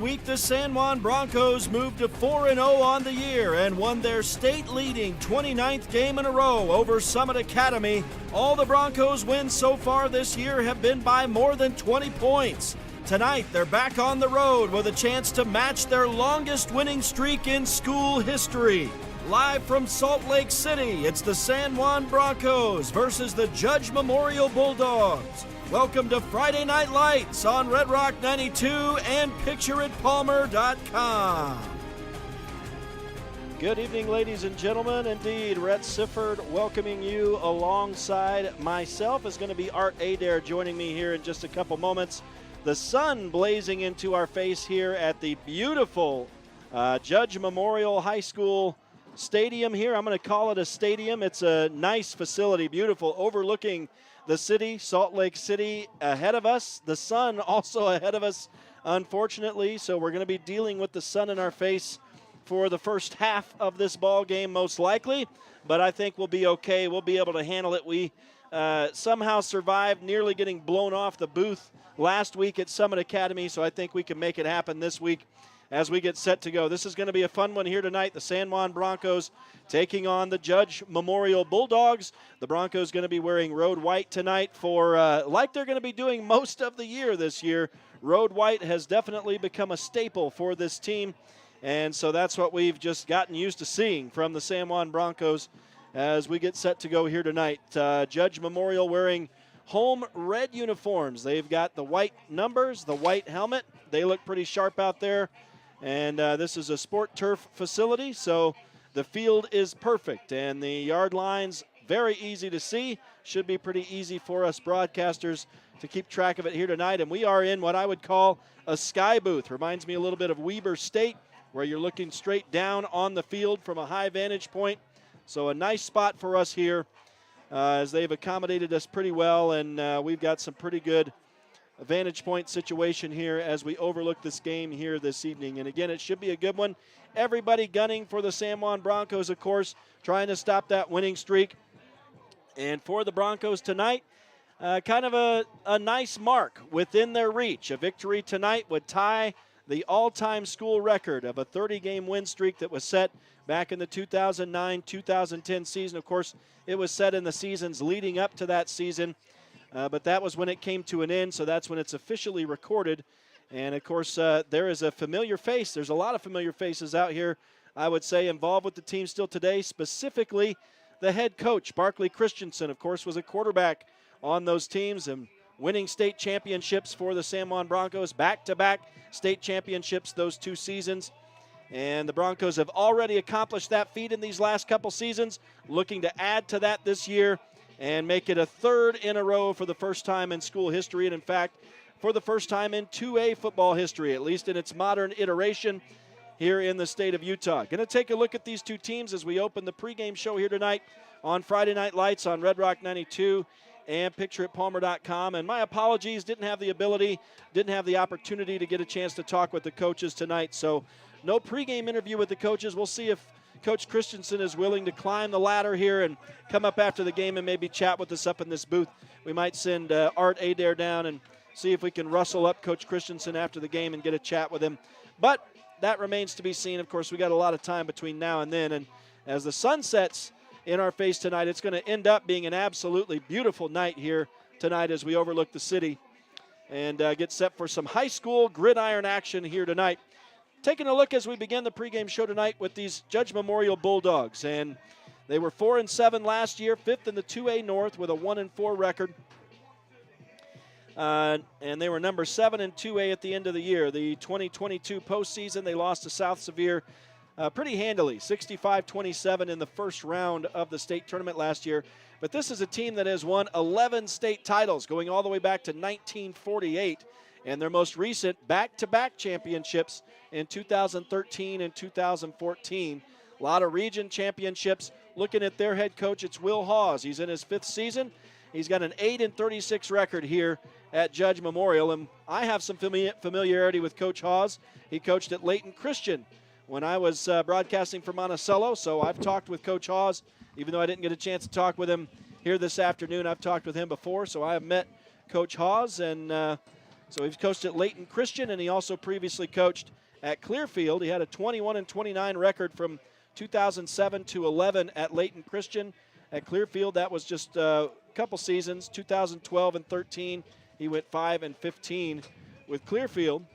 week, the San Juan Broncos moved to 4-0 on the year and won their state-leading 29th game in a row over Summit Academy. All the Broncos wins so far this year have been by more than 20 points. Tonight, they're back on the road with a chance to match their longest winning streak in school history. Live from Salt Lake City, it's the San Juan Broncos versus the Judge Memorial Bulldogs. Welcome to Friday Night Lights on Red Rock 92 and PictureItPalmer.com. Good evening, ladies and gentlemen. Indeed, Rhett Sifford welcoming you alongside myself is going to be Art Adair joining me here in just a couple moments. The sun blazing into our face here at the beautiful Judge Memorial High School Stadium here. I'm going to call it a stadium. It's a nice facility, beautiful, overlooking the city, Salt Lake City, ahead of us. The sun also ahead of us, unfortunately. So we're going to be dealing with the sun in our face for the first half of this ball game, most likely. But I think we'll be okay. We'll be able to handle it. We somehow survived nearly getting blown off the booth last week at Summit Academy. So I think we can make it happen this week as we get set to go. This is going to be a fun one here tonight. The San Juan Broncos taking on the Judge Memorial Bulldogs. The Broncos going to be wearing road white tonight for, like they're going to be doing most of the year this year. Road white has definitely become a staple for this team. And so that's what we've just gotten used to seeing from the San Juan Broncos as we get set to go here tonight. Judge Memorial wearing home red uniforms. They've got the white numbers, the white helmet. They look pretty sharp out there. And this is a sport turf facility, so the field is perfect. And the yard lines, very easy to see. Should be pretty easy for us broadcasters to keep track of it here tonight. And we are in what I would call a sky booth. Reminds me a little bit of Weber State, where you're looking straight down on the field from a high vantage point. So a nice spot for us here as they've accommodated us pretty well. And we've got some pretty good vantage point situation here as we overlook this game here this evening. And again, it should be a good one. Everybody gunning for the San Juan Broncos, of course, trying to stop that winning streak. And for the Broncos tonight, kind of a nice mark within their reach. A victory tonight would tie the all-time school record of a 30-game win streak that was set back in the 2009-2010 season. Of course, it was set in the seasons leading up to that season. But that was when it came to an end, so that's when it's officially recorded. And, of course, there is a familiar face. There's a lot of familiar faces out here, I would say, involved with the team still today. Specifically, the head coach, Barkley Christensen, of course, was a quarterback on those teams and winning state championships for the San Juan Broncos, back-to-back state championships those 2 seasons. And the Broncos have already accomplished that feat in these last couple seasons, looking to add to that this year and make it a 3rd in a row for the first time in school history, and in fact, for the first time in 2A football history, at least in its modern iteration here in the state of Utah. Going to take a look at these 2 teams as we open the pregame show here tonight on Friday Night Lights on Red Rock 92 and PictureItPalmer.com. And my apologies, didn't have the opportunity to get a chance to talk with the coaches tonight, so no pregame interview with the coaches. We'll see if Coach Christensen is willing to climb the ladder here and come up after the game and maybe chat with us up in this booth. We might send Art Adair down and see if we can rustle up Coach Christensen after the game and get a chat with him. But that remains to be seen. Of course, we got a lot of time between now and then. And as the sun sets in our face tonight, it's going to end up being an absolutely beautiful night here tonight as we overlook the city and get set for some high school gridiron action here tonight. Taking a look as we begin the pregame show tonight with these Judge Memorial Bulldogs. And they were 4-7 last year, 5th in the 2A North with a 1-4 record. And they were number 7 in 2A at the end of the year. The 2022 postseason, they lost to South Sevier pretty handily, 65-27 in the first round of the state tournament last year. But this is a team that has won 11 state titles, going all the way back to 1948. And their most recent back-to-back championships in 2013 and 2014. A lot of region championships. Looking at their head coach, it's Will Hawes. He's in his 5th season. He's got an 8-36 record here at Judge Memorial. And I have some familiarity with Coach Hawes. He coached at Layton Christian when I was broadcasting for Monticello. So I've talked with Coach Hawes, even though I didn't get a chance to talk with him here this afternoon. I've talked with him before, so I have met Coach Hawes, and So he's coached at Layton Christian, and he also previously coached at Clearfield. He had a 21-29 record from 2007 to 11 at Layton Christian. At Clearfield, that was just a couple seasons, 2012 and 13. He went 5-15 with Clearfield.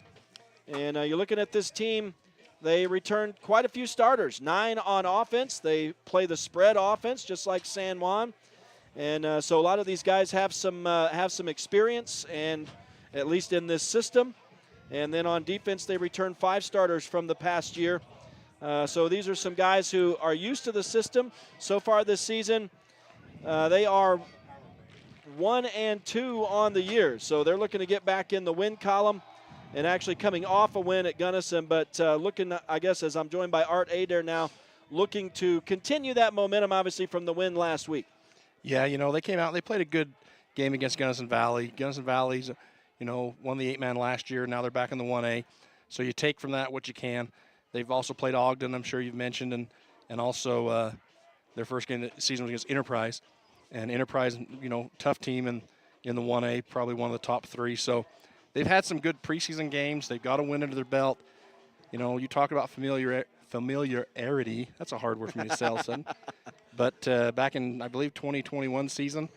And you're looking at this team, they returned quite a few starters, 9 on offense. They play the spread offense just like San Juan. And so a lot of these guys have some experience, and at least in this system. And then on defense, they returned 5 starters from the past year. So these are some guys who are used to the system. So far this season, they are 1-2 on the year. So they're looking to get back in the win column and actually coming off a win at Gunnison. But looking, I guess, as I'm joined by Art Adair now, looking to continue that momentum, obviously, from the win last week. Yeah, you know, they came out, they played a good game against Gunnison Valley. Gunnison Valley's, you know, won the 8-man last year. Now they're back in the 1A. So you take from that what you can. They've also played Ogden, I'm sure you've mentioned, and also their first game of the season was against Enterprise. And Enterprise, you know, tough team in the 1A, probably one of the top 3. So they've had some good preseason games. They've got a win under their belt. You know, you talk about familiarity. That's a hard word for me to say all of a sudden. But back in, I believe, 2021 season,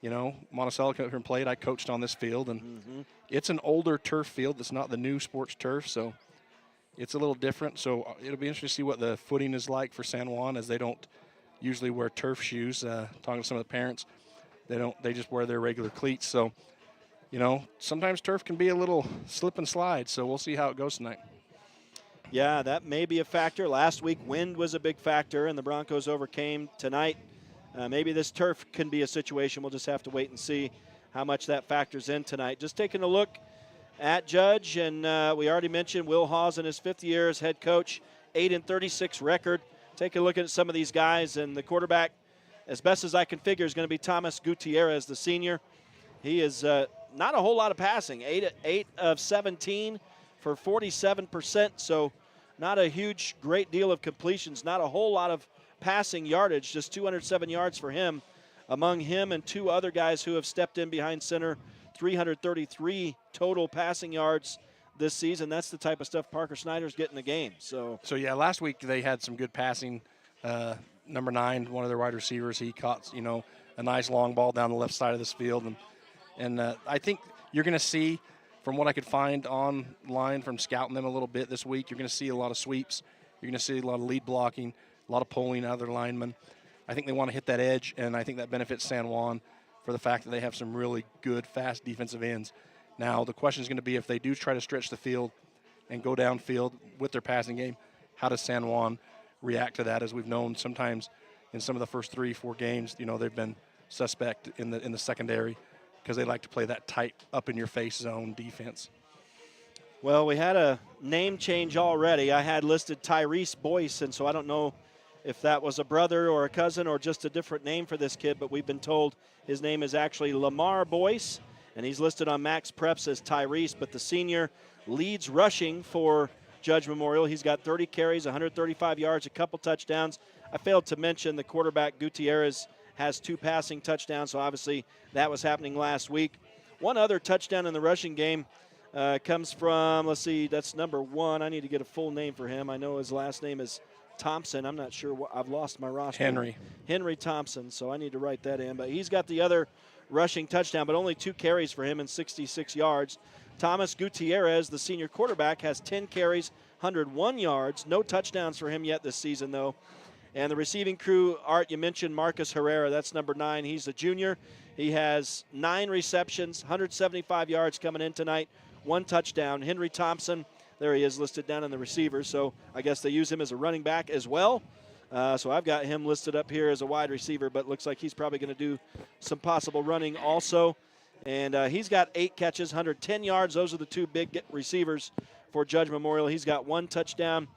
you know, Monticello came up here and played. I coached on this field, and it's an older turf field. It's not the new sports turf, so it's a little different. So it'll be interesting to see what the footing is like for San Juan, as they don't usually wear turf shoes. Talking to some of the parents, they just wear their regular cleats. So, you know, sometimes turf can be a little slip and slide. So we'll see how it goes tonight. Yeah, that may be a factor. Last week, wind was a big factor, and the Broncos overcame tonight. Maybe this turf can be a situation. We'll just have to wait and see how much that factors in tonight. Just taking a look at Judge, and we already mentioned Will Hawes in his 5th year as head coach, 8-36 record. Take a look at some of these guys, and the quarterback, as best as I can figure, is going to be Thomas Gutierrez, the senior. He is not a whole lot of passing, 8 of 17 for 47%, so not a huge, great deal of completions, not a whole lot of passing yardage, just 207 yards for him. Among him and 2 other guys who have stepped in behind center, 333 total passing yards this season. That's the type of stuff Parker Snyder's getting the game. So yeah, last week they had some good passing. Number 9, one of their wide receivers, he caught, you know, a nice long ball down the left side of this field. And I think you're going to see, from what I could find online from scouting them a little bit this week, you're going to see a lot of sweeps. You're going to see a lot of lead blocking, a lot of pulling out of their linemen. I think they want to hit that edge, and I think that benefits San Juan for the fact that they have some really good, fast defensive ends. Now, the question is going to be, if they do try to stretch the field and go downfield with their passing game, how does San Juan react to that? As we've known, sometimes in some of the first 3-4 games, you know, they've been suspect in the secondary because they like to play that tight, up-in-your-face zone defense. Well, we had a name change already. I had listed Tyrese Boyce, and so I don't know if that was a brother or a cousin or just a different name for this kid, but we've been told his name is actually Lamar Boyce, and he's listed on Max Preps as Tyrese, but the senior leads rushing for Judge Memorial. He's got 30 carries, 135 yards, a couple touchdowns. I failed to mention the quarterback, Gutierrez, has 2 passing touchdowns, so obviously that was happening last week. One other touchdown in the rushing game comes from, let's see, that's number 1. I need to get a full name for him. I know his last name is Thompson. I'm not sure. I've lost my roster. Henry Thompson, so I need to write that in. But he's got the other rushing touchdown, but only 2 carries for him and 66 yards. Thomas Gutierrez, the senior quarterback, has 10 carries, 101 yards. No touchdowns for him yet this season, though. And the receiving crew, Art, you mentioned Marcus Herrera. That's number 9. He's a junior. He has 9 receptions, 175 yards coming in tonight, 1 touchdown. Henry Thompson, there he is listed down in the receivers. So I guess they use him as a running back as well. So I've got him listed up here as a wide receiver, but looks like he's probably going to do some possible running also. And he's got 8 catches, 110 yards. Those are the 2 big receivers for Judge Memorial. He's got 1 touchdown.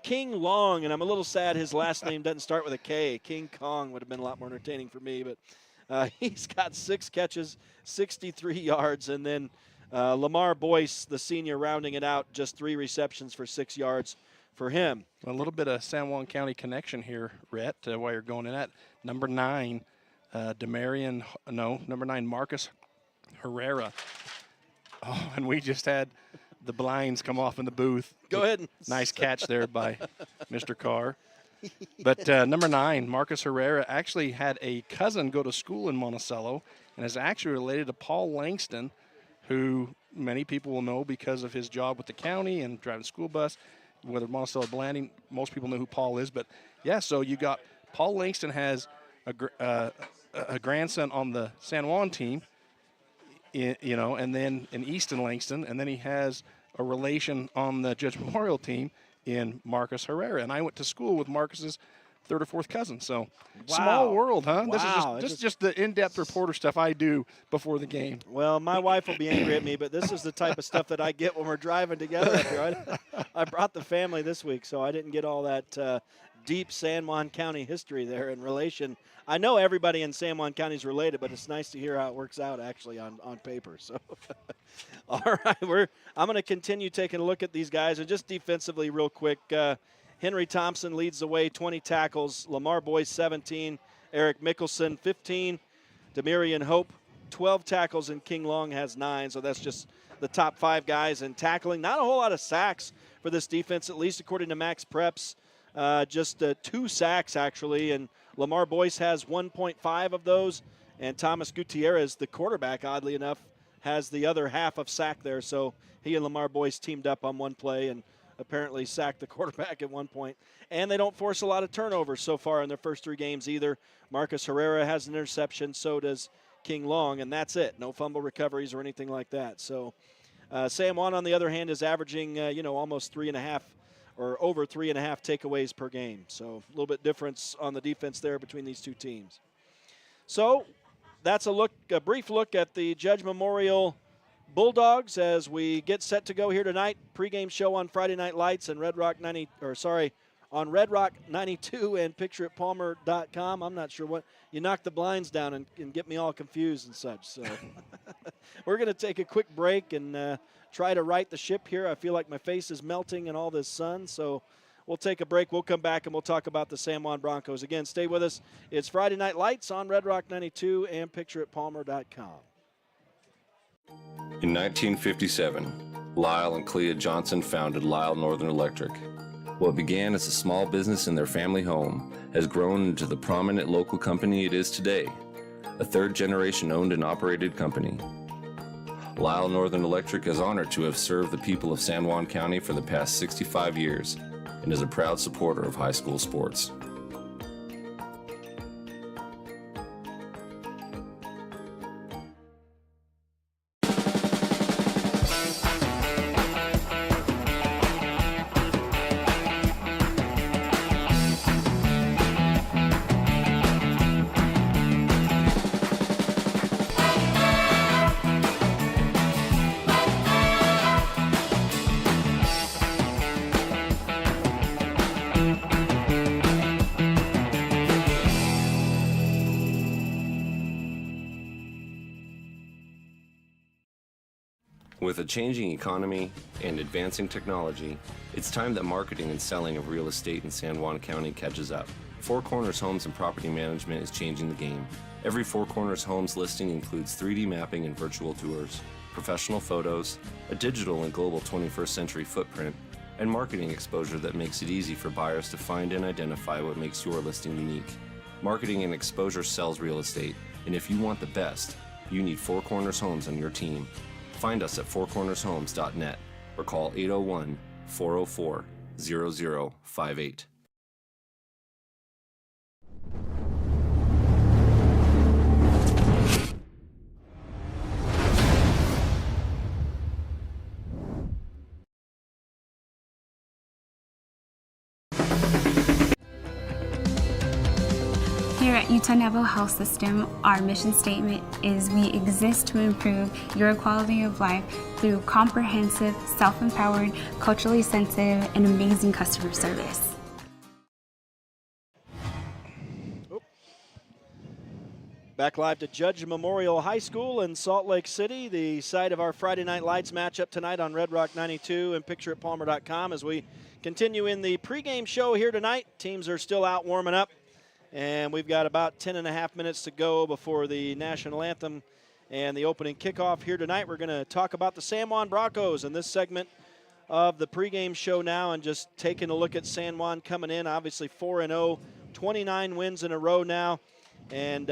King Long, and I'm a little sad his last name doesn't start with a K. King Kong would have been a lot more entertaining for me, but he's got 6 catches, 63 yards. And then Lamar Boyce, the senior, rounding it out, just 3 receptions for 6 yards for him. A little bit of San Juan County connection here, Rhett, while you're going in at number 9, number 9, Marcus Herrera. Oh, and we just had the blinds come off in the booth. Go ahead. Nice catch there by Mr. Carr. But number 9, Marcus Herrera, actually had a cousin go to school in Monticello and is actually related to Paul Langston, who many people will know because of his job with the county and driving school bus. Whether Monticello or Blanding, most people know who Paul is. But, yeah, so you got Paul Langston has a grandson on the San Juan team, you know, and then in Easton Langston, and then he has a relation on the Judge Memorial team in Marcus Herrera. And I went to school with Marcus's 3rd or 4th cousin. So small world, huh? Wow. This is just the in-depth reporter stuff I do before the game. Well, my wife will be angry at me, but this is the type of stuff that I get when we're driving together up here. I brought the family this week, so I didn't get all that deep San Juan County history there in relation. I know everybody in San Juan County is related, but it's nice to hear how it works out actually on paper. So, all right, I'm going to continue taking a look at these guys. And just defensively real quick, Henry Thompson leads the way, 20 tackles. Lamar Boyce, 17. Eric Mickelson, 15. Demirian Hope, 12 tackles, and King Long has 9. So that's just the top 5 guys in tackling. Not a whole lot of sacks for this defense, at least according to Max Preps. Just 2 sacks, actually, and Lamar Boyce has 1.5 of those, and Thomas Gutierrez, the quarterback, oddly enough, has the other half of sack there. So he and Lamar Boyce teamed up on one play and apparently sacked the quarterback at one point. And they don't force a lot of turnovers so far in their first 3 games either. Marcus Herrera has an interception, so does King Long, and that's it. No fumble recoveries or anything like that. So San Juan, on the other hand, is averaging, almost 3.5 or over 3.5 takeaways per game. So a little bit difference on the defense there between these 2 teams. So that's a brief look at the Judge Memorial Bulldogs as we get set to go here tonight. Pregame show on Friday Night Lights and on Red Rock 92 and pictureitpalmer.com. I'm not sure what you knocked the blinds down and get me all confused and such. So we're going to take a quick break and try to right the ship here. I feel like my face is melting in all this sun, so we'll take a break. We'll come back and we'll talk about the San Juan Broncos. Again, stay with us. It's Friday Night Lights on Red Rock 92 and pictureitpalmer.com. In 1957, Lyle and Clea Johnson founded Lyle Northern Electric. What began as a small business in their family home has grown into the prominent local company it is today, a 3rd-generation owned and operated company. Lyle Northern Electric is honored to have served the people of San Juan County for the past 65 years and is a proud supporter of high school sports. With a changing economy and advancing technology, it's time that marketing and selling of real estate in San Juan County catches up. Four Corners Homes and Property Management is changing the game. Every Four Corners Homes listing includes 3D mapping and virtual tours, professional photos, a digital and global 21st century footprint, and marketing exposure that makes it easy for buyers to find and identify what makes your listing unique. Marketing and exposure sells real estate, and if you want the best, you need Four Corners Homes on your team. Find us at fourcornershomes.net or call 801-404-0058. Here at Utah Navajo Health System, our mission statement is we exist to improve your quality of life through comprehensive, self-empowered, culturally sensitive, and amazing customer service. Back live to Judge Memorial High School in Salt Lake City, the site of our Friday Night Lights matchup tonight on Red Rock 92 and pictureitpalmer.com as we continue in the pregame show here tonight. Teams are still out warming up. And we've got about 10 and a half minutes to go before the national anthem and the opening kickoff here tonight. We're going to talk about the San Juan Broncos in this segment of the pregame show now, and just taking a look at San Juan coming in, obviously 4-0, 29 wins in a row now, and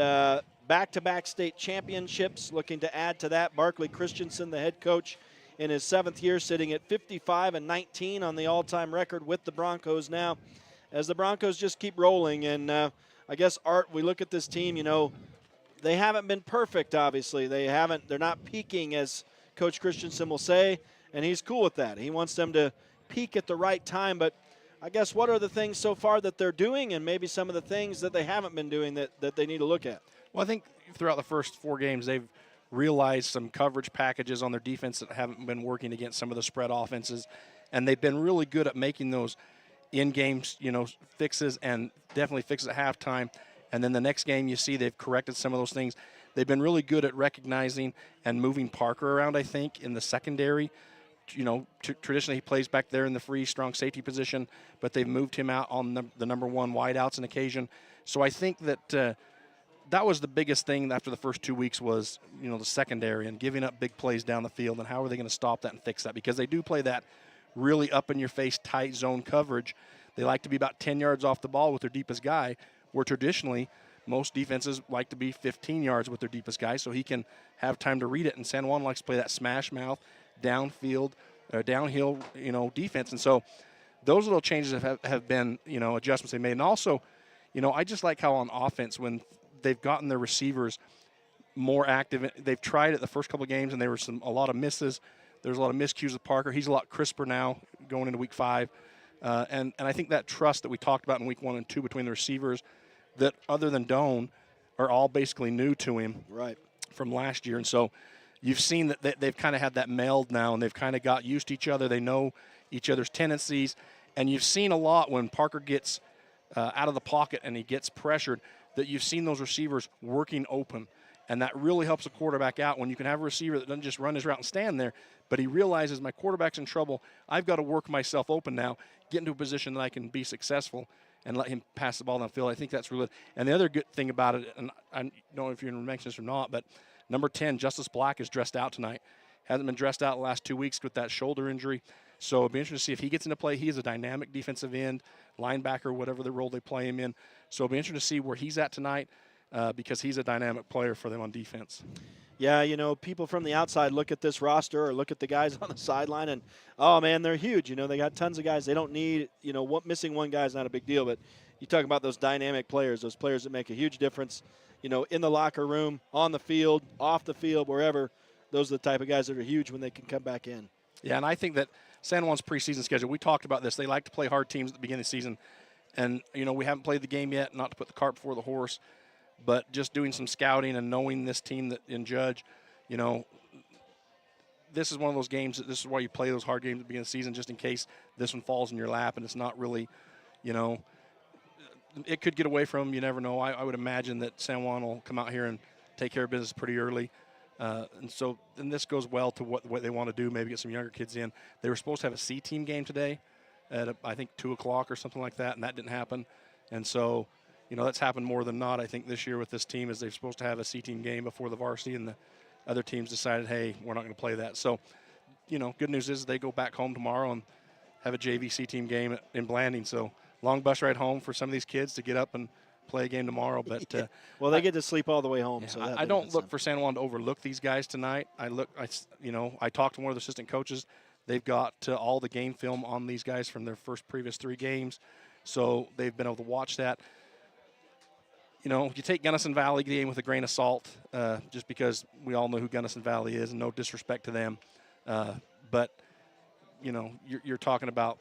back-to-back state championships. Looking to add to that, Barkley Christensen, the head coach, in his 7th year, sitting at 55-19 on the all-time record with the Broncos now, as the Broncos just keep rolling. And I guess, Art, we look at this team, you know, they haven't been perfect, obviously. They're not peaking, as Coach Christensen will say, and he's cool with that. He wants them to peak at the right time. But I guess, what are the things so far that they're doing, and maybe some of the things that they haven't been doing that they need to look at? Well, I think throughout the first 4 games, they've realized some coverage packages on their defense that haven't been working against some of the spread offenses, and they've been really good at making those in-game, fixes, and definitely fixes at halftime. And then the next game, you see they've corrected some of those things. They've been really good at recognizing and moving Parker around, I think, in the secondary. Traditionally he plays back there in the free, strong safety position, but they've moved him out on the number 1 wideouts on occasion. So I think that that was the biggest thing after the first 2 weeks was, the secondary and giving up big plays down the field, and how are they going to stop that and fix that? Because they do play that really up-in-your-face, tight zone coverage. They like to be about 10 yards off the ball with their deepest guy, where traditionally most defenses like to be 15 yards with their deepest guy, so he can have time to read it. And San Juan likes to play that smash mouth, downfield, downhill, defense. And so those little changes have been, adjustments they made. And also, I just like how on offense, when they've gotten their receivers more active, they've tried it the first couple of games, and there were a lot of misses. There's a lot of miscues with Parker. He's a lot crisper now going into week 5. And I think that trust that we talked about in week 1 and 2 between the receivers, that other than Doan, are all basically new to him from last year. And so you've seen that they've kind of had that meld now, and they've kind of got used to each other. They know each other's tendencies. And you've seen a lot when Parker gets out of the pocket and he gets pressured, that you've seen those receivers working open. And that really helps a quarterback out when you can have a receiver that doesn't just run his route and stand there, but he realizes my quarterback's in trouble. I've got to work myself open now, get into a position that I can be successful, and let him pass the ball downfield. I think that's really good. And the other good thing about it, and I don't know if you're going to mention this or not, but number 10, Justice Black, is dressed out tonight. Hasn't been dressed out the last 2 weeks with that shoulder injury. So it'll be interesting to see if he gets into play. He is a dynamic defensive end, linebacker, whatever the role they play him in. So it'll be interesting to see where he's at tonight. Because he's a dynamic player for them on defense. Yeah, people from the outside look at this roster or look at the guys on the sideline and, oh, man, they're huge. They got tons of guys. They don't need, missing one guy is not a big deal. But you talk about those dynamic players, those players that make a huge difference, in the locker room, on the field, off the field, wherever. Those are the type of guys that are huge when they can come back in. Yeah, and I think that San Juan's preseason schedule, we talked about this. They like to play hard teams at the beginning of the season. And, we haven't played the game yet, not to put the cart before the horse. But just doing some scouting and knowing this team in Judge, this is one of those games this is why you play those hard games at the beginning of the season, just in case this one falls in your lap and it's not really, it could get away from them. You never know. I would imagine that San Juan will come out here and take care of business pretty early. And this goes well to what they want to do, maybe get some younger kids in. They were supposed to have a C-team game today at, I think, 2 o'clock or something like that, and that didn't happen. And so – that's happened more than not, I think, this year with this team, is they're supposed to have a C-team game before the varsity, and the other teams decided, hey, we're not going to play that. So, good news is they go back home tomorrow and have a JV C-team game in Blanding. So, long bus ride home for some of these kids to get up and play a game tomorrow. But yeah. Well, they get to sleep all the way home. Yeah, so I don't look for San Juan to overlook these guys tonight. I talked to one of the assistant coaches. They've got all the game film on these guys from their previous 3 games. So, they've been able to watch that. You take Gunnison Valley game with a grain of salt, just because we all know who Gunnison Valley is, and no disrespect to them. But you're talking about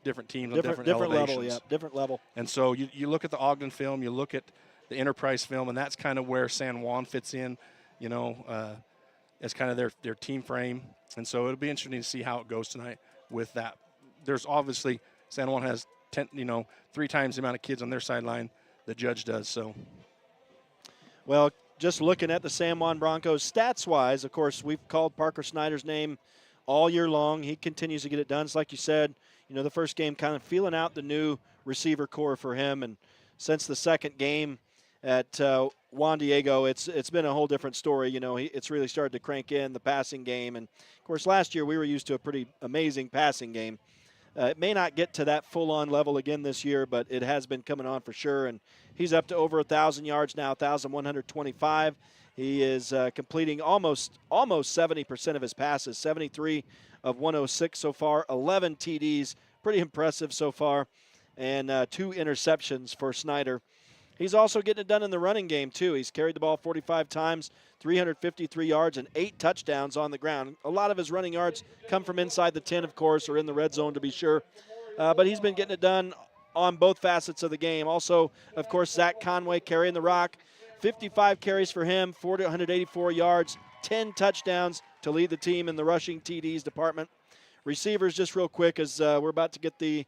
different teams on different elevations. Level, yeah, different level. And so you look at the Ogden film, you look at the Enterprise film, and that's kind of where San Juan fits in, as kind of their team frame. And so it'll be interesting to see how it goes tonight with that. There's obviously San Juan has 3 times the amount of kids on their sideline the Judge does. So, well, just looking at the San Juan Broncos stats-wise, of course, we've called Parker Snyder's name all year long. He continues to get it done. It's like you said, the first game kind of feeling out the new receiver core for him. And since the second game, at Juan Diego, it's been a whole different story. You know, it's really started to crank in the passing game. And, of course, last year we were used to a pretty amazing passing game. It may not get to that full-on level again this year, but it has been coming on for sure. And he's up to over 1,000 yards now, 1,125. He is completing almost 70% of his passes, 73 of 106 so far, 11 TDs, pretty impressive so far, and 2 interceptions for Snyder. He's also getting it done in the running game, too. He's carried the ball 45 times, 353 yards, and 8 touchdowns on the ground. A lot of his running yards come from inside the 10, of course, or in the red zone to be sure. But he's been getting it done on both facets of the game. Also, of course, Zach Conway carrying the rock. 55 carries for him, 184 yards, 10 touchdowns to lead the team in the rushing TDs department. Receivers, just real quick, as we're about to get the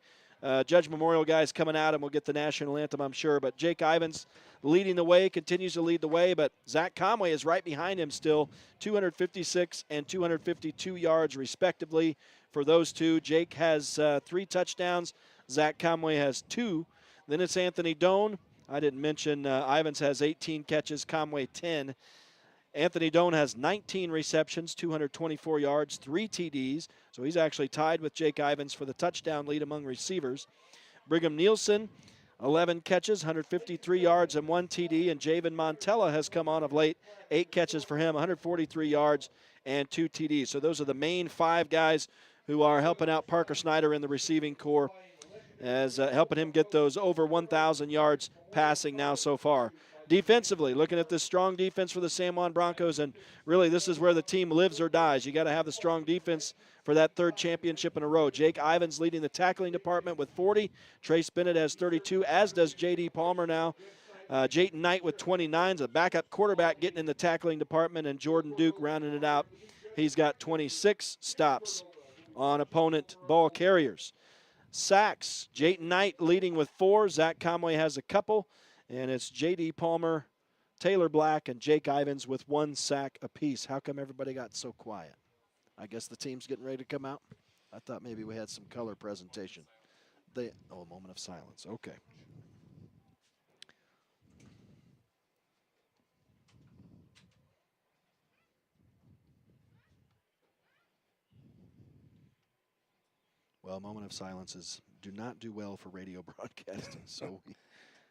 Judge Memorial guys coming out, and we'll get the national anthem, I'm sure. But Jake Ivins leading the way, continues to lead the way. But Zach Conway is right behind him still, 256 and 252 yards respectively for those two. Jake has 3 touchdowns. Zach Conway has 2. Then it's Anthony Doan. I didn't mention Ivins has 18 catches, Conway 10. Anthony Doan has 19 receptions, 224 yards, 3 TDs. So he's actually tied with Jake Ivins for the touchdown lead among receivers. Brigham Nielsen, 11 catches, 153 yards, and 1 TD. And Javen Montella has come on of late, 8 catches for him, 143 yards, and 2 TDs. So those are the main 5 guys who are helping out Parker Snyder in the receiving corps, as helping him get those over 1,000 yards passing now so far. Defensively, looking at this strong defense for the San Juan Broncos, and really this is where the team lives or dies. You got to have the strong defense for that 3rd championship in a row. Jake Ivins leading the tackling department with 40. Trace Bennett has 32, as does J.D. Palmer now. Jayton Knight with 29, a backup quarterback getting in the tackling department, and Jordan Duke rounding it out. He's got 26 stops on opponent ball carriers. Sacks, Jayton Knight leading with 4. Zach Conway has a couple. And it's J.D. Palmer, Taylor Black, and Jake Ivins with 1 sack apiece. How come everybody got so quiet? I guess the team's getting ready to come out. I thought maybe we had some color presentation. A moment of silence. Okay. Well, moment of silences do not do well for radio broadcasting. So.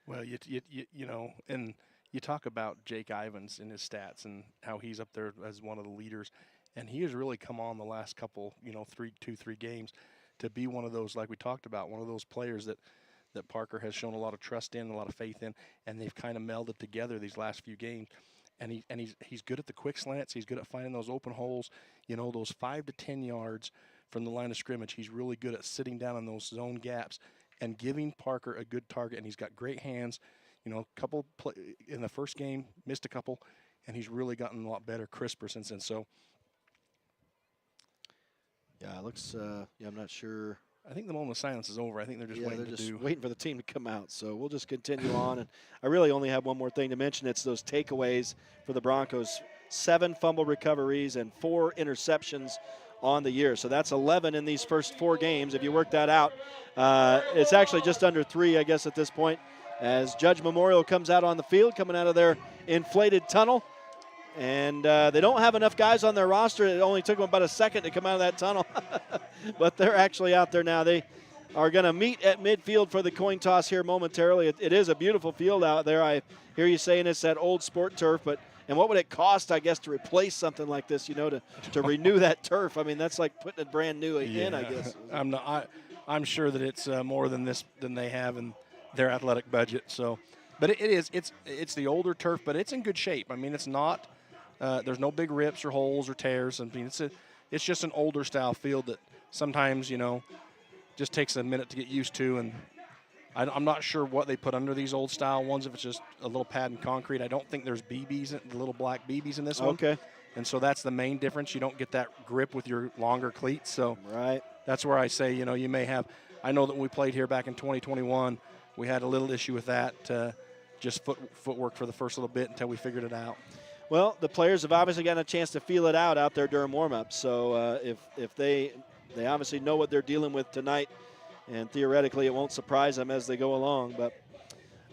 Well, you know, and you talk about Jake Ivins and his stats and how he's up there as one of the leaders, and he has really come on the last couple, you know, 3 games to be one of those, like we talked about, one of those players that Parker has shown a lot of trust in, a lot of faith in, and they've kind of melded together these last few games. And he's good at the quick slants. He's good at finding those open holes, you know, those 5 to 10 yards from the line of scrimmage. He's really good at sitting down in those zone gaps and giving Parker a good target, and he's got great hands. You know, a couple in the first game, missed a couple, and he's really gotten a lot better, crisper since then. So, yeah, it looks. I'm not sure. I think the moment of silence is over. I think they're just waiting for the team to come out. So we'll just continue on. And I really only have one more thing to mention. It's those takeaways for the Broncos: 7 fumble recoveries and 4 interceptions on the year. So that's 11 in these first 4 games. If you work that out, it's actually just under 3, I guess, at this point, as Judge Memorial comes out on the field, coming out of their inflated tunnel. And they don't have enough guys on their roster. It only took them about a second to come out of that tunnel. But they're actually out there now. They are going to meet at midfield for the coin toss here momentarily. It is a beautiful field out there. I hear you saying it's that old sport turf, but and what would it cost, I guess, to replace something like this, you know, to renew that turf? I mean, that's like putting it brand new in, I guess. I'm sure that it's more than they have in their athletic budget. So, but it's the older turf, but it's in good shape. I mean, it's not there's no big rips or holes or tears. I mean, it's just an older style field that sometimes, you know, just takes a minute to get used to. And I'm not sure what they put under these old style ones, if it's just a little pad and concrete. I don't think there's BBs, the little black BBs in this one. Okay. And so that's the main difference. You don't get that grip with your longer cleats. So right. That's where I say, you know, you may have. I know that when we played here back in 2021, we had a little issue with that, just footwork for the first little bit until we figured it out. Well, the players have obviously gotten a chance to feel it out there during warm-up. So if they obviously know what they're dealing with tonight, and theoretically it won't surprise them as they go along. But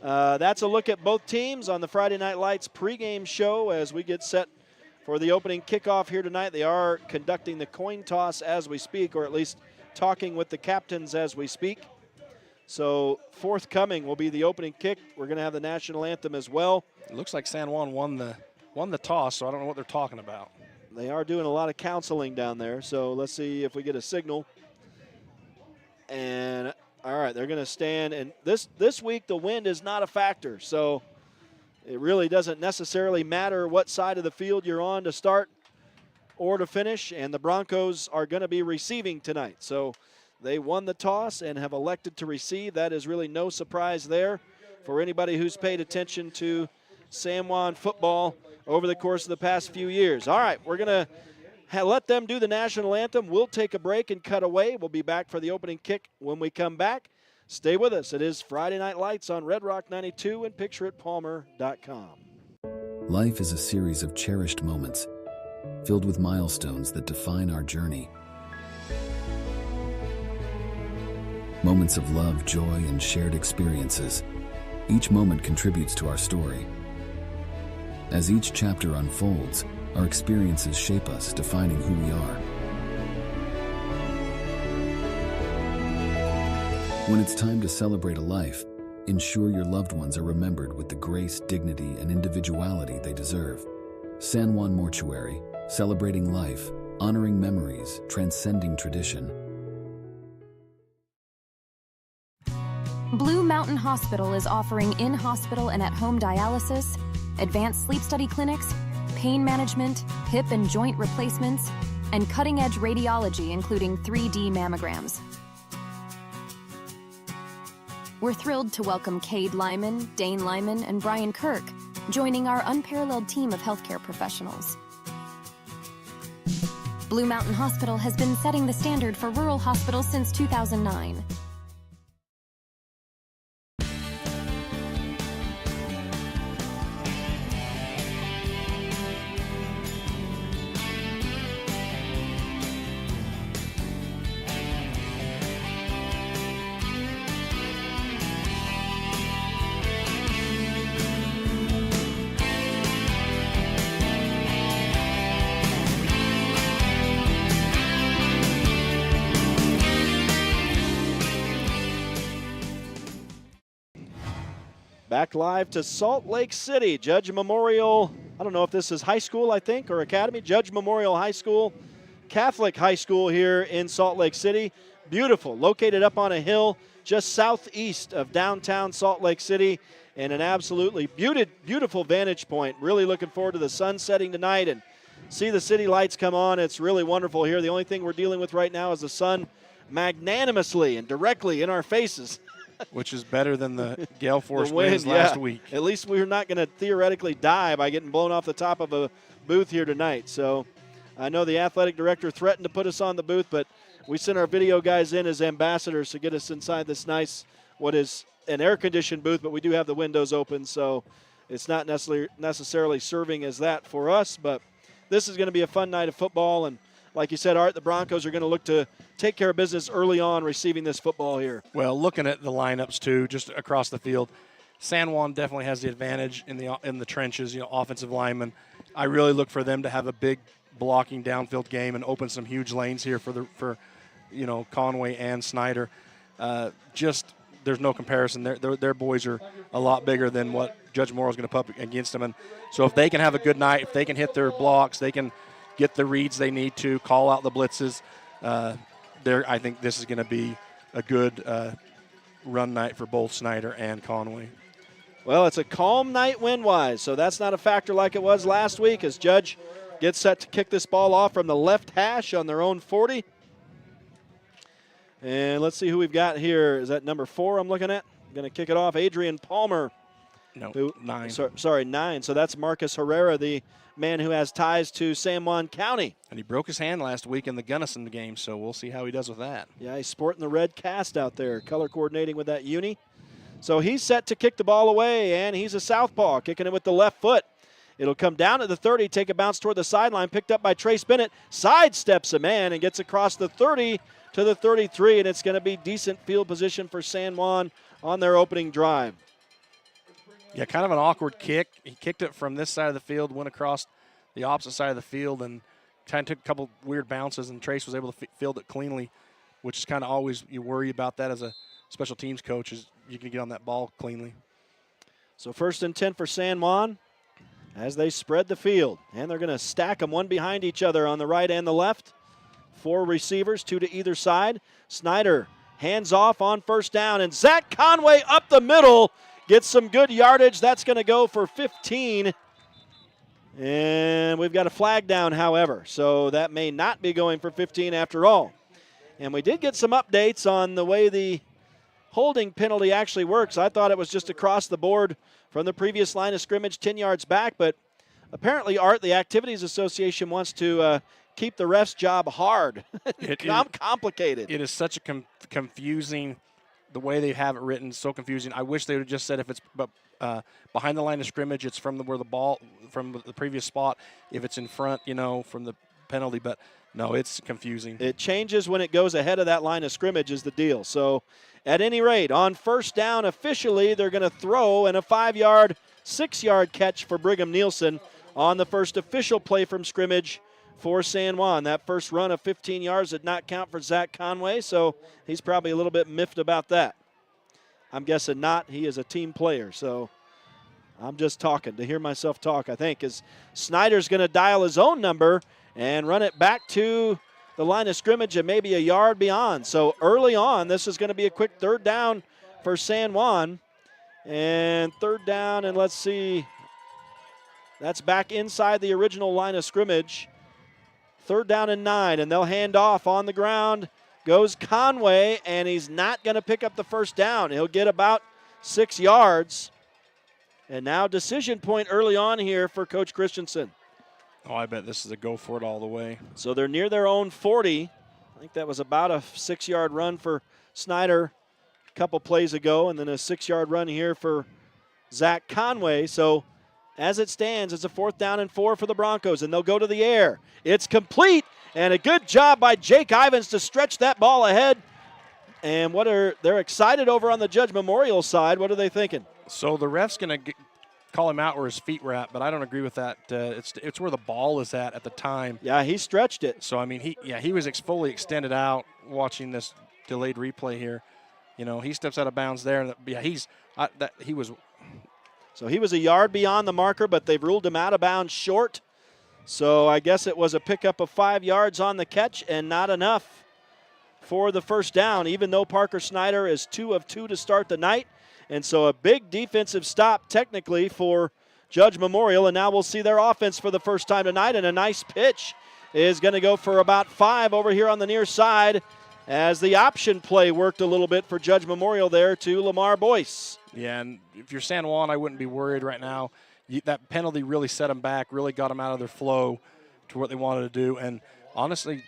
That's a look at both teams on the Friday Night Lights pregame show as we get set for the opening kickoff here tonight. They are conducting the coin toss as we speak, or at least talking with the captains as we speak. So forthcoming will be the opening kick. We're going to have the national anthem as well. It looks like San Juan won the toss, so I don't know what they're talking about. They are doing a lot of counseling down there, so let's see if we get a signal. And all right, they're going to stand. And this week the wind is not a factor, so it really doesn't necessarily matter what side of the field you're on to start or to finish. And the Broncos are going to be receiving tonight, so they won the toss and have elected to receive. That is really no surprise there for anybody who's paid attention to San Juan football over the course of the past few years. All right, we're going to let them do the national anthem. We'll take a break and cut away. We'll be back for the opening kick when we come back. Stay with us. It is Friday Night Lights on Red Rock 92 and pictureitpalmer.com. Life is a series of cherished moments, filled with milestones that define our journey. Moments of love, joy, and shared experiences. Each moment contributes to our story. As each chapter unfolds, our experiences shape us, defining who we are. When it's time to celebrate a life, ensure your loved ones are remembered with the grace, dignity, and individuality they deserve. San Juan Mortuary, celebrating life, honoring memories, transcending tradition. Blue Mountain Hospital is offering in-hospital and at-home dialysis, advanced sleep study clinics, pain management, hip and joint replacements, and cutting-edge radiology, including 3D mammograms. We're thrilled to welcome Cade Lyman, Dane Lyman, and Brian Kirk, joining our unparalleled team of healthcare professionals. Blue Mountain Hospital has been setting the standard for rural hospitals since 2009. Back live to Salt Lake City, Judge Memorial, I don't know if this is high school, I think, or academy, Judge Memorial High School, Catholic High School here in Salt Lake City. Beautiful, located up on a hill just southeast of downtown Salt Lake City, and an absolutely beautiful vantage point. Really looking forward to the sun setting tonight and see the city lights come on. It's really wonderful here. The only thing we're dealing with right now is the sun magnanimously and directly in our faces. Which is better than the gale force winds last week. At least we're not going to theoretically die by getting blown off the top of a booth here tonight. So I know the athletic director threatened to put us on the booth, but we sent our video guys in as ambassadors to get us inside this nice, what is an air-conditioned booth, but we do have the windows open, so it's not necessarily serving as that for us. But this is going to be a fun night of football, and like you said, Art, the Broncos are going to look to take care of business early on receiving this football here. Well, looking at the lineups, too, just across the field, San Juan definitely has the advantage in the trenches, offensive linemen. I really look for them to have a big blocking downfield game and open some huge lanes here for Conway and Snyder. There's no comparison. Their boys are a lot bigger than what Judge Memorial is going to put up against them. And so if they can have a good night, if they can hit their blocks, they can get the reads they need to, call out the blitzes. I think this is going to be a good run night for both Snyder and Conway. Well, it's a calm night wind-wise, so that's not a factor like it was last week as Judge gets set to kick this ball off from the left hash on their own 40. And let's see who we've got here. Is that number 4 I'm looking at? Going to kick it off, Adrian Palmer. No, 9. Sorry, 9. So that's Marcus Herrera, the man who has ties to San Juan County. And he broke his hand last week in the Gunnison game, so we'll see how he does with that. Yeah, he's sporting the red cast out there, color coordinating with that uni. So he's set to kick the ball away, and he's a southpaw, kicking it with the left foot. It'll come down at the 30, take a bounce toward the sideline, picked up by Trace Bennett, sidesteps a man and gets across the 30 to the 33, and it's going to be decent field position for San Juan on their opening drive. Yeah, kind of an awkward kick. He kicked it from this side of the field, went across the opposite side of the field, and kind of took a couple weird bounces, and Trace was able to field it cleanly, which is kind of always you worry about that as a special teams coach, is you can get on that ball cleanly. So 1st and 10 for San Juan as they spread the field. And they're going to stack them one behind each other on the right and the left. 4 receivers, 2 to either side. Snyder hands off on 1st down, and Zach Conway up the middle gets some good yardage. That's going to go for 15. And we've got a flag down, however, so that may not be going for 15 after all. And we did get some updates on the way the holding penalty actually works. I thought it was just across the board from the previous line of scrimmage 10 yards back, but apparently, Art, the Activities Association wants to keep the ref's job hard. Complicated. It is such a confusing, the way they have it written, so confusing. I wish they would have just said if it's behind the line of scrimmage, it's from where the ball, from the previous spot. If it's in front, from the penalty, but no, it's confusing. It changes when it goes ahead of that line of scrimmage is the deal. So at any rate, on 1st down officially, they're going to throw, and a 5-yard, 6-yard catch for Brigham Nielsen on the first official play from scrimmage for San Juan. That first run of 15 yards did not count for Zach Conway, so he's probably a little bit miffed about that. I'm guessing not. He is a team player, so I'm just talking to hear myself talk, I think, as Snyder's going to dial his own number and run it back to the line of scrimmage and maybe a yard beyond. So early on, this is going to be a quick 3rd down for San Juan. And 3rd down, and let's see, that's back inside the original line of scrimmage. 3rd down and 9, and they'll hand off on the ground. Goes Conway, and he's not going to pick up the 1st down. He'll get about 6 yards. And now decision point early on here for Coach Christensen. Oh, I bet this is a go for it all the way. So they're near their own 40. I think that was about a 6-yard run for Snyder a couple plays ago, and then a 6-yard run here for Zach Conway. So as it stands, it's a 4th down and 4 for the Broncos, and they'll go to the air. It's complete, and a good job by Jake Ivins to stretch that ball ahead. And they're excited over on the Judge Memorial side. What are they thinking? So the ref's going to call him out where his feet were at, but I don't agree with that. It's where the ball is at the time. Yeah, he stretched it. So, I mean, he was fully extended out watching this delayed replay here. He steps out of bounds there. And he was. So he was a yard beyond the marker, but they've ruled him out of bounds short. So I guess it was a pickup of 5 yards on the catch and not enough for the 1st down, even though Parker Snyder is 2 of 2 to start the night. And so a big defensive stop technically for Judge Memorial. And now we'll see their offense for the first time tonight. And a nice pitch is going to go for about 5 over here on the near side as the option play worked a little bit for Judge Memorial there to Lamar Boyce. Yeah, and if you're San Juan, I wouldn't be worried right now. That penalty really set them back, really got them out of their flow to what they wanted to do. And honestly,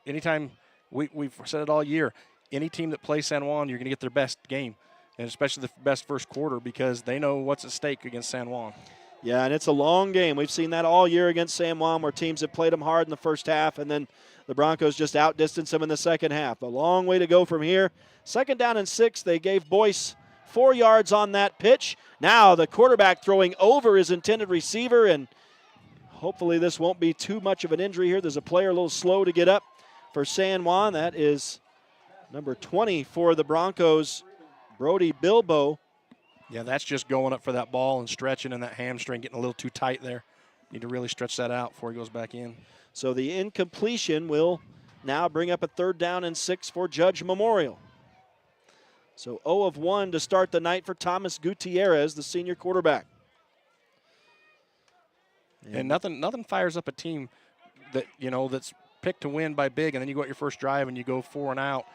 anytime we've said it all year, any team that plays San Juan, you're going to get their best game, and especially the best first quarter because they know what's at stake against San Juan. Yeah, and it's a long game. We've seen that all year against San Juan where teams have played them hard in the first half, and then the Broncos just outdistanced them in the second half. A long way to go from here. 2nd down and 6, they gave Boyce 4 yards on that pitch. Now the quarterback throwing over his intended receiver, and hopefully this won't be too much of an injury here. There's a player a little slow to get up for San Juan. That is number 20 for the Broncos, Brody Bilbo. Yeah, that's just going up for that ball and stretching, and that hamstring getting a little too tight there. Need to really stretch that out before he goes back in. So the incompletion will now bring up a 3rd down and 6 for Judge Memorial. So 0 of 1 to start the night for Thomas Gutierrez, the senior quarterback. And nothing fires up a team that that's picked to win by big, and then you go at your first drive and you go 4 and out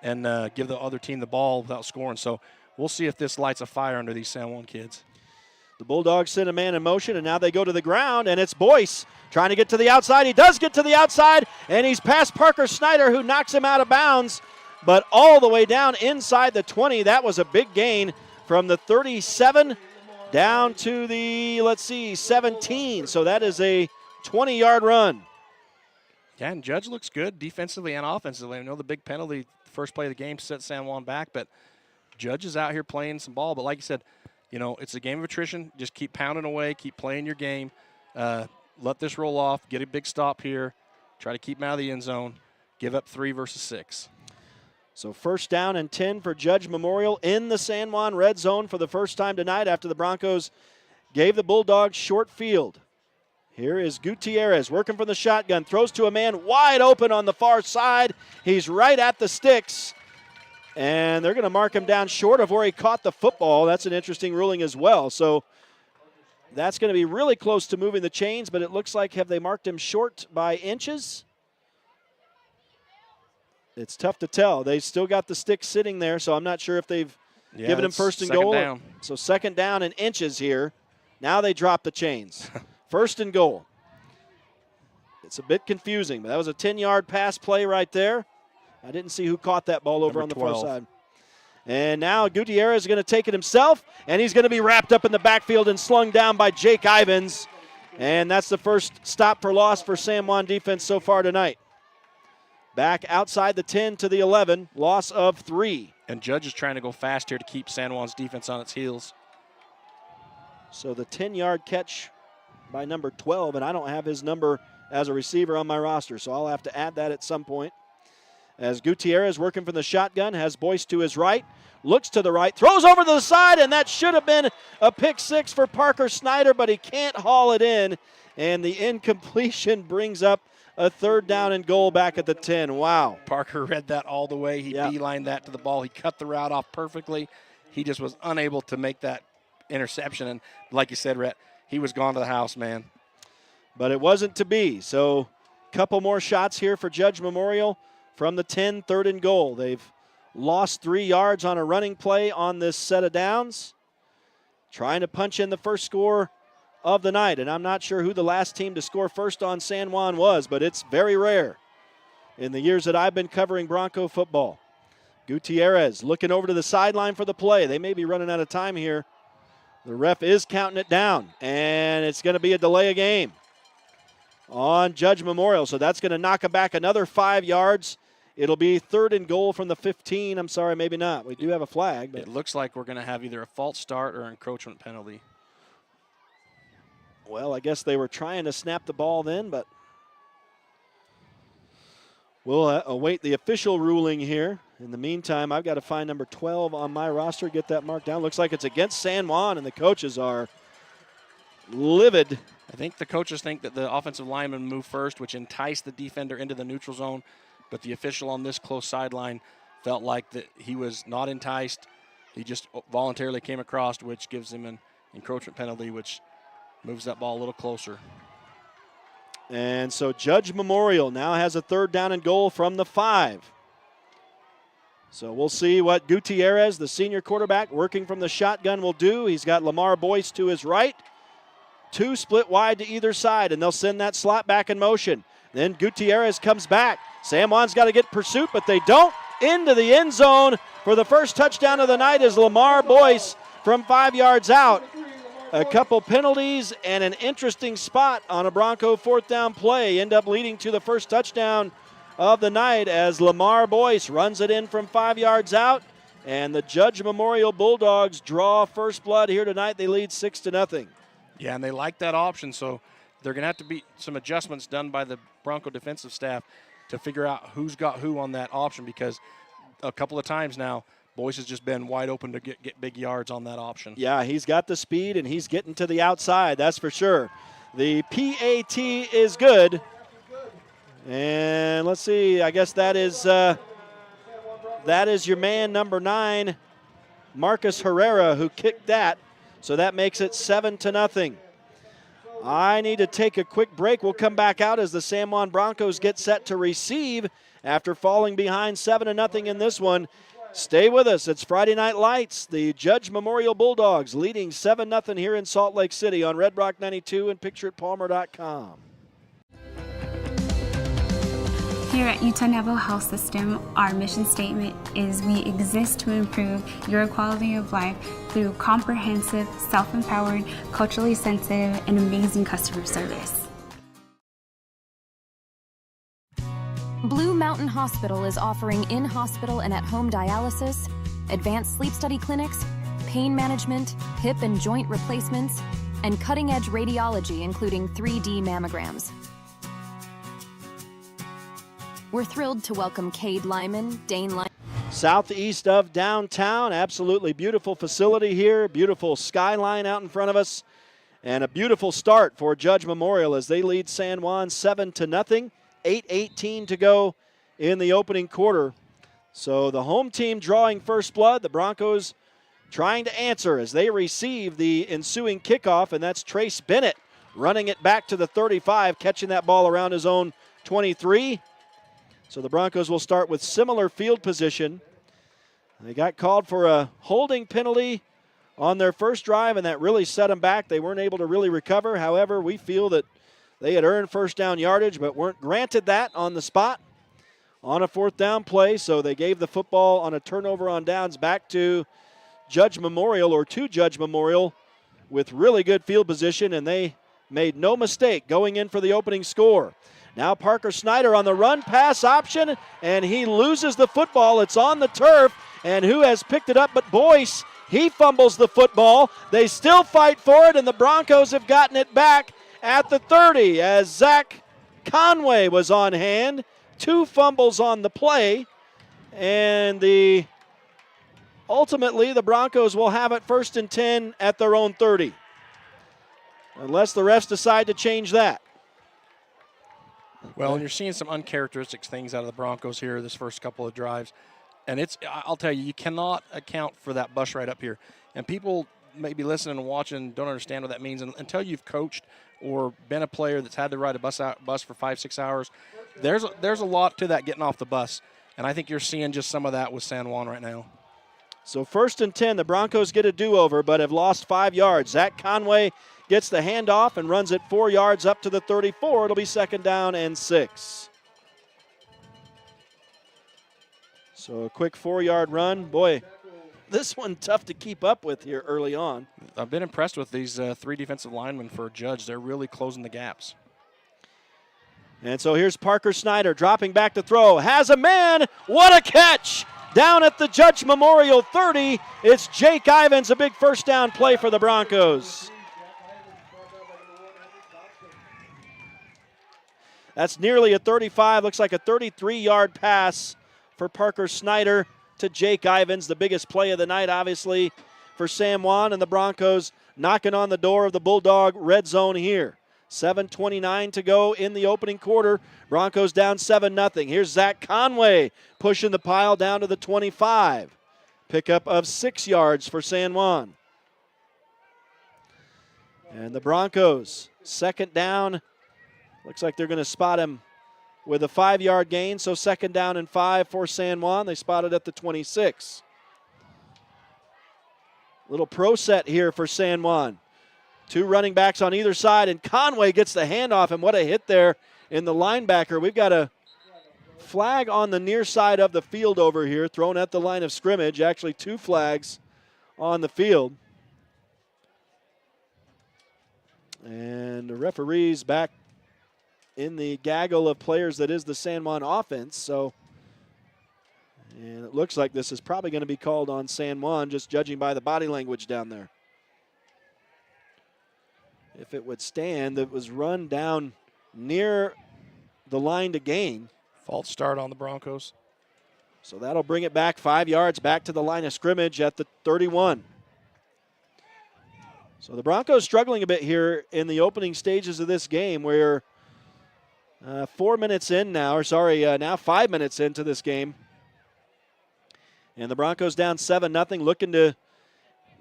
and give the other team the ball without scoring. So we'll see if this lights a fire under these San Juan kids. The Bulldogs send a man in motion, and now they go to the ground, and it's Boyce trying to get to the outside. He does get to the outside, and he's past Parker Snyder, who knocks him out of bounds, but all the way down inside the 20. That was a big gain from the 37 down to the, 17. So that is a 20-yard run. Yeah, and Judge looks good defensively and offensively. I know the big penalty, first play of the game, set San Juan back, but Judge is out here playing some ball. But like you said, you know, it's a game of attrition. Just keep pounding away, keep playing your game. Let this roll off, get a big stop here, try to keep them out of the end zone, give up 3 versus 6. So 1st down and 10 for Judge Memorial in the San Juan red zone for the first time tonight after the Broncos gave the Bulldogs short field. Here is Gutierrez working from the shotgun, throws to a man wide open on the far side. He's right at the sticks, and they're going to mark him down short of where he caught the football. That's an interesting ruling as well. So that's going to be really close to moving the chains, but it looks like, have they marked him short by inches? It's tough to tell. They still got the stick sitting there, so I'm not sure if they've given him 1st and goal. Down. So 2nd down and inches here. Now they drop the chains. 1st and goal. It's a bit confusing, but that was a 10-yard pass play right there. I didn't see who caught that ball over on the far side. And now Gutierrez is going to take it himself, and he's going to be wrapped up in the backfield and slung down by Jake Ivins. And that's the first stop for loss for San Juan defense so far tonight. Back outside the 10 to the 11, loss of 3. And Judge is trying to go fast here to keep San Juan's defense on its heels. So the 10-yard catch by number 12, and I don't have his number as a receiver on my roster, so I'll have to add that at some point. As Gutierrez working from the shotgun, has Boyce to his right, looks to the right, throws over to the side, and that should have been a pick 6 for Parker Snyder, but he can't haul it in, and the incompletion brings up a 3rd down and goal back at the 10. Wow. Parker read that all the way. He beelined that to the ball. He cut the route off perfectly. He just was unable to make that interception. And like you said, Rhett, he was gone to the house, man. But it wasn't to be. So a couple more shots here for Judge Memorial from the 10, 3rd and goal. They've lost 3 yards on a running play on this set of downs. Trying to punch in the first score of the night, and I'm not sure who the last team to score first on San Juan was, but it's very rare in the years that I've been covering Bronco football. Gutierrez looking over to the sideline for the play. They may be running out of time here. The ref is counting it down, and it's going to be a delay of game on Judge Memorial, so that's going to knock him back another 5 yards. It'll be 3rd and goal from the 15. I'm sorry, maybe not. We do have a flag. But it looks like we're going to have either a false start or an encroachment penalty. Well, I guess they were trying to snap the ball then, but we'll await the official ruling here. In the meantime, I've got to find number 12 on my roster, get that marked down. Looks like it's against San Juan, and the coaches are livid. I think the coaches think that the offensive lineman moved first, which enticed the defender into the neutral zone, but the official on this close sideline felt like that he was not enticed. He just voluntarily came across, which gives him an encroachment penalty, which moves that ball a little closer. And so Judge Memorial now has a 3rd down and goal from the 5. So we'll see what Gutierrez, the senior quarterback, working from the shotgun will do. He's got Lamar Boyce to his right. 2 split wide to either side, and they'll send that slot back in motion. Then Gutierrez comes back. San Juan's got to get pursuit, but they don't. Into the end zone for the first touchdown of the night is Lamar Boyce from 5 yards out. A couple penalties and an interesting spot on a Bronco 4th down play end up leading to the first touchdown of the night as Lamar Boyce runs it in from 5 yards out, and the Judge Memorial Bulldogs draw first blood here tonight. They lead 6-0. Yeah, and they like that option, so they're going to have to be some adjustments done by the Bronco defensive staff to figure out who's got who on that option, because a couple of times now Boyce has just been wide open to get big yards on that option. Yeah, he's got the speed, and he's getting to the outside, that's for sure. The PAT is good. And let's see, I guess that is your man, number 9, Marcus Herrera, who kicked that. So that makes it 7-0. I need to take a quick break. We'll come back out as the San Juan Broncos get set to receive after falling behind 7-0 in this one. Stay with us. It's Friday Night Lights. The Judge Memorial Bulldogs leading 7-0 here in Salt Lake City on Red Rock 92 and pictureitpalmer.com. Here at Utah Naval Health System, our mission statement is we exist to improve your quality of life through comprehensive, self-empowered, culturally sensitive, and amazing customer service. Blue Mountain Hospital is offering in-hospital and at-home dialysis, advanced sleep study clinics, pain management, hip and joint replacements, and cutting-edge radiology, including 3D mammograms. We're thrilled to welcome Cade Lyman, Dane Lyman. Southeast of downtown, absolutely beautiful facility here, beautiful skyline out in front of us, and a beautiful start for Judge Memorial as they lead San Juan 7-0, 8:18 to go in the opening quarter. So the home team drawing first blood, the Broncos trying to answer as they receive the ensuing kickoff, and that's Trace Bennett running it back to the 35, catching that ball around his own 23. So the Broncos will start with similar field position. They got called for a holding penalty on their first drive, and that really set them back. They weren't able to really recover. However, we feel that they had earned first down yardage but weren't granted that on the spot on a fourth down play. So they gave the football on a turnover on downs back to Judge Memorial, or to Judge Memorial, with really good field position, and they made no mistake going in for the opening score. Now Parker Snyder on the run pass option, and he loses the football. It's on the turf, and who has picked it up but Boyce? He fumbles the football. They still fight for it, and the Broncos have gotten it back at the 30 as Zach Conway was on hand. 2 fumbles on the play, and ultimately the Broncos will have it 1st and 10 at their own 30, unless the refs decide to change that. Well, and you're seeing some uncharacteristic things out of the Broncos here this first couple of drives. And I'll tell you, you cannot account for that bus right up here. And people maybe listening and watching don't understand what that means. And until you've coached or been a player that's had to ride a bus for 5-6 hours, there's a lot to that getting off the bus. And I think you're seeing just some of that with San Juan right now. So 1st and 10, the Broncos get a do-over but have lost 5 yards. Zach Conway gets the handoff and runs it 4 yards up to the 34. It'll be 2nd down and 6. So a quick 4-yard run. Boy, this one tough to keep up with here early on. I've been impressed with these 3 defensive linemen for Judge. They're really closing the gaps. And so here's Parker Snyder dropping back to throw. Has a man. What a catch! Down at the Judge Memorial 30, it's Jake Ivins, a big first down play for the Broncos. That's nearly a 35, looks like a 33-yard pass for Parker Snyder to Jake Ivins, the biggest play of the night, obviously, for San Juan, and the Broncos knocking on the door of the Bulldog red zone here. 7:29 to go in the opening quarter. Broncos down 7-0. Here's Zach Conway pushing the pile down to the 25. Pickup of 6 yards for San Juan. And the Broncos, 2nd down. Looks like they're going to spot him with a 5-yard gain, so 2nd down and 5 for San Juan. They spotted at the 26. Little pro set here for San Juan. 2 running backs on either side, and Conway gets the handoff, and what a hit there in the linebacker. We've got a flag on the near side of the field over here, thrown at the line of scrimmage. Actually, 2 flags on the field. And the referee's back in the gaggle of players that is the San Juan offense. And it looks like this is probably going to be called on San Juan, just judging by the body language down there. If it would stand, it was run down near the line to gain. False start on the Broncos. So that'll bring it back 5 yards back to the line of scrimmage at the 31. So the Broncos struggling a bit here in the opening stages of this game. We're 4 minutes in now, now 5 minutes into this game. And the Broncos down 7-0, looking to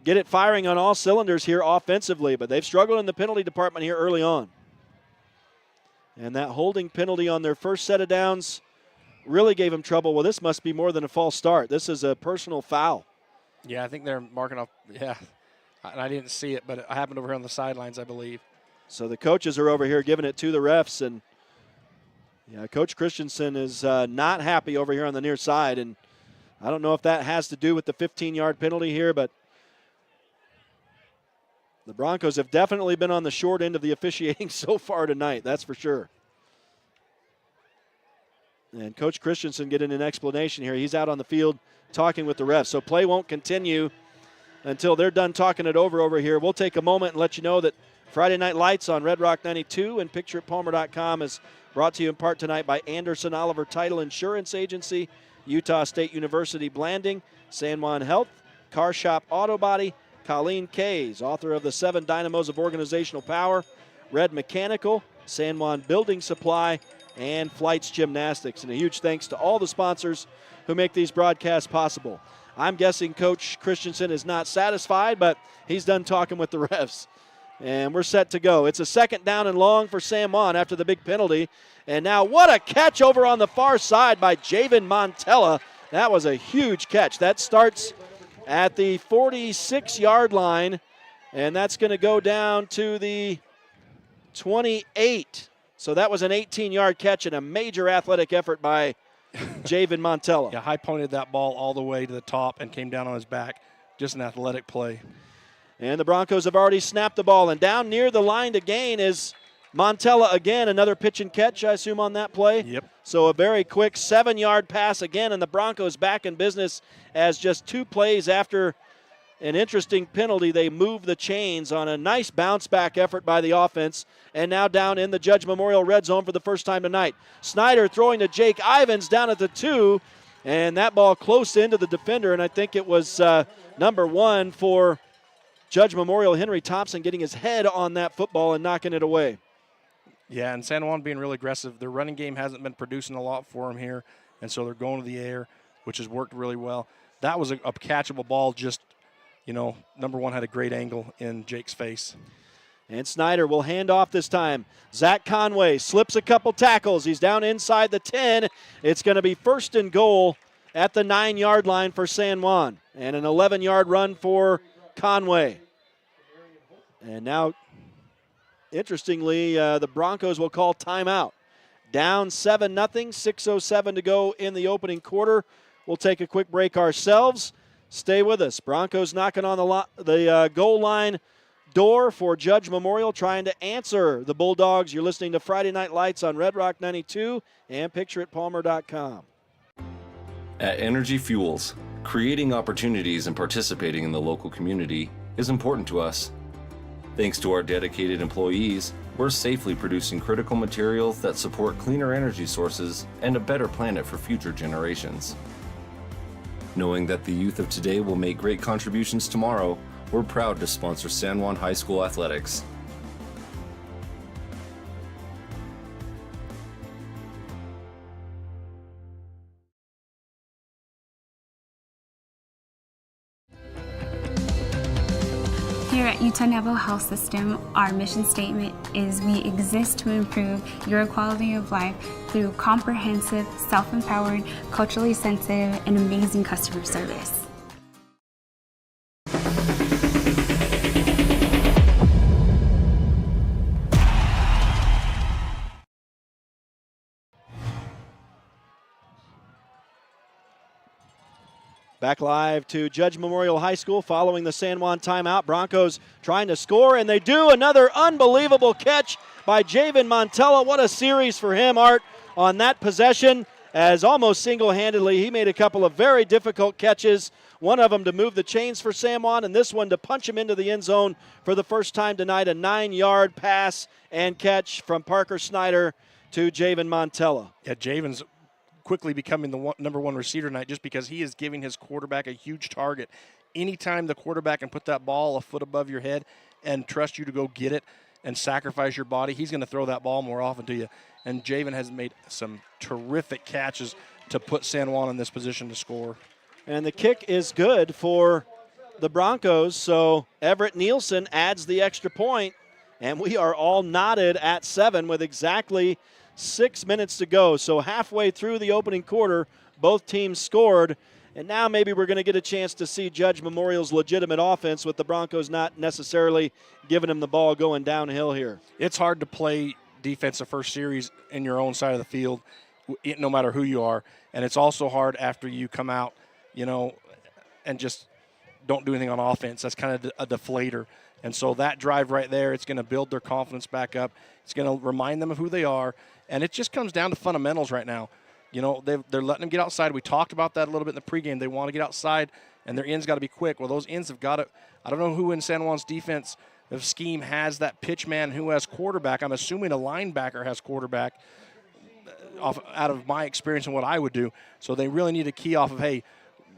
get it firing on all cylinders here offensively, but they've struggled in the penalty department here early on. And that holding penalty on their first set of downs really gave them trouble. Well, this must be more than a false start. This is a personal foul. Yeah, I think they're marking off. Yeah, and I didn't see it, but it happened over here on the sidelines, I believe. So the coaches are over here giving it to the refs, and yeah, Coach Christensen is not happy over here on the near side, and I don't know if that has to do with the 15-yard penalty here, but the Broncos have definitely been on the short end of the officiating so far tonight, that's for sure. And Coach Christensen getting an explanation here. He's out on the field talking with the refs. So play won't continue until they're done talking it over here, we'll take a moment and let you know that Friday Night Lights on Red Rock 92 and PictureItPalmer.com is brought to you in part tonight by Anderson Oliver Title Insurance Agency, Utah State University Blanding, San Juan Health, Car Shop Auto Body, Colleen Kays, author of The 7 Dynamos of Organizational Power, Red Mechanical, San Juan Building Supply, and Flights Gymnastics. And a huge thanks to all the sponsors who make these broadcasts possible. I'm guessing Coach Christensen is not satisfied, but he's done talking with the refs. And we're set to go. It's a 2nd down and long for San Juan after the big penalty. And now what a catch over on the far side by Javen Montella. That was a huge catch. That starts at the 46-yard line, and that's going to go down to the 28. So that was an 18-yard catch and a major athletic effort by Javen Montella. Yeah, high pointed that ball all the way to the top and came down on his back. Just an athletic play. And the Broncos have already snapped the ball, and down near the line to gain is Montella again, another pitch and catch, I assume, on that play. Yep. So a very quick 7-yard pass again, and the Broncos back in business as just 2 plays after an interesting penalty. They move the chains on a nice bounce-back effort by the offense, and now down in the Judge Memorial red zone for the first time tonight. Snyder throwing to Jake Ivins down at the 2, and that ball close into the defender, and I think it was number 1 for Judge Memorial, Henry Thompson, getting his head on that football and knocking it away. Yeah, and San Juan being really aggressive. Their running game hasn't been producing a lot for them here, and so they're going to the air, which has worked really well. That was a catchable ball. Just, number 1 had a great angle in Jake's face. And Snyder will hand off this time. Zach Conway slips a couple tackles. He's down inside the 10. It's going to be 1st and goal at the 9-yard line for San Juan, and an 11-yard run for Conway. And now, interestingly, the Broncos will call timeout. Down 7-0, 6:07 to go in the opening quarter. We'll take a quick break ourselves. Stay with us. Broncos knocking on the goal line door for Judge Memorial, trying to answer the Bulldogs. You're listening to Friday Night Lights on Red Rock 92 and PictureItPalmer.com. At Energy Fuels, creating opportunities and participating in the local community is important to us. Thanks to our dedicated employees, we're safely producing critical materials that support cleaner energy sources and a better planet for future generations. Knowing that the youth of today will make great contributions tomorrow, we're proud to sponsor San Juan High School athletics. Here at Utah Naval Health System, our mission statement is we exist to improve your quality of life through comprehensive, self-empowered, culturally sensitive, and amazing customer service. Back live to Judge Memorial High School following the San Juan timeout. Broncos trying to score, and they do. Another unbelievable catch by Javen Montella. What a series for him, Art, on that possession, as almost single-handedly he made a couple of very difficult catches, one of them to move the chains for San Juan, and this one to punch him into the end zone for the first time tonight. A 9-yard pass and catch from Parker Snyder to Javen Montella. Yeah, Javen's quickly becoming the number 1 receiver tonight just because he is giving his quarterback a huge target. Anytime the quarterback can put that ball a foot above your head and trust you to go get it and sacrifice your body, he's going to throw that ball more often to you. And Javen has made some terrific catches to put San Juan in this position to score. And the kick is good for the Broncos, so Everett Nielsen adds the extra point, and we are all knotted at 7 with exactly 6 minutes to go. So halfway through the opening quarter, both teams scored. And now maybe we're going to get a chance to see Judge Memorial's legitimate offense with the Broncos not necessarily giving him the ball going downhill here. It's hard to play defense the first series in your own side of the field, no matter who you are. And it's also hard after you come out, and just don't do anything on offense. That's kind of a deflator. And so that drive right there, it's going to build their confidence back up. It's going to remind them of who they are. And it just comes down to fundamentals right now. They're letting them get outside. We talked about that a little bit in the pregame. They want to get outside and their ends got to be quick. Well, those ends have got to – I don't know who in San Juan's defense of scheme has that pitch man who has quarterback. I'm assuming a linebacker has quarterback out of my experience and what I would do. So they really need to key off of, hey,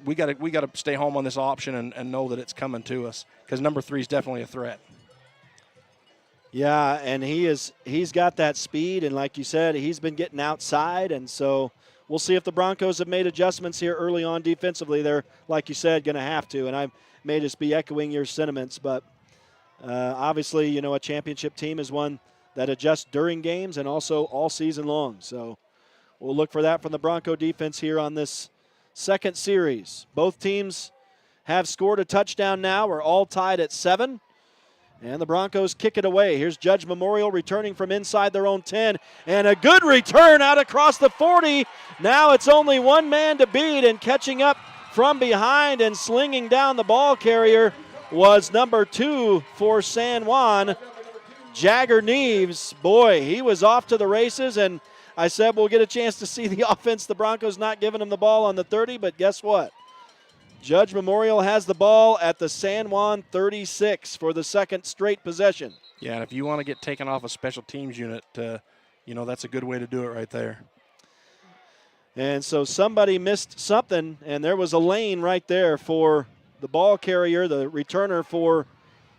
we got to stay home on this option and know that it's coming to us, because number 3 is definitely a threat. Yeah, and he's got that speed, and like you said, he's been getting outside, and so we'll see if the Broncos have made adjustments here early on defensively. They're, like you said, going to have to, and I may just be echoing your sentiments, but obviously, you know, a championship team is one that adjusts during games and also all season long. So we'll look for that from the Bronco defense here on this second series. Both teams have scored a touchdown now. We're all tied at 7. And the Broncos kick it away. Here's Judge Memorial returning from inside their own 10. And a good return out across the 40. Now it's only one man to beat, and catching up from behind and slinging down the ball carrier was number 2 for San Juan, Jagger Neves. Boy, he was off to the races, and I said we'll get a chance to see the offense. The Broncos not giving him the ball on the 30, but guess what? Judge Memorial has the ball at the San Juan 36 for the second straight possession. Yeah, and if you want to get taken off a special teams unit, you know, that's a good way to do it right there. And so somebody missed something, and there was a lane right there for the ball carrier, the returner for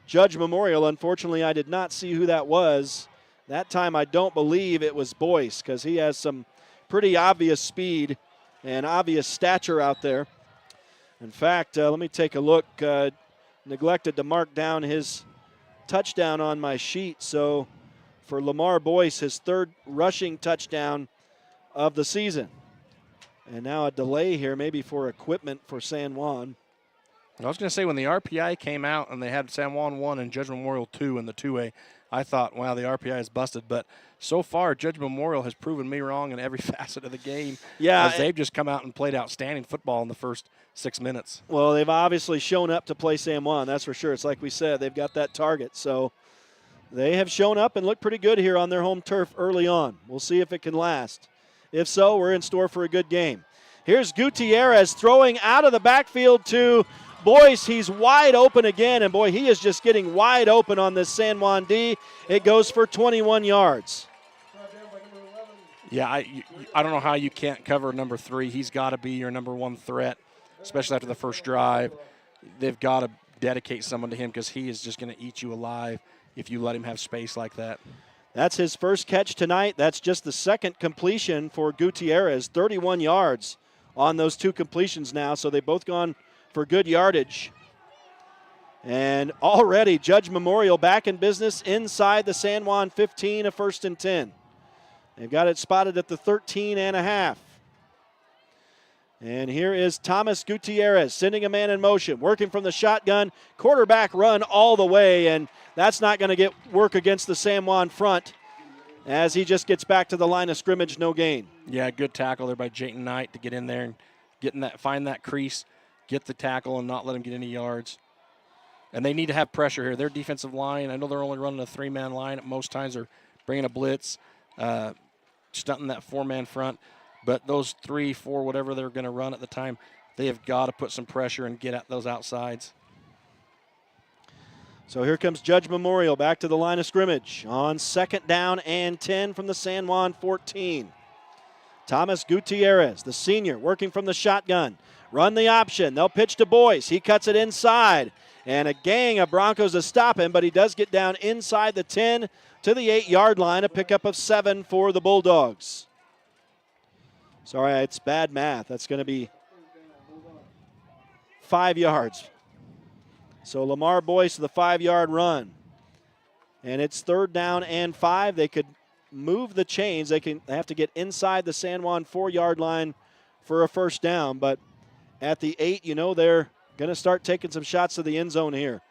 Judge Memorial. Unfortunately, I did not see who that was. That time I don't believe it was Boyce, because he has some pretty obvious speed and obvious stature out there. In fact, let me take a look. Neglected to mark down his touchdown on my sheet. So for Lamar Boyce, his 3rd rushing touchdown of the season. And now a delay here, maybe for equipment for San Juan. I was going to say, when the RPI came out and they had San Juan 1 and Judge Memorial 2 in the 2A, I thought, wow, the RPI is busted. But so far, Judge Memorial has proven me wrong in every facet of the game. Yeah, as they've just come out and played outstanding football in the first 6 minutes. Well, they've obviously shown up to play San Juan, that's for sure. It's like we said, they've got that target. So they have shown up and looked pretty good here on their home turf early on. We'll see if it can last. If so, we're in store for a good game. Here's Gutierrez throwing out of the backfield to Boyce. He's wide open again, and boy, he is just getting wide open on this San Juan D. It goes for 21 yards. Yeah, I don't know how you can't cover number 3. He's got to be your number 1 threat, especially after the first drive. They've got to dedicate someone to him, because he is just going to eat you alive if you let him have space like that. That's his first catch tonight. That's just the second completion for Gutierrez. 31 yards on those 2 completions now, so they've both gone for good yardage. And already Judge Memorial back in business inside the San Juan 15, a 1st and 10. They've got it spotted at the 13.5. And here is Thomas Gutierrez sending a man in motion, working from the shotgun, quarterback run all the way, and that's not going to get work against the San Juan front as he just gets back to the line of scrimmage, no gain. Yeah, good tackle there by Jayton Knight to get in there and find that crease, get the tackle, and not let him get any yards. And they need to have pressure here. Their defensive line, I know they're only running a 3-man line at most times. They're bringing a blitz, stunting that 4-man front. But those 3, 4, whatever they're going to run at the time, they have got to put some pressure and get at those outsides. So here comes Judge Memorial back to the line of scrimmage on 2nd down and 10 from the San Juan 14. Thomas Gutierrez, the senior, working from the shotgun. Run the option. They'll pitch to Boyce. He cuts it inside. And a gang of Broncos to stop him, but he does get down inside the 10 to the 8-yard line, a pickup of 7 for the Bulldogs. Sorry, it's bad math. That's going to be 5 yards. So Lamar Boyce to the 5-yard run. And it's 3rd down and 5. They could move the chains. They have to get inside the San Juan 4-yard line for a 1st down. But at the 8, you know, they're going to start taking some shots to the end zone here.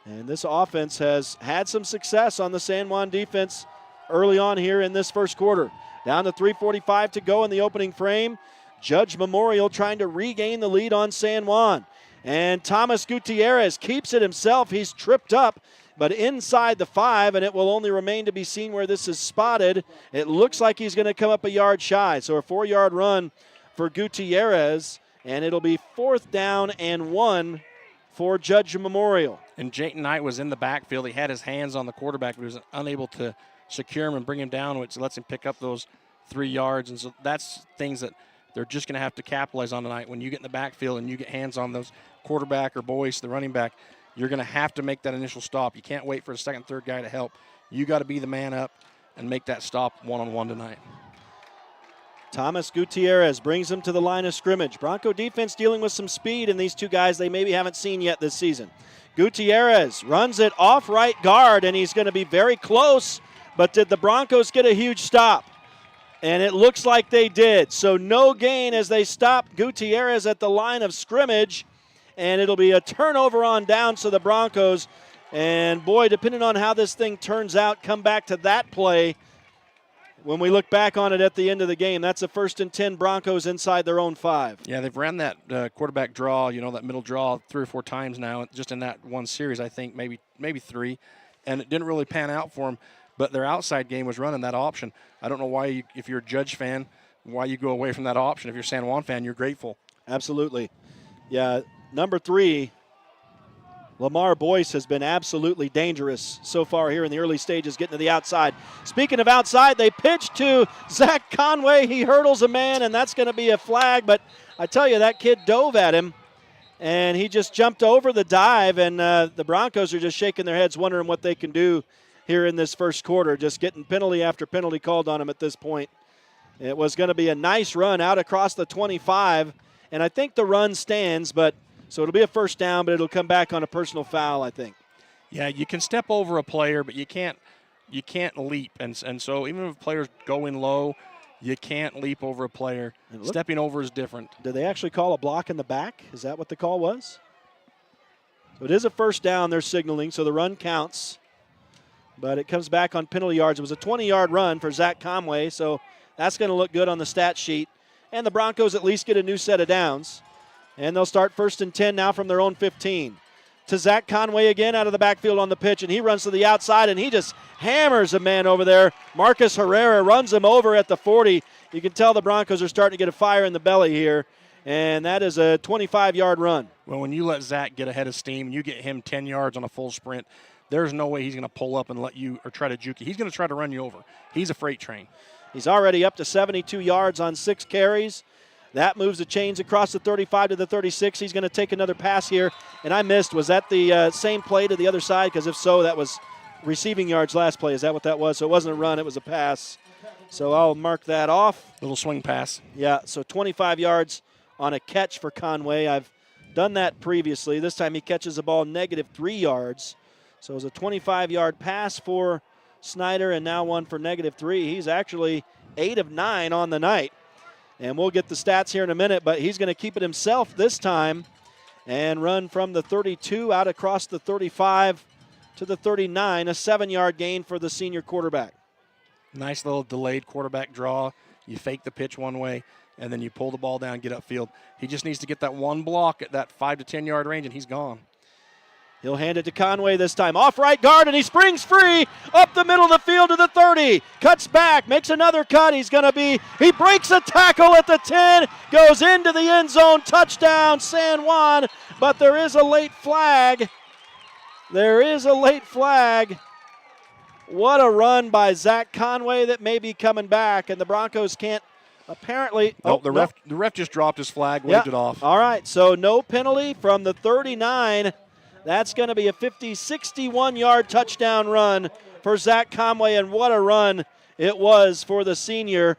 And this offense has had some success on the San Juan defense early on here in this first quarter. Down to 3:45 to go in the opening frame. Judge Memorial trying to regain the lead on San Juan. And Thomas Gutierrez keeps it himself. He's tripped up, but inside the 5, and it will only remain to be seen where this is spotted. It looks like he's going to come up a yard shy. So a 4-yard run for Gutierrez. and it'll be 4th down and 1 for Judge Memorial. And Jayton Knight was in the backfield. He had his hands on the quarterback, but he was unable to secure him and bring him down, which lets him pick up those 3 yards. And so that's things that they're just going to have to capitalize on tonight. When you get in the backfield and you get hands on those quarterback or Boyce, the running back, you're going to have to make that initial stop. You can't wait for a second, third guy to help. You got to be the man up and make that stop one-on-one tonight. Thomas Gutierrez brings them to the line of scrimmage. Bronco defense dealing with some speed in these two guys they maybe haven't seen yet this season. Gutierrez runs it off right guard, and he's going to be very close, but did the Broncos get a huge stop? And it looks like they did. So no gain as they stop Gutierrez at the line of scrimmage, and it'll be a turnover on down to the Broncos. And boy, depending on how this thing turns out, come back to that play when we look back on it at the end of the game. That's a 1st and 10 Broncos inside their own 5. Yeah, they've ran that quarterback draw, that middle draw 3 or 4 times now, just in that one series, I think, maybe 3. And it didn't really pan out for them, but their outside game was running that option. I don't know why, if you're a Judge fan, why you go away from that option. If you're a San Juan fan, you're grateful. Absolutely. Yeah, number 3, Lamar Boyce has been absolutely dangerous so far here in the early stages, getting to the outside. Speaking of outside, they pitch to Zach Conway. He hurdles a man, and that's going to be a flag. But I tell you, that kid dove at him, and he just jumped over the dive, and the Broncos are just shaking their heads, wondering what they can do here in this first quarter, just getting penalty after penalty called on him at this point. It was going to be a nice run out across the 25, and I think the run stands, but so it'll be a 1st down, but it'll come back on a personal foul, I think. Yeah, you can step over a player, but you can't leap. And so even if players go in low, you can't leap over a player. Stepping over is different. Did they actually call a block in the back? Is that what the call was? So it is a 1st down they're signaling, so the run counts. But it comes back on penalty yards. It was a 20-yard run for Zach Conway, so that's going to look good on the stat sheet. And the Broncos at least get a new set of downs. And they'll start 1st and 10 now from their own 15. To Zach Conway again out of the backfield on the pitch, and he runs to the outside, and he just hammers a man over there. Marcus Herrera runs him over at the 40. You can tell the Broncos are starting to get a fire in the belly here, and that is a 25-yard run. Well, when you let Zach get ahead of steam, and you get him 10 yards on a full sprint, there's no way he's going to pull up and let you or try to juke you. He's going to try to run you over. He's a freight train. He's already up to 72 yards on 6 carries. That moves the chains across the 35 to the 36. He's going to take another pass here. And I missed. Was that the same play to the other side? Because if so, that was receiving yards last play. Is that what that was? So it wasn't a run. It was a pass. So I'll mark that off. Little swing pass. Yeah, so 25 yards on a catch for Conway. I've done that previously. This time he catches the ball -3 yards. So it was a 25-yard pass for Snyder and now one for -3. He's actually 8 of 9 on the night. And we'll get the stats here in a minute, but he's going to keep it himself this time and run from the 32 out across the 35 to the 39, a 7-yard gain for the senior quarterback. Nice little delayed quarterback draw. You fake the pitch one way, and then you pull the ball down, get upfield. He just needs to get that one block at that 5 to 10-yard range, and he's gone. He'll hand it to Conway this time. Off right guard, and he springs free up the middle of the field to the 30. Cuts back, makes another cut. He breaks a tackle at the 10, goes into the end zone. Touchdown, San Juan. But there is a late flag. What a run by Zach Conway that may be coming back, and the Broncos can't apparently. The ref just dropped his flag, waved it off. All right, so no penalty from the 39. That's going to be a 61-yard touchdown run for Zach Conway, and what a run it was for the senior.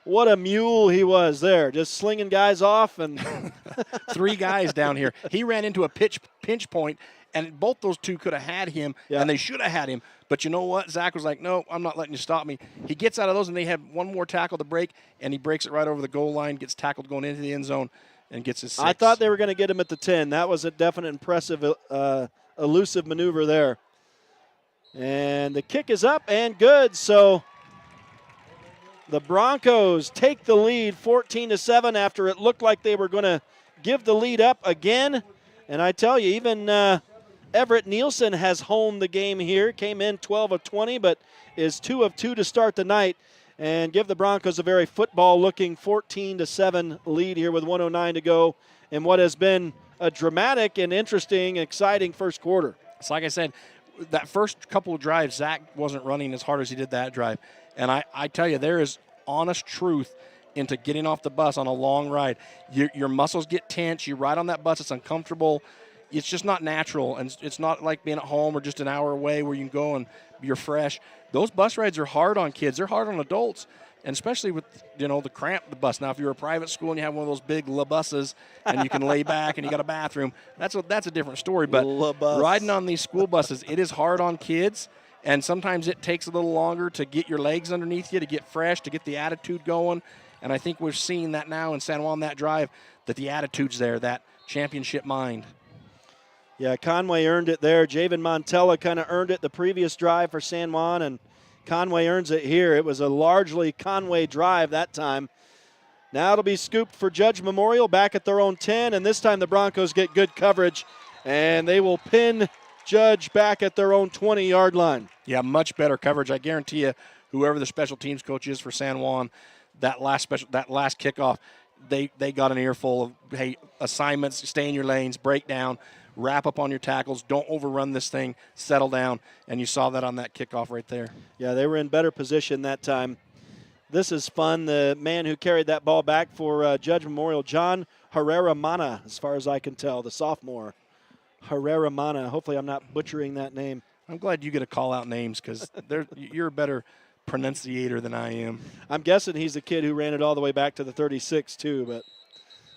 What a mule he was there, just slinging guys off. And 3 guys down here. He ran into a pinch point, and both those two could have had him, and they should have had him. But you know what? Zach was like, no, I'm not letting you stop me. He gets out of those, and they had one more tackle to break, and he breaks it right over the goal line, gets tackled going into the end zone, and gets his 6. I thought they were going to get him at the 10. That was a definite impressive, elusive maneuver there. And the kick is up and good. So the Broncos take the lead 14-7 after it looked like they were going to give the lead up again. And I tell you, even Everett Nielsen has homed the game here. Came in 12 of 20, but is 2 of 2 to start the night. and give the Broncos a very football-looking 14-7 lead here with 1:09 to go in what has been a dramatic and interesting, exciting first quarter. It's like I said, that first couple of drives, Zach wasn't running as hard as he did that drive. And I tell you, there is honest truth into getting off the bus on a long ride. Your muscles get tense. You ride on that bus. It's uncomfortable. It's just not natural. And it's not like being at home or just an hour away where you can go and you're fresh. Those bus rides are hard on kids. They're hard on adults. And especially with, the cramp of the bus. Now, if you're a private school and you have one of those big buses and you can lay back and you got a bathroom, that's a different story. But riding on these school buses, it is hard on kids. And sometimes it takes a little longer to get your legs underneath you, to get fresh, to get the attitude going. And I think we're seeing that now in San Juan, that drive, that the attitude's there, that championship mind. Yeah, Conway earned it there. Javen Montella kind of earned it the previous drive for San Juan, and Conway earns it here. It was a largely Conway drive that time. Now it'll be scooped for Judge Memorial back at their own 10, and this time the Broncos get good coverage, and they will pin Judge back at their own 20-yard line. Yeah, much better coverage. I guarantee you, whoever the special teams coach is for San Juan, that last kickoff, they got an earful of, hey, assignments, stay in your lanes, break down, wrap up on your tackles, don't overrun this thing, settle down, and you saw that on that kickoff right there. Yeah, they were in better position that time. This is fun. The man who carried that ball back for Judge Memorial, John Herrera-Mana, as far as I can tell, the sophomore. Herrera-Mana. Hopefully I'm not butchering that name. I'm glad you get to call out names because you're a better pronunciator than I am. I'm guessing he's the kid who ran it all the way back to the 36 too, but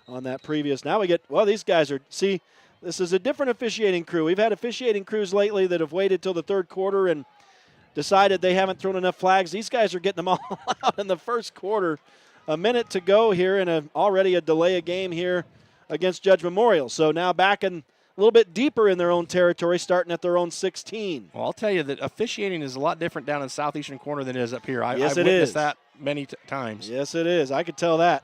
on that previous. Now we get, these guys are, see, this is a different officiating crew. We've had officiating crews lately that have waited till the third quarter and decided they haven't thrown enough flags. These guys are getting them all out in the first quarter. A minute to go here and already a delay of game here against Judge Memorial. So now back in a little bit deeper in their own territory, starting at their own 16. Well, I'll tell you that officiating is a lot different down in the southeastern corner than it is up here. Yes, I've witnessed that many times. Yes, it is. I could tell that.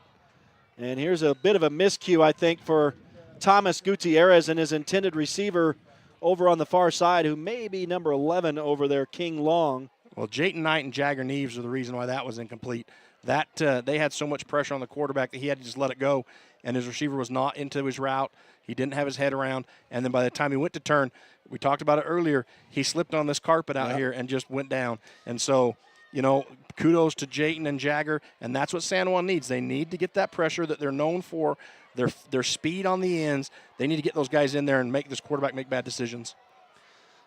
And here's a bit of a miscue, I think, for Thomas Gutierrez and his intended receiver over on the far side, who may be number 11 over there, King Long. Well, Jayton Knight and Jagger Neves are the reason why that was incomplete. That they had so much pressure on the quarterback that he had to just let it go, and his receiver was not into his route. He didn't have his head around, and then by the time he went to turn, we talked about it earlier, he slipped on this carpet out here and just went down. And so, kudos to Jayton and Jagger, and that's what San Juan needs. They need to get that pressure that they're known for, their speed on the ends. They need to get those guys in there and make this quarterback make bad decisions.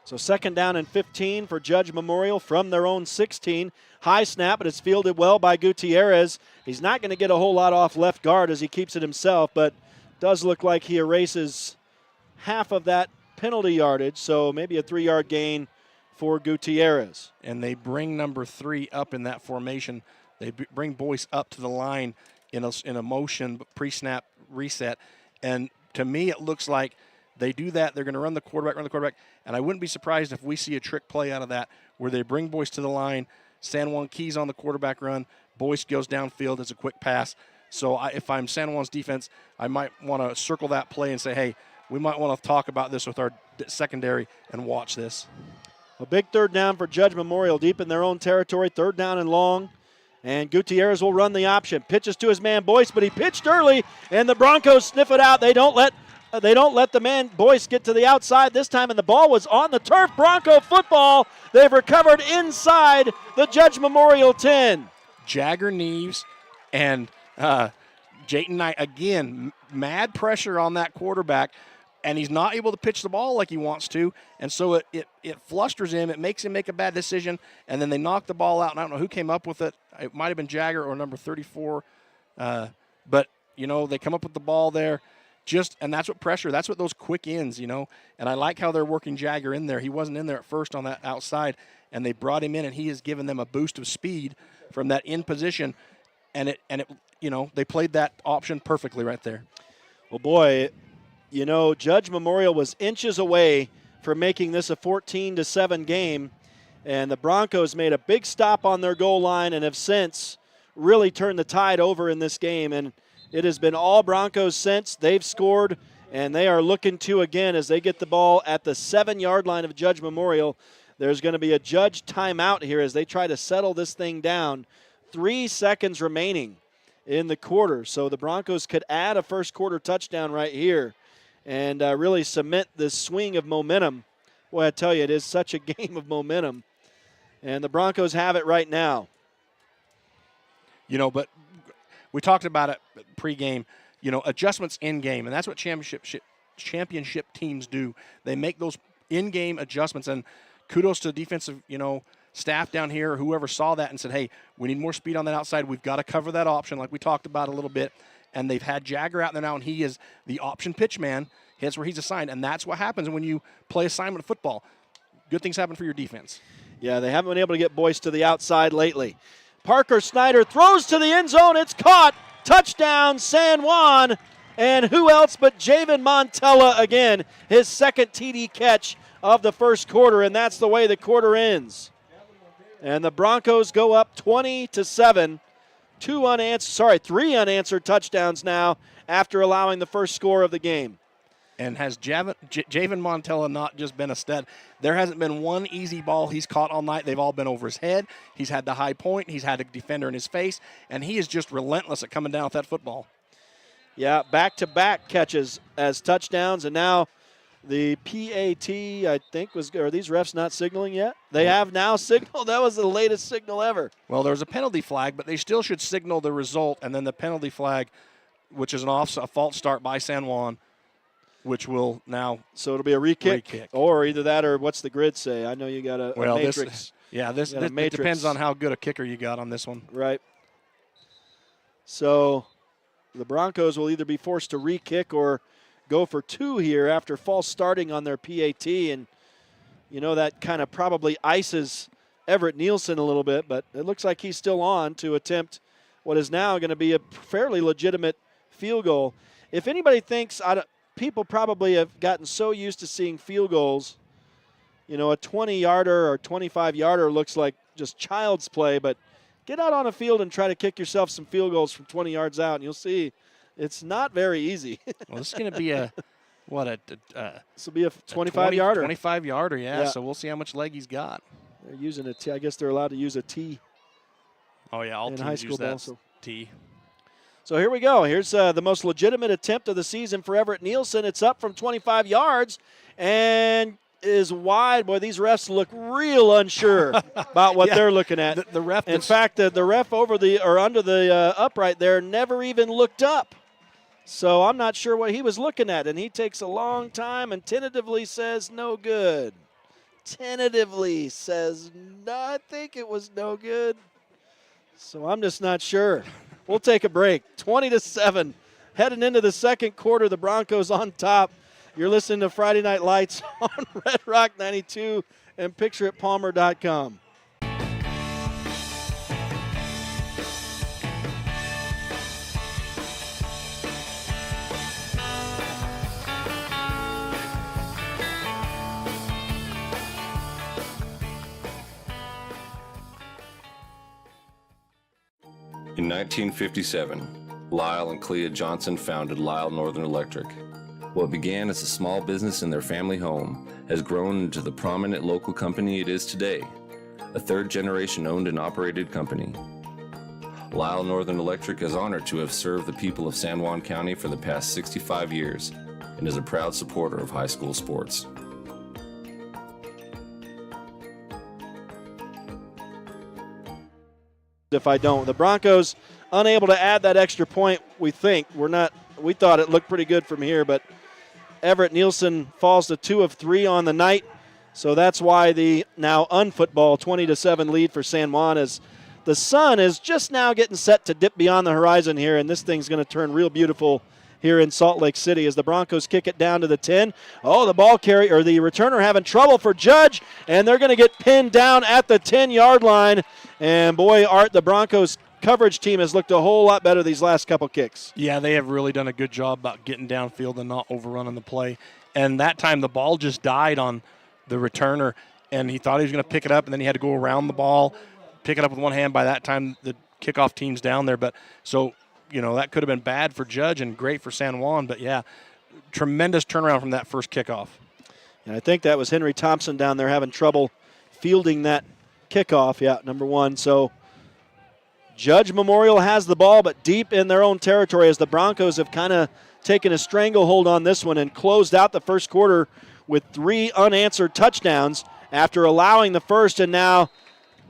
So second down and 15 for Judge Memorial from their own 16. High snap, but it's fielded well by Gutierrez. He's not going to get a whole lot off left guard as he keeps it himself, but does look like he erases half of that penalty yardage, so maybe a 3-yard gain for Gutierrez. And they bring number 3 up in that formation. They bring Boyce up to the line in a motion pre-snap reset. And to me, it looks like they do that. They're going to run the quarterback. And I wouldn't be surprised if we see a trick play out of that where they bring Boyce to the line, San Juan keys on the quarterback run, Boyce goes downfield as a quick pass. So if I'm San Juan's defense, I might want to circle that play and say, hey, we might want to talk about this with our secondary and watch this. A big third down for Judge Memorial deep in their own territory, third down and long. And Gutierrez will run the option. Pitches to his man Boyce, but he pitched early, and the Broncos sniff it out. They don't let the man Boyce get to the outside this time, and the ball was on the turf. Bronco football. They've recovered inside the Judge Memorial 10. Jagger Neves and Jayton Knight, again, mad pressure on that quarterback, and he's not able to pitch the ball like he wants to, and so it flusters him. It makes him make a bad decision, and then they knock the ball out, and I don't know who came up with it. It might have been Jagger or number 34, but, they come up with the ball there. And that's what pressure, that's what those quick ends, and I like how they're working Jagger in there. He wasn't in there at first on that outside, and they brought him in, and he has given them a boost of speed from that in position, and they played that option perfectly right there. Well, boy, Judge Memorial was inches away from making this a 14-7 game, and the Broncos made a big stop on their goal line and have since really turned the tide over in this game, and it has been all Broncos since. They've scored, and they are looking to again as they get the ball at the 7-yard line of Judge Memorial. There's going to be a Judge timeout here as they try to settle this thing down. 3 seconds remaining in the quarter. So the Broncos could add a first quarter touchdown right here and really cement this swing of momentum. Boy, I tell you, it is such a game of momentum. And the Broncos have it right now. You know, but we talked about it pregame, you know, adjustments in game, and that's what championship teams do. They make those in-game adjustments, and kudos to the defensive, you know, staff down here, whoever saw that and said, hey, we need more speed on that outside. We've got to cover that option like we talked about a little bit. And they've had Jagger out there now, and he is the option pitch man. That's where he's assigned, and that's what happens when you play assignment football. Good things happen for your defense. Yeah, they haven't been able to get Boyce to the outside lately. Parker Snyder throws to the end zone. It's caught. Touchdown, San Juan. And who else but Javen Montella again, his second TD catch of the first quarter, and that's the way the quarter ends. And the Broncos go up 20-7. 3 unanswered touchdowns now after allowing the first score of the game. And has Javen Montella not just been a stud? There hasn't been one easy ball he's caught all night. They've all been over his head. He's had the high point. He's had a defender in his face. And he is just relentless at coming down with that football. Yeah, back-to-back catches as touchdowns. And now the PAT, I think, are these refs not signaling yet? They have now signaled. That was the latest signal ever. Well, there was a penalty flag, but they still should signal the result. And then the penalty flag, which is a false start by San Juan, which will now. So it'll be a re-kick. Or either that or what's the grid say? I know you got a matrix. This depends on how good a kicker you got on this one. Right. So the Broncos will either be forced to re-kick or go for 2 here after false starting on their PAT. And, you know, that kind of probably ices Everett Nielsen a little bit, but it looks like he's still on to attempt what is now going to be a fairly legitimate field goal. If anybody thinks, people probably have gotten so used to seeing field goals, you know, a 20-yarder or 25-yarder looks like just child's play, but get out on a field and try to kick yourself some field goals from 20 yards out, and you'll see it's not very easy. Well, this is going to be this will be a 25-yarder. 25-yarder, yeah. So we'll see how much leg he's got. They're using a T. I guess they're allowed to use a T. Oh, yeah, all in teams high school use that ball, T. So here we go. Here's the most legitimate attempt of the season for Everett Nielsen. It's up from 25 yards and is wide. Boy, these refs look real unsure about what they're looking at. The ref. In fact, the ref under the upright there never even looked up. So I'm not sure what he was looking at. And he takes a long time and tentatively says no good. Tentatively says, no, I think it was no good. So I'm just not sure. We'll take a break. 20-7. Heading into the second quarter, the Broncos on top. You're listening to Friday Night Lights on Red Rock 92 and pictureitpalmer.com. In 1957, Lyle and Clea Johnson founded Lyle Northern Electric. What began as a small business in their family home has grown into the prominent local company it is today, a third-generation owned and operated company. Lyle Northern Electric is honored to have served the people of San Juan County for the past 65 years and is a proud supporter of high school sports. If I don't, the Broncos unable to add that extra point. We thought it looked pretty good from here, but Everett Nielsen falls to 2 of 3 on the night, so that's why the now unfootball 20-7 lead for San Juan, as the sun is just now getting set to dip beyond the horizon here, and this thing's going to turn real beautiful here in Salt Lake City as the Broncos kick it down to the 10. Oh, the the returner having trouble for Judge, and they're going to get pinned down at the 10-yard line. And boy, Art, the Broncos coverage team has looked a whole lot better these last couple kicks. Yeah, they have really done a good job about getting downfield and not overrunning the play. And that time the ball just died on the returner, and he thought he was going to pick it up, and then he had to go around the ball, pick it up with one hand. By that time, the kickoff team's down there. But so, you know, that could have been bad for Judge and great for San Juan. But, yeah, tremendous turnaround from that first kickoff. And I think that was Henry Thompson down there having trouble fielding that kickoff, number 1. So Judge Memorial has the ball, but deep in their own territory as the Broncos have kind of taken a stranglehold on this one and closed out the first quarter with 3 unanswered touchdowns after allowing the first. And now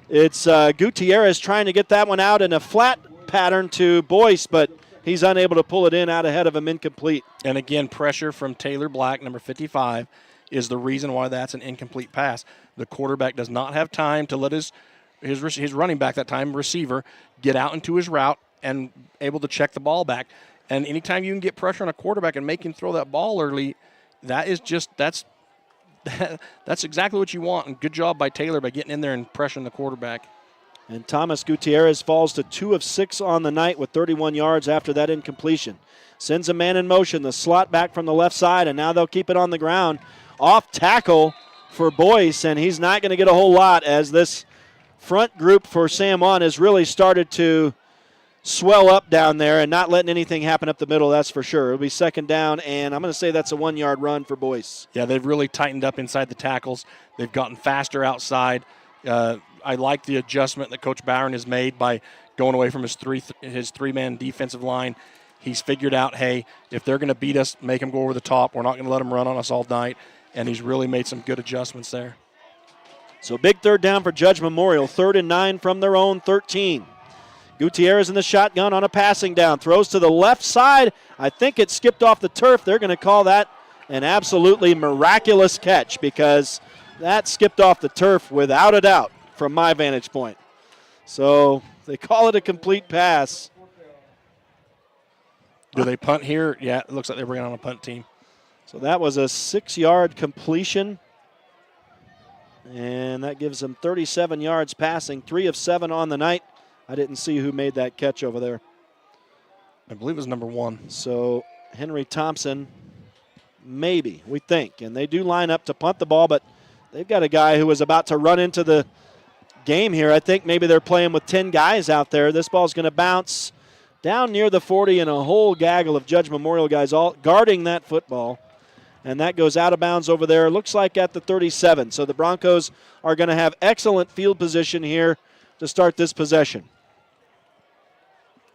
it's Gutierrez trying to get that one out in a flat pattern to Boyce, but he's unable to pull it in out ahead of him, incomplete. And again, pressure from Taylor Black, number 55, is the reason why that's an incomplete pass. The quarterback does not have time to let his running back, that time receiver, get out into his route and able to check the ball back. And anytime you can get pressure on a quarterback and make him throw that ball early, that's exactly what you want. And good job by Taylor by getting in there and pressuring the quarterback. And Thomas Gutierrez falls to 2 of 6 on the night with 31 yards after that incompletion. Sends a man in motion, the slot back from the left side, and now they'll keep it on the ground. Off tackle for Boyce, and he's not going to get a whole lot as this front group for San Juan has really started to swell up down there and not letting anything happen up the middle, that's for sure. It'll be second down, and I'm going to say that's a 1-yard run for Boyce. Yeah, they've really tightened up inside the tackles. They've gotten faster outside. I like the adjustment that Coach Barron has made by going away from his three-man defensive line. He's figured out, hey, if they're going to beat us, make them go over the top. We're not going to let them run on us all night, and he's really made some good adjustments there. So big third down for Judge Memorial, 3rd and 9 from their own 13. Gutierrez in the shotgun on a passing down, throws to the left side. I think it skipped off the turf. They're going to call that an absolutely miraculous catch because that skipped off the turf without a doubt from my vantage point. So they call it a complete pass. Do they punt here? Yeah, it looks like they're bringing on a punt team. So that was a 6-yard completion. And that gives them 37 yards passing, 3 of 7 on the night. I didn't see who made that catch over there. I believe it was number 1. So Henry Thompson, maybe, we think. And they do line up to punt the ball, but they've got a guy who was about to run into the game here. I think maybe they're playing with 10 guys out there. This ball's going to bounce down near the 40 and a whole gaggle of Judge Memorial guys all guarding that football. And that goes out of bounds over there, looks like at the 37. So the Broncos are going to have excellent field position here to start this possession.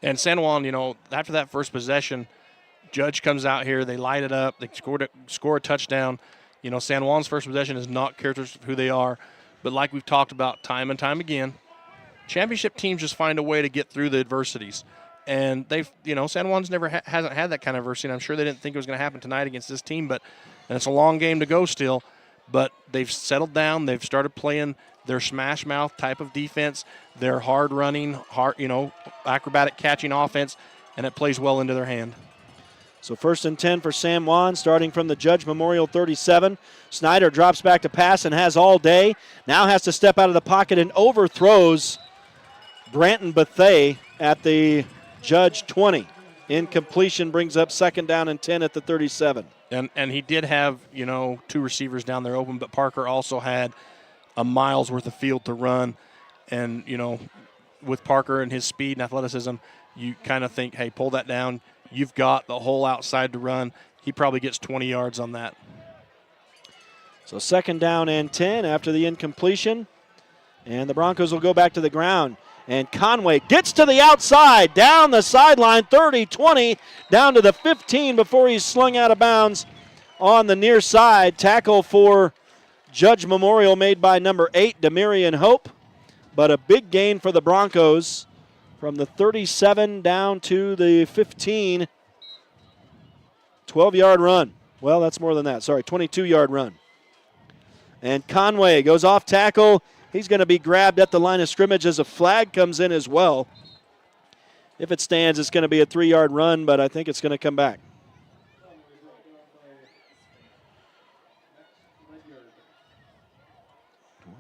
And San Juan, after that first possession, Judge comes out here, they light it up, they score a touchdown. San Juan's first possession is not characteristic of who they are. But like we've talked about time and time again, championship teams just find a way to get through the adversities. And San Juan's hasn't had that kind of adversity. And I'm sure they didn't think it was going to happen tonight against this team, and it's a long game to go still. But they've settled down. They've started playing their smash mouth type of defense, their hard running, acrobatic catching offense, and it plays well into their hand. So 1st and 10 for San Juan, starting from the Judge Memorial 37. Snyder drops back to pass and has all day. Now has to step out of the pocket and overthrows Branton Bethay at the Judge 20. Incompletion brings up 2nd down and 10 at the 37. And he did have, 2 receivers down there open, but Parker also had a mile's worth of field to run. And, with Parker and his speed and athleticism, you kind of think, hey, pull that down. You've got the whole outside to run. He probably gets 20 yards on that. So 2nd down and 10 after the incompletion. And the Broncos will go back to the ground. And Conway gets to the outside, down the sideline, 30, 20, down to the 15 before he's slung out of bounds on the near side. Tackle for Judge Memorial made by number 8, Demarion Hope. But a big gain for the Broncos from the 37 down to the 15. 12-yard run. Well, that's more than that. Sorry, 22-yard run. And Conway goes off tackle. He's going to be grabbed at the line of scrimmage as a flag comes in as well. If it stands, it's going to be a 3-yard run, but I think it's going to come back.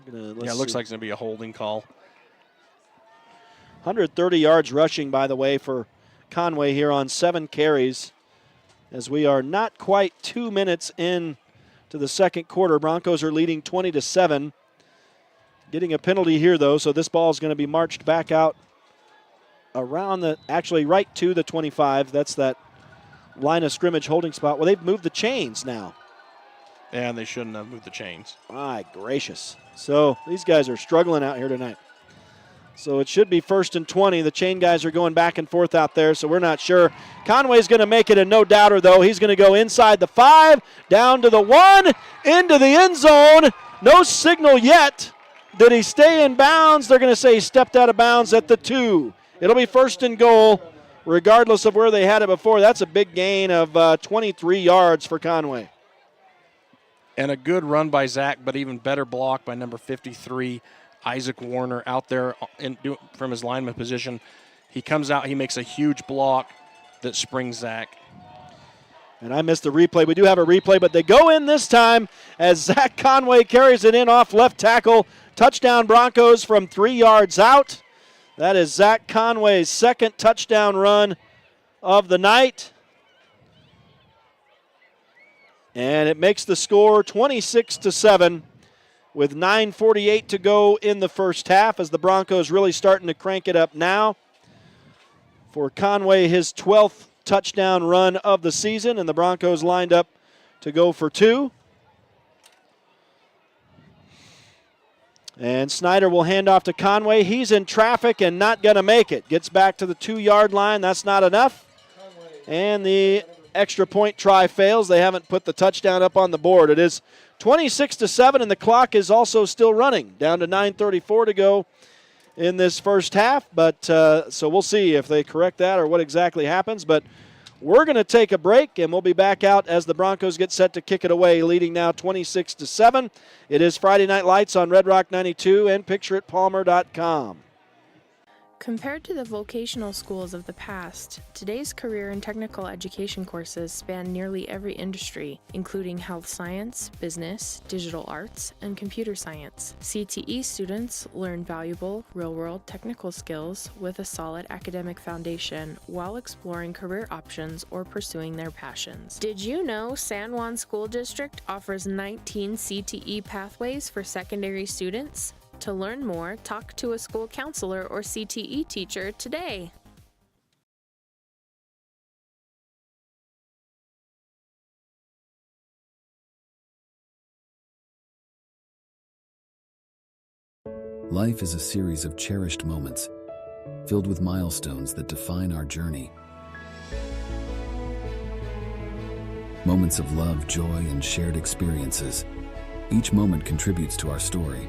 It looks like it's going to be a holding call. 130 yards rushing, by the way, for Conway here on 7 carries. As we are not quite 2 minutes in to the second quarter. Broncos are leading 20-7. Getting a penalty here, though, so this ball is going to be marched back out around right to the 25. That's that line of scrimmage holding spot. Well, they've moved the chains now. And they shouldn't have moved the chains. My gracious. So these guys are struggling out here tonight. So it should be 1st and 20. The chain guys are going back and forth out there, so we're not sure. Conway's going to make it a no-doubter, though. He's going to go inside the 5, down to the 1, into the end zone. No signal yet. Did he stay in bounds? They're going to say he stepped out of bounds at the 2. It'll be 1st and goal, regardless of where they had it before. That's a big gain of 23 yards for Conway. And a good run by Zach, but even better block by number 53, Isaac Warner, out there from his lineman position. He comes out, he makes a huge block that springs Zach. And I missed the replay. We do have a replay, but they go in this time as Zach Conway carries it in off left tackle. Touchdown Broncos from 3 yards out. That is Zach Conway's second touchdown run of the night. And it makes the score 26-7 with 9:48 to go in the first half as the Broncos really starting to crank it up now. For Conway, his 12th touchdown run of the season, and the Broncos lined up to go for 2. And Snyder will hand off to Conway. He's in traffic and not going to make it. Gets back to the 2-yard line. That's not enough. And the extra point try fails. They haven't put the touchdown up on the board. It is 26-7, and the clock is also still running. Down to 9:34 to go in this first half. But so we'll see if they correct that or what exactly happens. But we're going to take a break, and we'll be back out as the Broncos get set to kick it away, leading now 26-7. It is Friday Night Lights on Red Rock 92 and pictureitpalmer.com. Compared to the vocational schools of the past, today's career and technical education courses span nearly every industry, including health science, business, digital arts, and computer science. CTE students learn valuable, real-world technical skills with a solid academic foundation while exploring career options or pursuing their passions. Did you know San Juan School District offers 19 CTE pathways for secondary students? To learn more, talk to a school counselor or CTE teacher today. Life is a series of cherished moments, filled with milestones that define our journey. Moments of love, joy, and shared experiences. Each moment contributes to our story.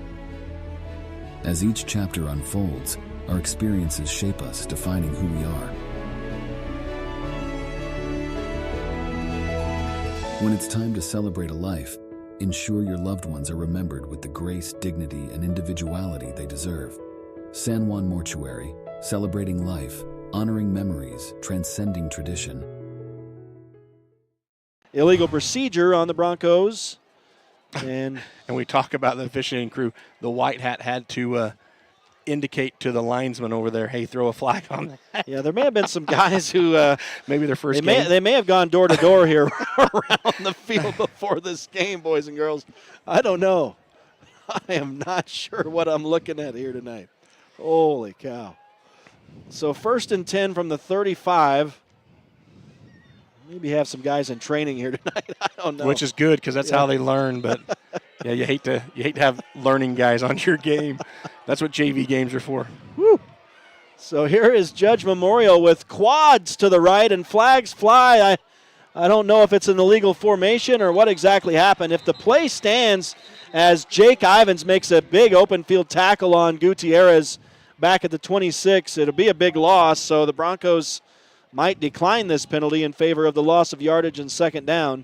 As each chapter unfolds, our experiences shape us, defining who we are. When it's time to celebrate a life, ensure your loved ones are remembered with the grace, dignity, and individuality they deserve. San Juan Mortuary, celebrating life, honoring memories, transcending tradition. Illegal procedure on the Broncos. And we talk about the officiating crew. The white hat had to indicate to the linesman over there, hey, throw a flag on that. Yeah, there may have been some guys who maybe their first game. They may have gone door to door here around the field before this game, boys and girls. I don't know. I am not sure what I'm looking at here tonight. Holy cow. So 1st and 10 from the 35. Maybe have some guys in training here tonight. I don't know. Which is good because that's how they learn. But yeah, you hate to have learning guys on your game. That's what JV games are for. Woo. So here is Judge Memorial with quads to the right and flags fly. I don't know if it's an illegal formation or what exactly happened. If the play stands as Jake Ivins makes a big open field tackle on Gutierrez back at the 26, it'll be a big loss. So the Broncos might decline this penalty in favor of the loss of yardage and 2nd down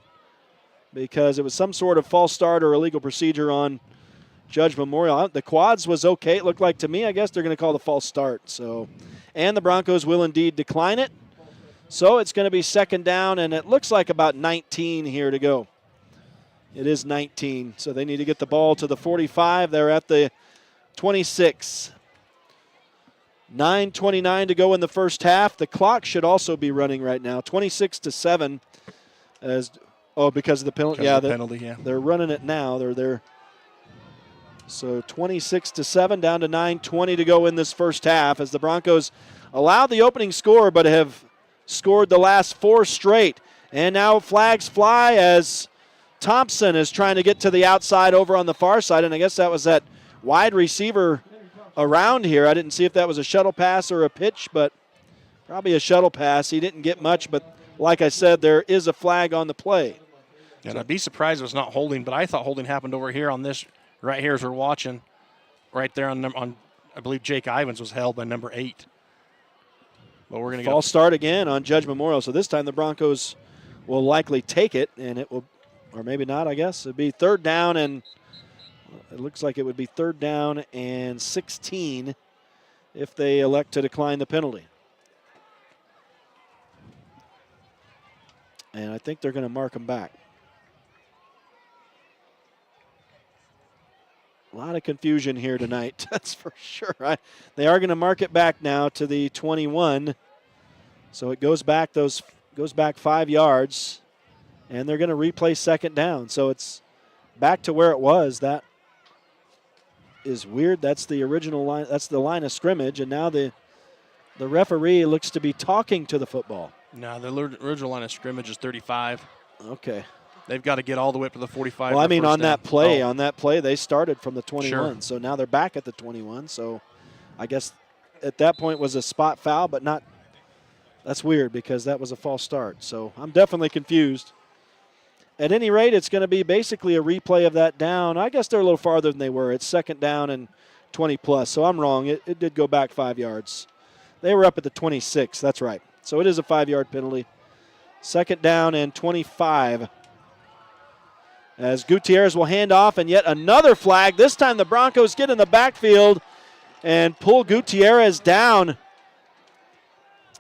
because it was some sort of false start or illegal procedure on Judge Memorial. The quads was okay, it looked like to me. I guess they're going to call the false start. So, and the Broncos will indeed decline it. So it's going to be 2nd down, and it looks like about 19 here to go. It is 19, so they need to get the ball to the 45. They're at the 26. 9:29 to go in the first half. The clock should also be running right now. 26-7 because of the penalty. They're running it now. They're there. So 26-7 down to 9:20 to go in this first half as the Broncos allowed the opening score but have scored the last 4 straight. And now flags fly as Thompson is trying to get to the outside over on the far side, and I guess that was that wide receiver around here. I didn't see if that was a shuttle pass or a pitch, but probably a shuttle pass. He didn't get much, but like I said, there is a flag on the play. And I'd be surprised if it's not holding, but I thought holding happened over here on this right here as we're watching. Right there on I believe Jake Ivins was held by number 8. But we're going to false start again on Judge Memorial. So this time the Broncos will likely take it, and it will, or maybe not, I guess. It'd be third down, and it looks like it would be third down and 16 if they elect to decline the penalty. And I think they're going to mark them back. A lot of confusion here tonight, that's for sure. They are going to mark it back now to the 21. So it goes back 5 yards, and they're going to replay second down. So it's back to where it was. That is weird. That's the original line. That's the line of scrimmage, and now the referee looks to be talking to the football. No, the original line of scrimmage is 35. Okay. They've got to get all the way up to the 45. Well, I mean, on that play, oh. They started from the 21. Sure. So now they're back at the 21. So I guess at that point was a spot foul, but not. That's weird because that was a false start. So I'm definitely confused. At any rate, it's going to be basically a replay of that down. I guess they're a little farther than they were. It's second down and 20 plus. So I'm wrong. It did go back 5 yards. They were up at the 26. That's right. So it is a 5-yard penalty. Second down and 25. As Gutierrez will hand off, and yet another flag. This time the Broncos get in the backfield and pull Gutierrez down.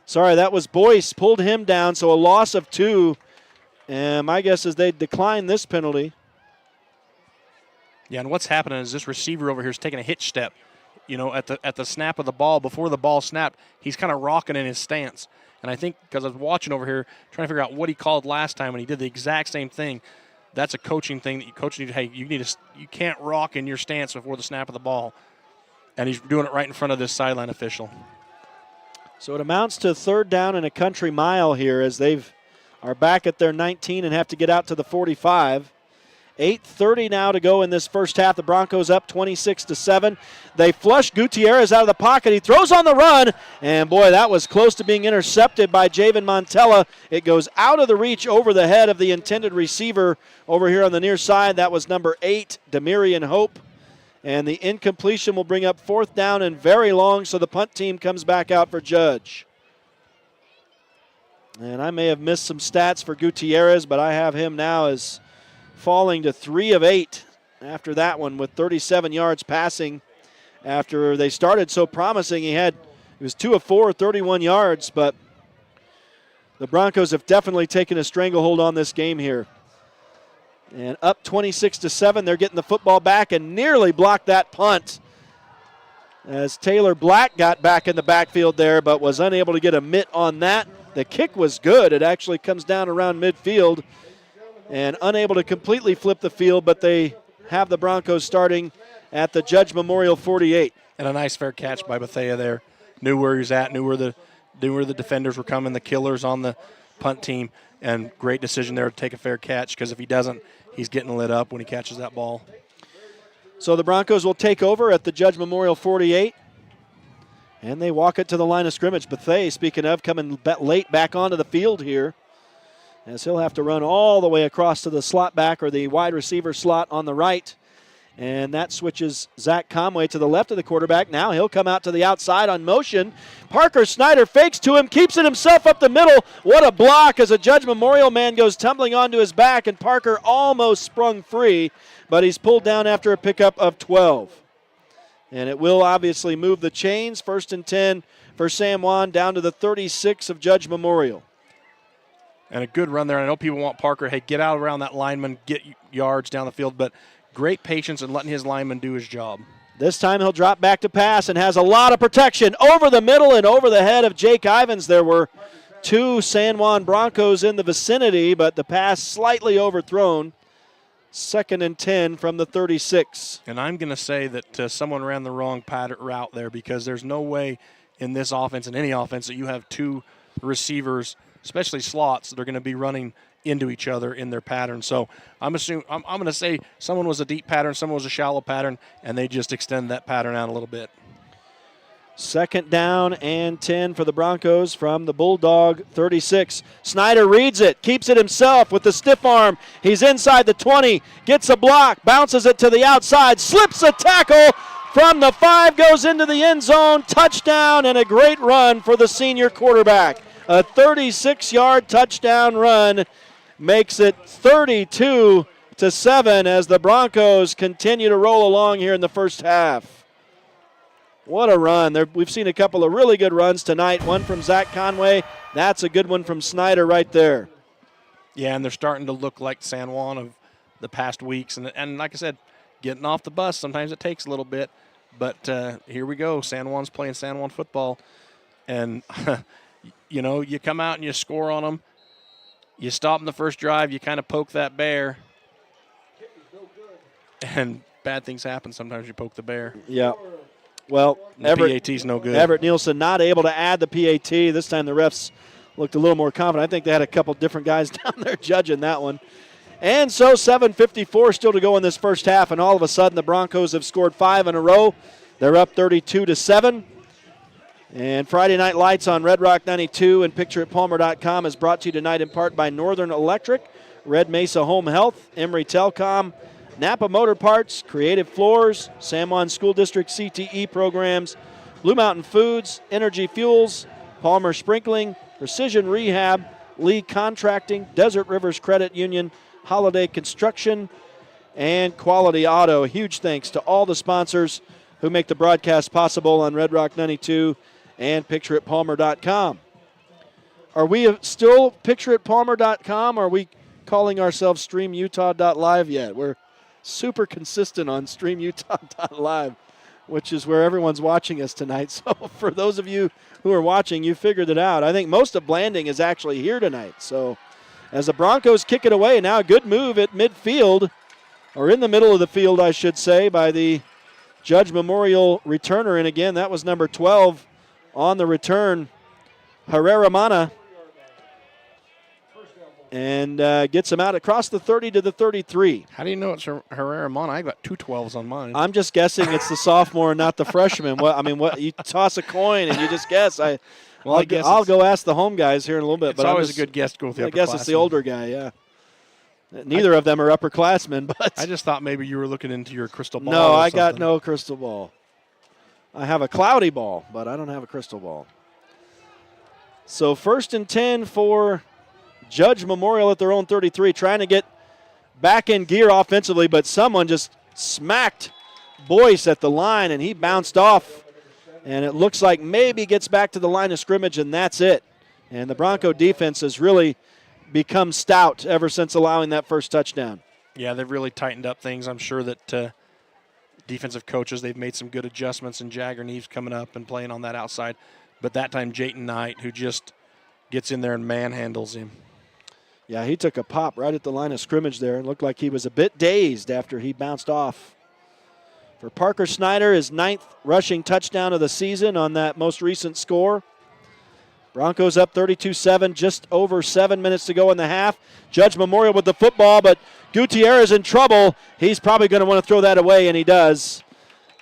Sorry, that was Boyce, pulled him down, so a loss of 2. And my guess is they decline this penalty. Yeah, and what's happening is this receiver over here is taking a hitch step. You know, at the snap of the ball, before the ball snapped, he's kind of rocking in his stance. And I think because I was watching over here, trying to figure out what he called last time, and he did the exact same thing. That's a coaching thing that you coach need. Hey, you can't rock in your stance before the snap of the ball, and he's doing it right in front of this sideline official. So it amounts to third down and a country mile here as are back at their 19 and have to get out to the 45. 8:30 now to go in this first half. The Broncos up 26-7. They flush Gutierrez out of the pocket. He throws on the run, and boy, that was close to being intercepted by Javen Montella. It goes out of the reach over the head of the intended receiver over here on the near side. That was number 8, Demirian Hope. And the incompletion will bring up fourth down and very long, so the punt team comes back out for Judge. And I may have missed some stats for Gutierrez, but I have him now as falling to 3 of 8 after that one with 37 yards passing after they started so promising. He was 2 of 4, 31 yards, but the Broncos have definitely taken a stranglehold on this game here. And up 26-7, they're getting the football back and nearly blocked that punt as Taylor Black got back in the backfield there but was unable to get a mitt on that. The kick was good. It actually comes down around midfield and unable to completely flip the field, but they have the Broncos starting at the Judge Memorial 48. And a nice fair catch by Bethea there. Knew where he was at, knew where the defenders were coming, the killers on the punt team, and great decision there to take a fair catch because if he doesn't, he's getting lit up when he catches that ball. So the Broncos will take over at the Judge Memorial 48, and they walk it to the line of scrimmage. Bethea, speaking of, coming late back onto the field here, as he'll have to run all the way across to the slot back or the wide receiver slot on the right. And that switches Zach Conway to the left of the quarterback. Now he'll come out to the outside on motion. Parker Snyder fakes to him, keeps it himself up the middle. What a block as a Judge Memorial man goes tumbling onto his back, and Parker almost sprung free, but he's pulled down after a pickup of 12. And it will obviously move the chains. 1st and 10 for San Juan down to the 36 of Judge Memorial. And a good run there. I know people want Parker, hey, get out around that lineman, get yards down the field, but great patience in letting his lineman do his job. This time he'll drop back to pass and has a lot of protection over the middle and over the head of Jake Ivins. There were 2 San Juan Broncos in the vicinity, but the pass slightly overthrown. 2nd and 10 from the 36. And I'm going to say that someone ran the wrong route there because there's no way in this offense, in any offense, that you have 2 receivers, especially slots, that are going to be running into each other in their pattern. So I'm going to say someone was a deep pattern, someone was a shallow pattern, and they just extend that pattern out a little bit. Second down and 10 for the Broncos from the Bulldog 36. Snyder reads it, keeps it himself with the stiff arm. He's inside the 20, gets a block, bounces it to the outside, slips a tackle from the 5, goes into the end zone. Touchdown and a great run for the senior quarterback. A 36-yard touchdown run makes it 32-7 as the Broncos continue to roll along here in the first half. What a run. We've seen a couple of really good runs tonight. One from Zach Conway. That's a good one from Snyder right there. Yeah, and they're starting to look like San Juan of the past weeks. And like I said, getting off the bus, sometimes it takes a little bit. But here we go. San Juan's playing San Juan football. And, you come out and you score on them. You stop in the first drive. You kind of poke that bear. And bad things happen. Sometimes you poke the bear. Yeah. Well, PAT's no good. Everett Nielsen not able to add the PAT. This time the refs looked a little more confident. I think they had a couple different guys down there judging that one. And so 7:54 still to go in this first half, and all of a sudden the Broncos have scored 5 in a row. They're up 32-7. And Friday Night Lights on Red Rock 92 and PictureItPalmer.com is brought to you tonight in part by Northern Electric, Red Mesa Home Health, Emory Telecom, Napa Motor Parts, Creative Floors, San Juan School District CTE programs, Blue Mountain Foods, Energy Fuels, Palmer Sprinkling, Precision Rehab, Lee Contracting, Desert Rivers Credit Union, Holiday Construction, and Quality Auto. A huge thanks to all the sponsors who make the broadcast possible on Red Rock 92 and PictureItPalmer.com. Are we still PictureItPalmer.com? Or are we calling ourselves StreamUtah.Live yet? We're super consistent on StreamUtah.Live, which is where everyone's watching us tonight. So for those of you who are watching, you figured it out. I think most of Blanding is actually here tonight. So as the Broncos kick it away, now a good move at midfield, or in the middle of the field, I should say, by the Judge Memorial returner. And again, that was number 12 on the return, Herrera Mana. And gets him out across the 30 to the 33. How do you know it's Herrera Mana? I got 2 12s on mine. I'm just guessing it's the sophomore, not the freshman. What you toss a coin and you just guess. I'll go ask the home guys here in a little bit. It's always a good guess to go with the upperclassmen. I guess it's the older guy, yeah. Neither of them are upperclassmen, but I just thought maybe you were looking into your crystal ball. No, I got no crystal ball. I have a cloudy ball, but I don't have a crystal ball. So 1st and 10 for Judge Memorial at their own 33, trying to get back in gear offensively, but someone just smacked Boyce at the line, and he bounced off. And it looks like maybe gets back to the line of scrimmage, and that's it. And the Bronco defense has really become stout ever since allowing that first touchdown. Yeah, they've really tightened up things. I'm sure that defensive coaches, they've made some good adjustments, and Jagger Neves coming up and playing on that outside. But that time, Jayton Knight, who just gets in there and manhandles him. Yeah, he took a pop right at the line of scrimmage there and looked like he was a bit dazed after he bounced off. For Parker Snyder, his 9th rushing touchdown of the season on that most recent score. Broncos up 32-7, just over 7 minutes to go in the half. Judge Memorial with the football, but Gutierrez in trouble. He's probably going to want to throw that away, and he does.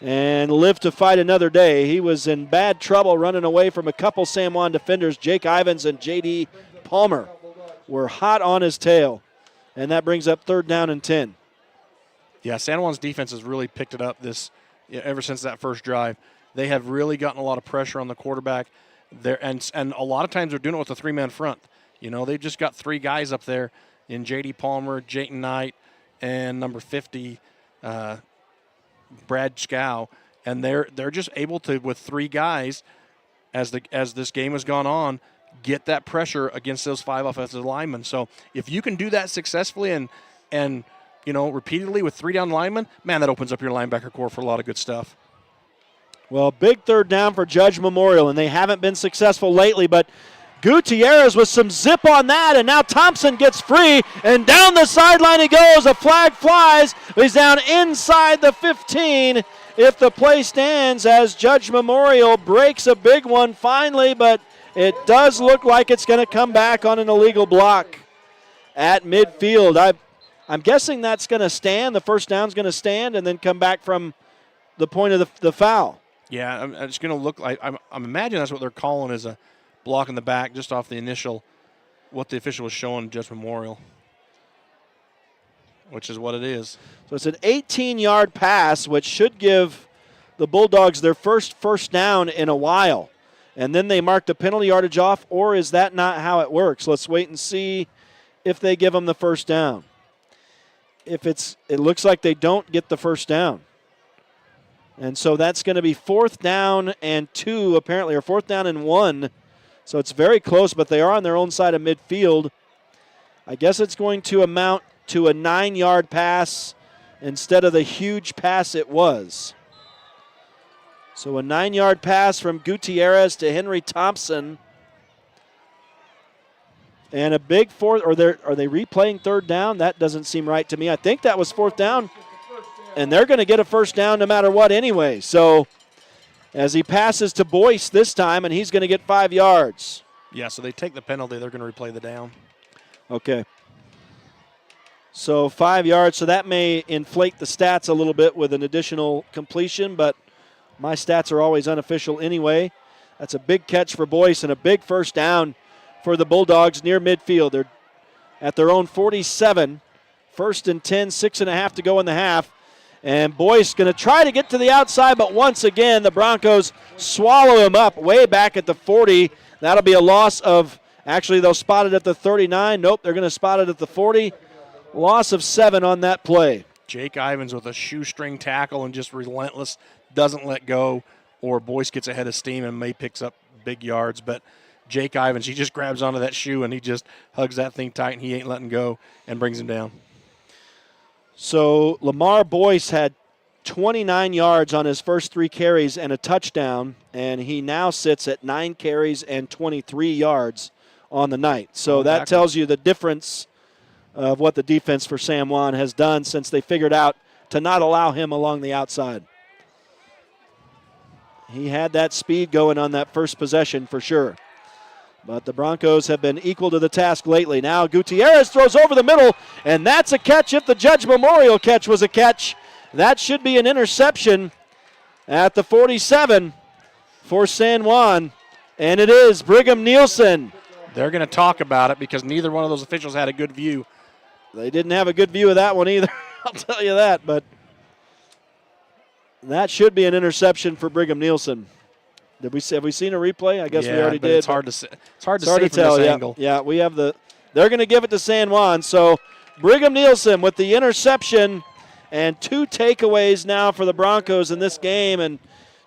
And live to fight another day. He was in bad trouble running away from a couple San Juan defenders. Jake Ivins and J.D. Palmer were hot on his tail. And that brings up 3rd down and 10. Yeah, San Juan's defense has really picked it up ever since that first drive. They have really gotten a lot of pressure on the quarterback. And a lot of times they're doing it with a 3-man front. They've just got 3 guys up there in J.D. Palmer, Jayton Knight, and number 50, Brad Scow. And they're just able to, with 3 guys, as this game has gone on, get that pressure against those 5 offensive linemen. So if you can do that successfully and repeatedly with 3 down linemen, man, that opens up your linebacker core for a lot of good stuff. Well, big 3rd down for Judge Memorial, and they haven't been successful lately, but Gutierrez with some zip on that, and now Thompson gets free, and down the sideline he goes. A flag flies. He's down inside the 15 if the play stands, as Judge Memorial breaks a big one finally, but it does look like it's going to come back on an illegal block at midfield. I'm guessing that's going to stand. The first down's going to stand and then come back from the point of the foul. Yeah, it's going to look like I'm imagining that's what they're calling as a block in the back, just off the initial what the official was showing Judge Memorial, which is what it is. So it's an 18-yard pass, which should give the Bulldogs their first down in a while. And then they mark the penalty yardage off, or is that not how it works? Let's wait and see if they give them the first down. It looks like they don't get the first down. And so that's going to be 4th down and 2, apparently, or 4th down and 1. So it's very close, but they are on their own side of midfield. I guess it's going to amount to a 9-yard pass instead of the huge pass it was. So a 9-yard pass from Gutierrez to Henry Thompson. And a big fourth, are they replaying 3rd down? That doesn't seem right to me. I think that was 4th down. And they're going to get a first down no matter what anyway. So as he passes to Boyce this time, and he's going to get 5 yards. Yeah, so they take the penalty. They're going to replay the down. Okay. So 5 yards. So that may inflate the stats a little bit with an additional completion, but my stats are always unofficial anyway. That's a big catch for Boyce and a big first down for the Bulldogs near midfield. They're at their own 47. 1st and 10, 6.5 to go in the half. And Boyce going to try to get to the outside, but once again, the Broncos swallow him up way back at the 40. That'll be a loss of, actually, they'll spot it at the 39. Nope, they're going to spot it at the 40. Loss of 7 on that play. Jake Ivins with a shoestring tackle and just relentless, doesn't let go, or Boyce gets ahead of steam and May picks up big yards. But Jake Ivins, he just grabs onto that shoe and he just hugs that thing tight and he ain't letting go and brings him down. So Lamar Boyce had 29 yards on his first 3 carries and a touchdown, and he now sits at 9 carries and 23 yards on the night. So that tells you the difference of what the defense for San Juan has done since they figured out to not allow him along the outside. He had that speed going on that first possession for sure. But the Broncos have been equal to the task lately. Now Gutierrez throws over the middle, and that's a catch. If the Judge Memorial catch was a catch, that should be an interception at the 47 for San Juan. And it is Brigham Nielsen. They're going to talk about it because neither one of those officials had a good view. They didn't have a good view of that one either, I'll tell you that. But that should be an interception for Brigham Nielsen. Have we seen a replay? I guess we already did. It's hard to say. It's hard to say from tell, this angle. Yeah, we have the. They're going to give it to San Juan. So Brigham Nielsen with the interception and 2 takeaways now for the Broncos in this game. And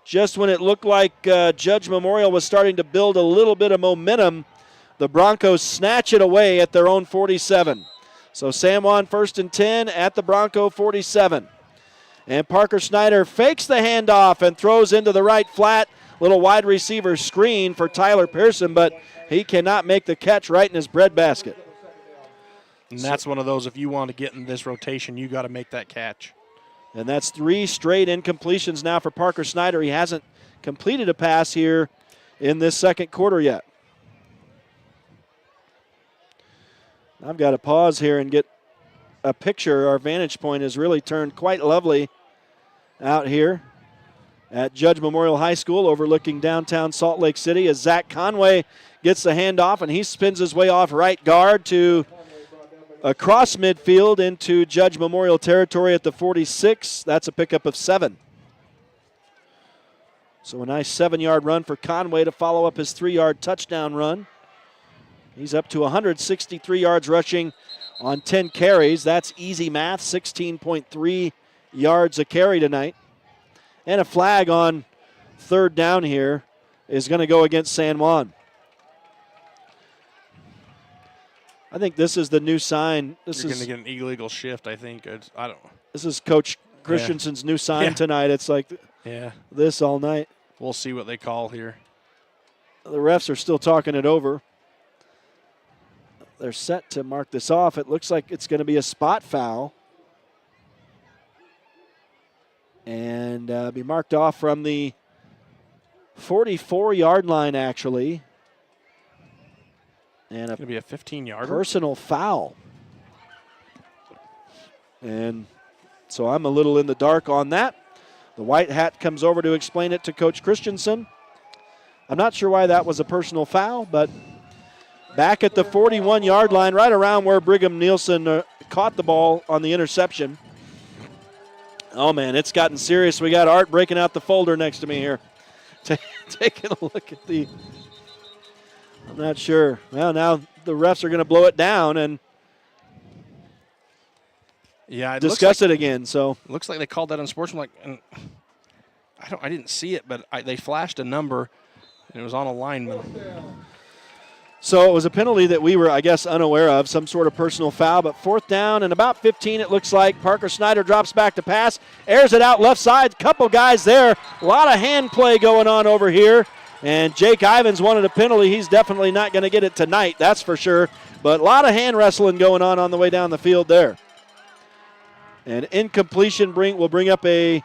just when it looked like Judge Memorial was starting to build a little bit of momentum, the Broncos snatch it away at their own 47. So San Juan 1st and 10 at the Bronco 47. And Parker Snyder fakes the handoff and throws into the right flat. Little wide receiver screen for Tyler Pearson, but he cannot make the catch right in his breadbasket. And that's one of those, if you want to get in this rotation, you got to make that catch. And that's 3 straight incompletions now for Parker Snyder. He hasn't completed a pass here in this second quarter yet. I've got to pause here and get a picture. Our vantage point has really turned quite lovely out here at Judge Memorial High School overlooking downtown Salt Lake City as Zach Conway gets the handoff and he spins his way off right guard to across midfield into Judge Memorial territory at the 46. That's a pickup of 7. So a nice 7-yard run for Conway to follow up his 3-yard touchdown run. He's up to 163 yards rushing on 10 carries. That's easy math, 16.3 yards a carry tonight. And a flag on 3rd down here is going to go against San Juan. I think this is the new sign. You're going to get an illegal shift, I think. I don't. This is Coach Christensen's new sign tonight. It's like this all night. We'll see what they call here. The refs are still talking it over. They're set to mark this off. It looks like it's going to be a spot foul. And be marked off from the 44-yard line, actually. And it's going to be a 15-yarder. Personal foul. And so I'm a little in the dark on that. The white hat comes over to explain it to Coach Christensen. I'm not sure why that was a personal foul, but back at the 41-yard line, right around where Brigham Nielsen caught the ball on the interception. Oh, man, it's gotten serious. We got Art breaking out the folder next to me here. Taking a look at the – I'm not sure. Well, now the refs are going to blow it down and discuss it again. So looks like they called that unsportsmanlike. And I didn't see it, but they flashed a number, and it was on a lineman. So it was a penalty that we were, I guess, unaware of, some sort of personal foul. But 4th down and about 15, it looks like. Parker Snyder drops back to pass, airs it out left side. Couple guys there. A lot of hand play going on over here. And Jake Ivins wanted a penalty. He's definitely not going to get it tonight, that's for sure. But a lot of hand wrestling going on the way down the field there. And incompletion will bring up a,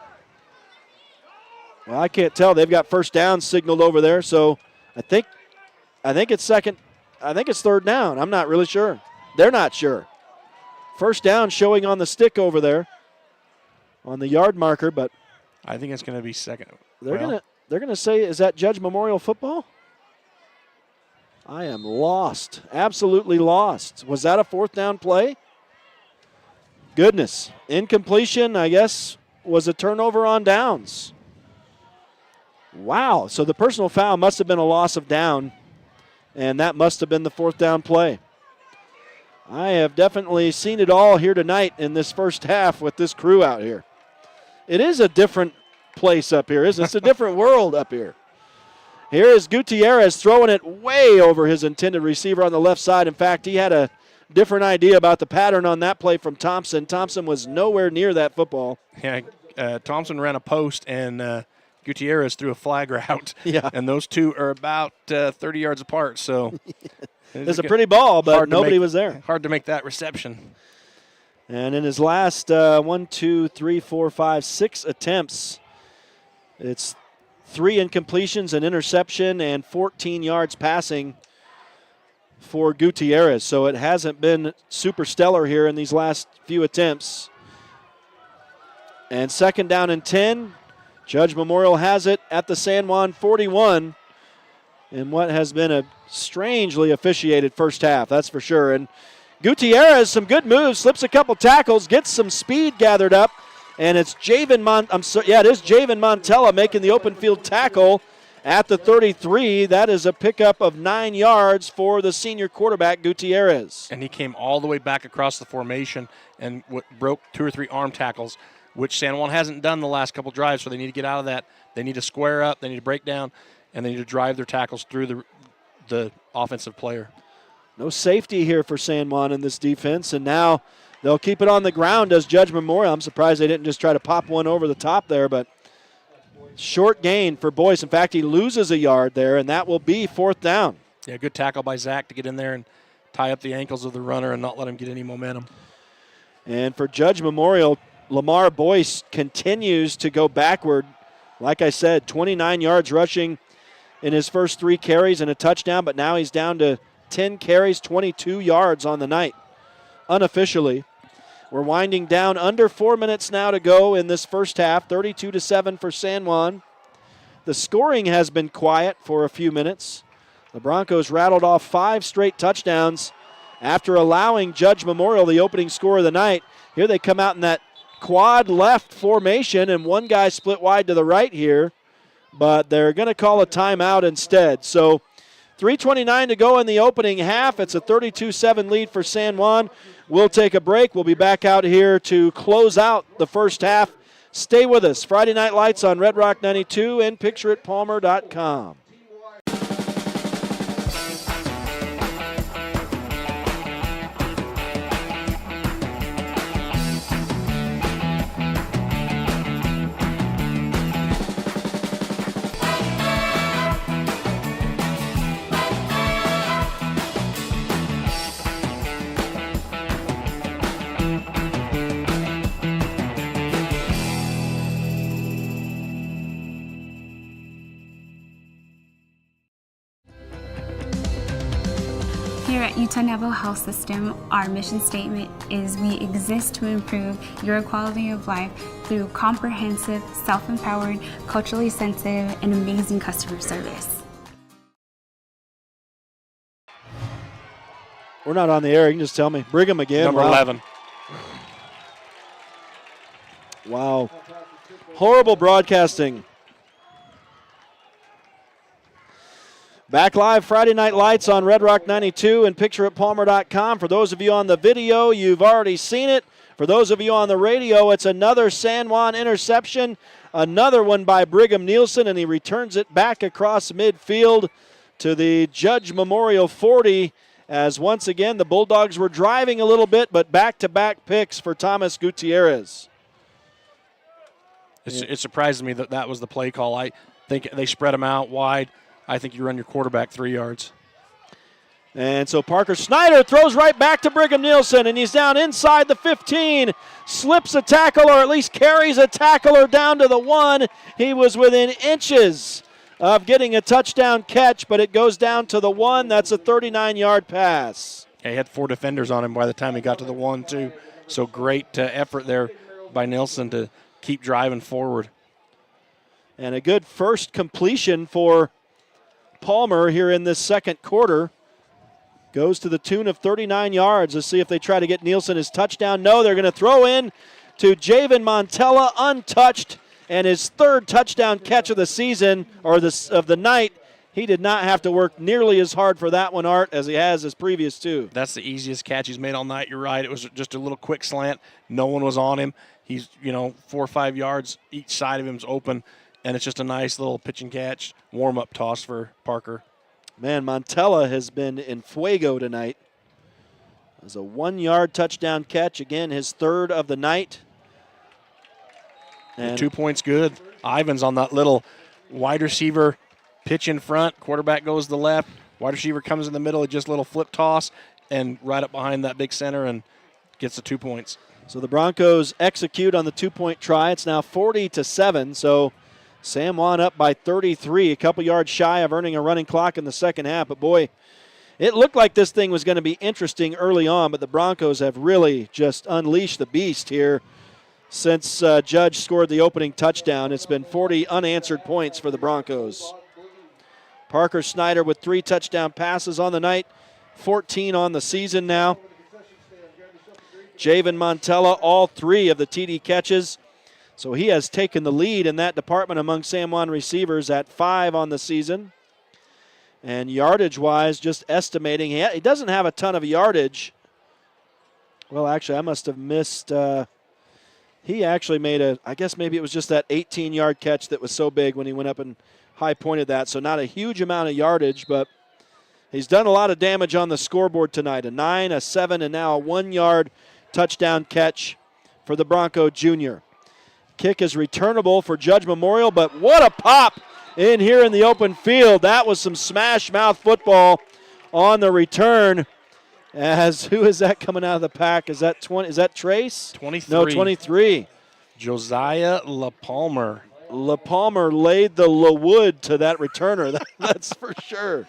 well, I can't tell. They've got first down signaled over there. So I think it's second. I think it's 3rd down. I'm not really sure. They're not sure. First down showing on the stick over there on the yard marker, but I think it's going to be second. They're gonna say, is that Judge Memorial football? I am lost. Absolutely lost. Was that a 4th down play? Goodness. Incompletion, I guess, was a turnover on downs. Wow. So the personal foul must have been a loss of down, and that must have been the 4th down play. I have definitely seen it all here tonight in this first half with this crew out here. It is a different place up here, isn't it? It's a different world up here. Here is Gutierrez throwing it way over his intended receiver on the left side. In fact, he had a different idea about the pattern on that play from Thompson. Thompson was nowhere near that football. Yeah, Thompson ran a post, and Gutierrez threw a flag route. Yeah. And those two are about 30 yards apart. So it's a pretty ball, but nobody was there. Hard to make that reception. And in his last 6 attempts, it's 3 incompletions, an interception, and 14 yards passing for Gutierrez. So it hasn't been super stellar here in these last few attempts. And 2nd down and 10. Judge Memorial has it at the San Juan 41 in what has been a strangely officiated first half, that's for sure. And Gutierrez, some good moves, slips a couple tackles, gets some speed gathered up, and it's Javen Montella making the open field tackle at the 33. That is a pickup of 9 yards for the senior quarterback, Gutierrez. And he came all the way back across the formation and broke 2 or 3 arm tackles, which San Juan hasn't done the last couple drives, so they need to get out of that. They need to square up, they need to break down, and they need to drive their tackles through the offensive player. No safety here for San Juan in this defense, and now they'll keep it on the ground, does Judge Memorial. I'm surprised they didn't just try to pop one over the top there, but short gain for Boyce. In fact, he loses a yard there, and that will be 4th down. Yeah, good tackle by Zach to get in there and tie up the ankles of the runner and not let him get any momentum. And for Judge Memorial, Lamar Boyce continues to go backward. Like I said, 29 yards rushing in his first 3 carries and a touchdown, but now he's down to 10 carries, 22 yards on the night, unofficially. We're winding down, under 4 minutes now to go in this first half, 32-7 for San Juan. The scoring has been quiet for a few minutes. The Broncos rattled off 5 straight touchdowns after allowing Judge Memorial the opening score of the night. Here they come out in that quad left formation, and one guy split wide to the right here, but they're going to call a timeout instead. So 3:29 to go in the opening half. It's a 32-7 lead for San Juan. We'll take a break. We'll be back out here to close out the first half. Stay with us. Friday Night Lights on Red Rock 92 and pictureitpalmer.com. Here at Utah Naval Health System, our mission statement is we exist to improve your quality of life through comprehensive, self-empowered, culturally sensitive, and amazing customer service. We're not on the air. You can just tell me. Brigham again. Number 11. Wow. Horrible broadcasting. Back live Friday Night Lights on Red Rock 92 and pictureatpalmer.com. For those of you on the video, you've already seen it. For those of you on the radio, it's another San Juan interception. Another one by Brigham Nielsen, and he returns it back across midfield to the Judge Memorial 40, as once again the Bulldogs were driving a little bit, but back-to-back picks for Thomas Gutierrez. It surprises me that that was the play call. I think they spread them out wide. I think you run your quarterback 3 yards. And so Parker Snyder throws right back to Brigham Nielsen, and he's down inside the 15, slips a tackle, or at least carries a tackler down to the 1. He was within inches of getting a touchdown catch, but it goes down to the 1. That's a 39-yard pass. Yeah, he had 4 defenders on him by the time he got to the 1, too. So great effort there by Nielsen to keep driving forward. And a good first completion for Palmer here in this second quarter. Goes to the tune of 39 yards. Let's see if they try to get Nielsen his touchdown. No, they're going to throw in to Javen Montella, untouched, and his 3rd touchdown catch of the season, or of the night. He did not have to work nearly as hard for that one, Art, as he has his previous 2. That's the easiest catch he's made all night. You're right. It was just a little quick slant. No one was on him. He's, 4 or 5 yards each side of him's open, and it's just a nice little pitch and catch warm-up toss for Parker. Man, Montella has been in fuego tonight. It was a 1-yard touchdown catch. Again, his 3rd of the night. And 2 points good. Ivan's on that little wide receiver pitch in front. Quarterback goes to the left. Wide receiver comes in the middle. Just a little flip toss and right up behind that big center and gets the 2 points. So the Broncos execute on the 2-point try. It's now 40-7. So San Juan up by 33, a couple yards shy of earning a running clock in the second half. But, boy, it looked like this thing was going to be interesting early on, but the Broncos have really just unleashed the beast here since Judge scored the opening touchdown. It's been 40 unanswered points for the Broncos. Parker Snyder with 3 touchdown passes on the night, 14 on the season now. Javen Montella, all 3 of the TD catches. So he has taken the lead in that department among San Juan receivers at 5 on the season. And yardage-wise, just estimating, he doesn't have a ton of yardage. Well, actually, I must have missed. He actually made I guess maybe it was just that 18-yard catch that was so big when he went up and high-pointed that. So not a huge amount of yardage, but he's done a lot of damage on the scoreboard tonight. A 9, a 7, and now a 1-yard touchdown catch for the Bronco Junior. Kick is returnable for Judge Memorial, but what a pop in here in the open field. That was some smash mouth football on the return. As who is that coming out of the pack? Is that 20? Is that Trace? 23. No, 23. Josiah LaPalmer. LaPalmer laid the LaWood to that returner. That's for sure.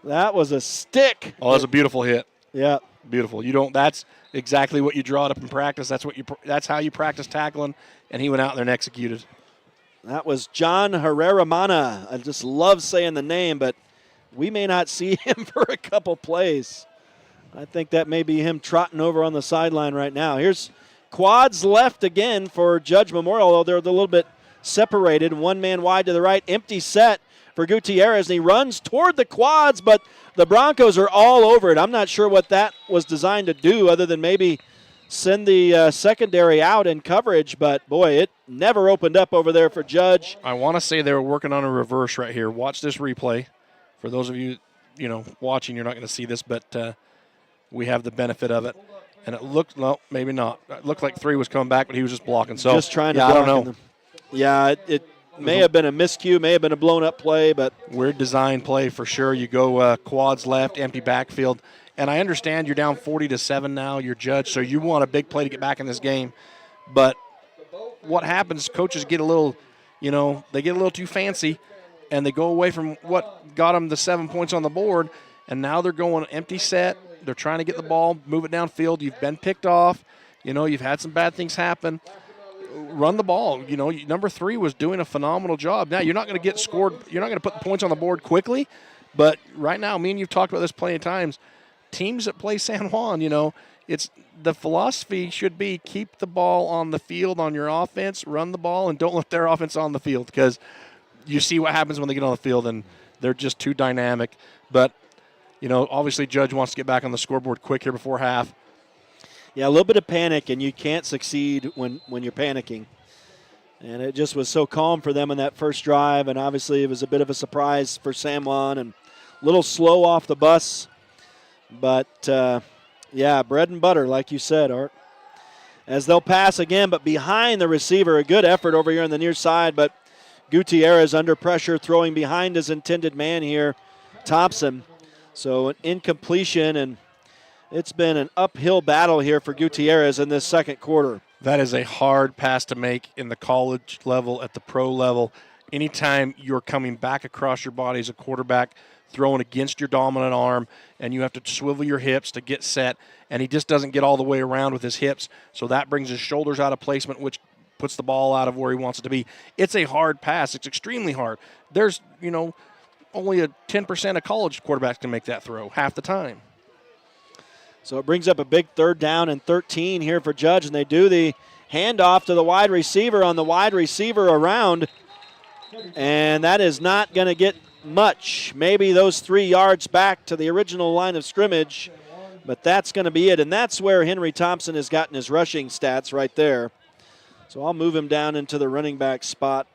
That was a stick. Oh, that was a beautiful hit. Yeah. Beautiful. That's exactly what you draw it up in practice. That's how you practice tackling, and he went out there and executed. That was John Herrera Mana. I just love saying the name, but we may not see him for a couple plays. I think that may be him trotting over on the sideline right now. Here's quads left again for Judge Memorial, although they're a little bit separated. 1 man wide to the right, empty set for Gutierrez, and he runs toward the quads, but the Broncos are all over it. I'm not sure what that was designed to do other than maybe send the secondary out in coverage, but, boy, it never opened up over there for Judge. I want to say they were working on a reverse right here. Watch this replay. For those of you, watching, you're not going to see this, but we have the benefit of it. And it looked, no, maybe not. It looked like 3 was coming back, but he was just blocking. So just trying to block. I don't know. Yeah, it may have been a miscue, may have been a blown-up play, but weird design play for sure. You go quads left, empty backfield. And I understand you're down 40-7 now, you're Judge, so you want a big play to get back in this game. But what happens, coaches get a little, they get a little too fancy, and they go away from what got them the 7 points on the board, and now they're going empty set. They're trying to get the ball, move it downfield. You've been picked off. You've had some bad things happen. Run the ball. Number 3 was doing a phenomenal job. Now, you're not going to get scored. You're not going to put the points on the board quickly, but right now, me and you've talked about this plenty of times, teams that play San Juan, it's the philosophy should be keep the ball on the field on your offense, run the ball, and don't let their offense on the field, because you see what happens when they get on the field, and they're just too dynamic. But, obviously Judge wants to get back on the scoreboard quick here before half. Yeah, a little bit of panic, and you can't succeed when you're panicking. And it just was so calm for them in that first drive, and obviously it was a bit of a surprise for San Juan and a little slow off the bus. But, yeah, bread and butter, like you said, Art. As they'll pass again, but behind the receiver. A good effort over here on the near side, but Gutierrez under pressure, throwing behind his intended man here, Thompson. So an incompletion, and it's been an uphill battle here for Gutierrez in this second quarter. That is a hard pass to make in the college level, at the pro level. Anytime you're coming back across your body as a quarterback, throwing against your dominant arm, and you have to swivel your hips to get set, and he just doesn't get all the way around with his hips, so that brings his shoulders out of placement, which puts the ball out of where he wants it to be. It's a hard pass. It's extremely hard. There's, only a 10% of college quarterbacks can make that throw half the time. So it brings up a big 3rd down and 13 here for Judge, and they do the handoff to the wide receiver on the wide receiver around, and that is not going to get much. Maybe those 3 yards back to the original line of scrimmage, but that's going to be it, and that's where Henry Thompson has gotten his rushing stats right there. So I'll move him down into the running back spot.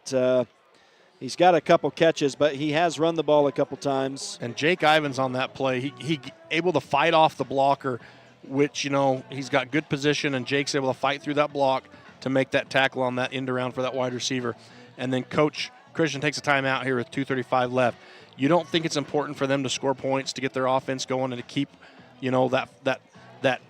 He's got a couple catches, but he has run the ball a couple times. And Jake Ivins on that play, he able to fight off the blocker, which, he's got good position, and Jake's able to fight through that block to make that tackle on that end around for that wide receiver. And then Coach Christian takes a timeout here with 2:35 left. You don't think it's important for them to score points to get their offense going and to keep, that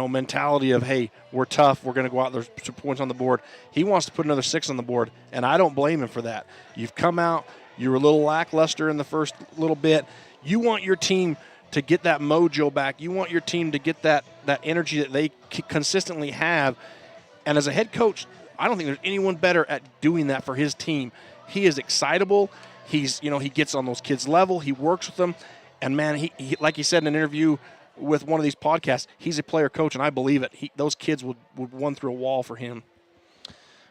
mentality of, hey, we're tough, we're going to go out, there's some points on the board. He wants to put another 6 on the board, and I don't blame him for that. You've come out, you were a little lackluster in the first little bit. You want your team to get that mojo back. You want your team to get that energy that they consistently have. And as a head coach, I don't think there's anyone better at doing that for his team. He is excitable. He gets on those kids' level. He works with them. And, man, he like he said in an interview with one of these podcasts, he's a player coach, and I believe it. Those kids would run through a wall for him.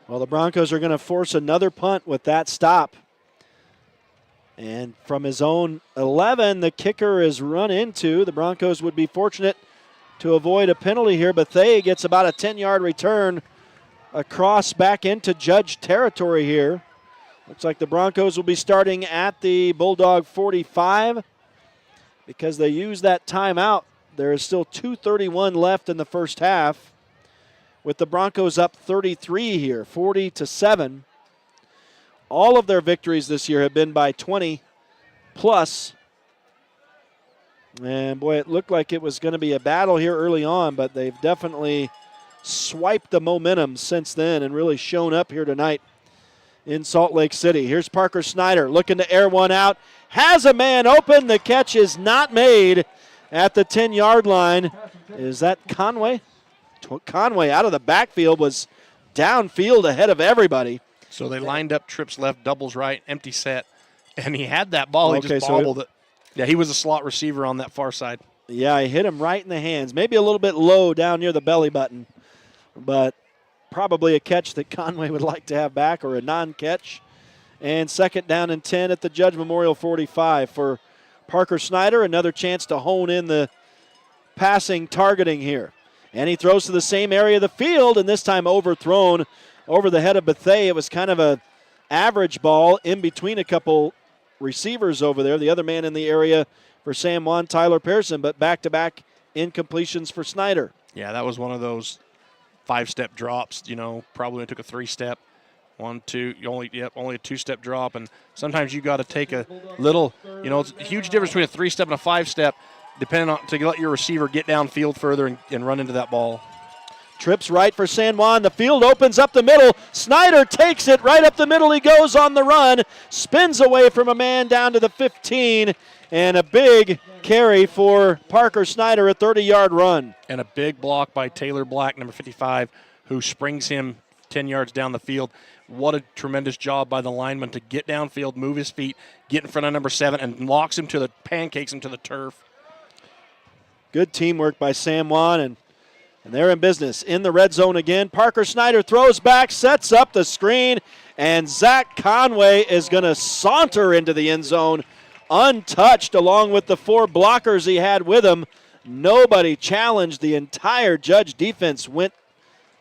Well, the Broncos are going to force another punt with that stop. And from his own 11, the kicker is run into. The Broncos would be fortunate to avoid a penalty here. Bethea gets about a 10-yard return across back into Judge territory here. Looks like the Broncos will be starting at the Bulldog 45 because they used that timeout. There is still 2:31 left in the first half, with the Broncos up 33 here, 40-7. All of their victories this year have been by 20 plus. And boy, it looked like it was going to be a battle here early on, but they've definitely swiped the momentum since then and really shown up here tonight in Salt Lake City. Here's Parker Snyder looking to air one out. Has a man open. The catch is not made at the 10-yard line. Is that Conway? Conway out of the backfield was downfield ahead of everybody. So they lined up trips left, doubles right, empty set. And he had that ball. He just bobbled it. Yeah, he was a slot receiver on that far side. Yeah, he hit him right in the hands. Maybe a little bit low down near the belly button. But probably a catch that Conway would like to have back, or a non-catch. And 2nd down and 10 at the Judge Memorial 45 for Parker Snyder. Another chance to hone in the passing targeting here. And he throws to the same area of the field, and this time overthrown over the head of Bethea. It was kind of a average ball in between a couple receivers over there. The other man in the area for San Juan, Tyler Pearson, but back-to-back incompletions for Snyder. Yeah, that was one of those 5-step drops, probably took a 3-step. 1, 2, only a 2-step drop, and sometimes you got to take a little, it's a huge difference between a 3-step and a 5-step, depending on to let your receiver get downfield further and run into that ball. Trips right for San Juan. The field opens up the middle. Snyder takes it right up the middle. He goes on the run, spins away from a man down to the 15, And a big carry for Parker Snyder, a 30-yard run. And a big block by Taylor Black, number 55, who springs him 10 yards down the field. What a tremendous job by the lineman to get downfield, move his feet, get in front of number 7, and pancakes him to the turf. Good teamwork by San Juan, and they're in business. In the red zone again. Parker Snyder throws back, sets up the screen, and Zach Conway is going to saunter into the end zone untouched, along with the 4 blockers he had with him. Nobody challenged. The entire Judge defense went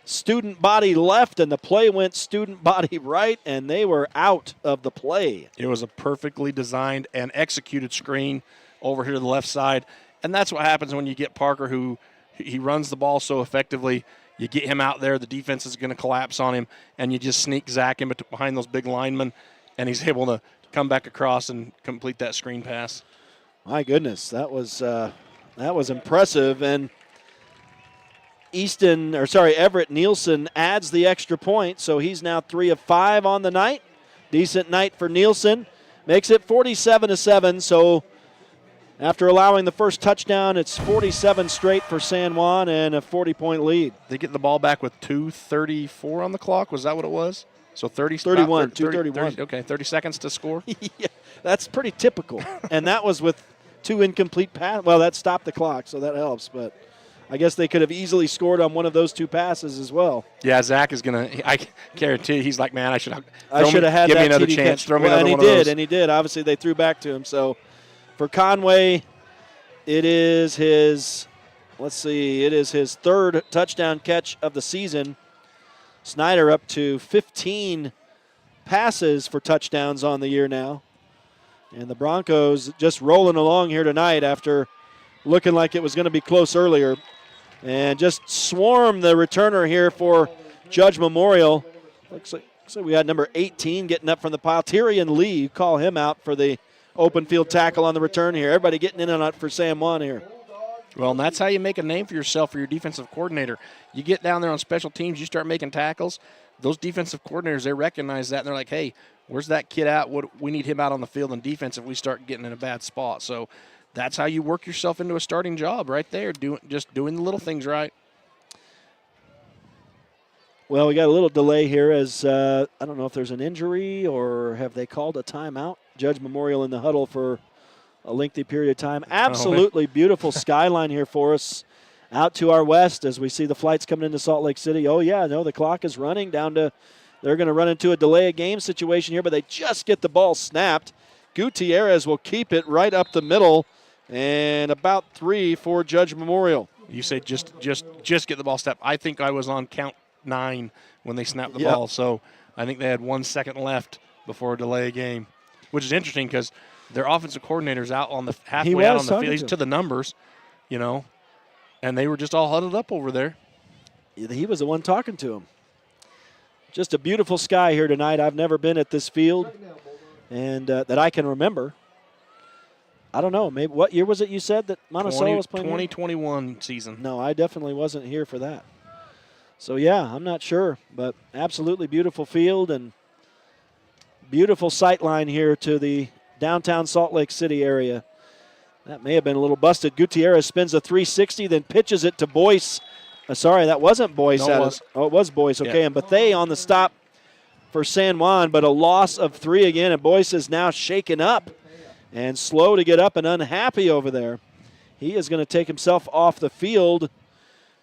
student body left, and the play went student body right, and they were out of the play. It was a perfectly designed and executed screen over here to the left side, and that's what happens when you get Parker, who he runs the ball so effectively. You get him out there, the defense is going to collapse on him, and you just sneak Zach in behind those big linemen, and he's able to come back across and complete that screen pass. My goodness, that was impressive. And Everett Nielsen adds the extra point, so he's now 3 of 5 on the night. Decent night for Nielsen. Makes it 47-7, so after allowing the first touchdown, it's 47 straight for San Juan and a 40-point lead. They get the ball back with 2:34 on the clock. Was that what it was? So 31. 30 seconds to score. Yeah, that's pretty typical. And that was with 2 incomplete passes. Well, that stopped the clock, so that helps. But I guess they could have easily scored on one of those 2 passes as well. Yeah, Zach is going to – I guarantee he's like, man, I should have had give that me another TD chance. catch. Throw me another one of those. And he did. Obviously, they threw back to him. So for Conway, it is his 3rd touchdown catch of the season. Snyder up to 15 passes for touchdowns on the year now. And the Broncos just rolling along here tonight after looking like it was going to be close earlier. And just swarm the returner here for Judge Memorial. Looks like we had number 18 getting up from the pile. Tyrion Lee, you call him out for the open field tackle on the return here. Everybody getting in on it for San Juan here. Well, and that's how you make a name for yourself for your defensive coordinator. You get down there on special teams, you start making tackles. Those defensive coordinators, they recognize that, and they're like, hey, where's that kid at? We need him out on the field in defense if we start getting in a bad spot. So that's how you work yourself into a starting job right there, just doing the little things right. Well, we got a little delay here as I don't know if there's an injury or have they called a timeout. Judge Memorial in the huddle for a lengthy period of time. Absolutely beautiful skyline here for us out to our west as we see the flights coming into Salt Lake City. Oh, yeah, no, the clock is running down to – they're going to run into a delay of game situation here, but they just get the ball snapped. Gutierrez will keep it right up the middle and about 3 for Judge Memorial. You say just get the ball snapped. I think I was on count 9 when they snapped the ball, so I think they had 1 second left before a delay of game, which is interesting because – their offensive coordinator's out on the halfway out on the field. He's to the numbers, and they were just all huddled up over there. He was the one talking to him. Just a beautiful sky here tonight. I've never been at this field, and that I can remember. I don't know. Maybe what year was it you said that Monticello was playing? 2021 season. No, I definitely wasn't here for that. So yeah, I'm not sure, but absolutely beautiful field and beautiful sight line here to the downtown Salt Lake City area. That may have been a little busted. Gutierrez spins a 360, then pitches it to Boyce. Sorry, that wasn't Boyce. No, it was Boyce. Okay, yeah. And Bethea on the stop for San Juan, but a loss of 3 again, and Boyce is now shaken up and slow to get up and unhappy over there. He is going to take himself off the field.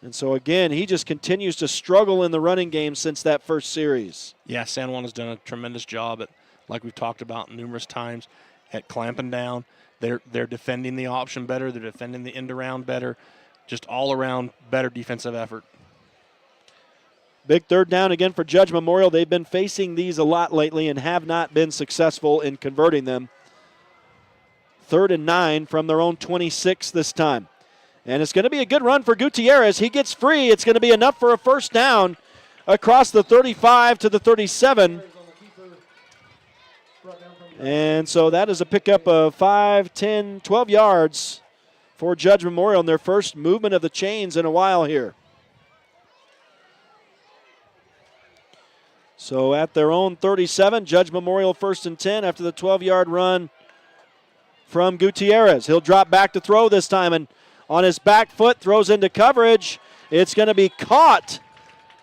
And so, again, he just continues to struggle in the running game since that first series. Yeah, San Juan has done a tremendous job at, like we've talked about numerous times, at clamping down. They're defending the option better. They're defending the end around better. Just all around better defensive effort. Big third down again for Judge Memorial. They've been facing these a lot lately and have not been successful in converting them. 3rd and 9 from their own 26 this time. And it's going to be a good run for Gutierrez. He gets free. It's going to be enough for a first down across the 35 to the 37. And so that is a pickup of 5, 10, 12 yards for Judge Memorial in their first movement of the chains in a while here. So at their own 37, Judge Memorial 1st and 10 after the 12-yard run from Gutierrez. He'll drop back to throw this time, and on his back foot throws into coverage. It's going to be caught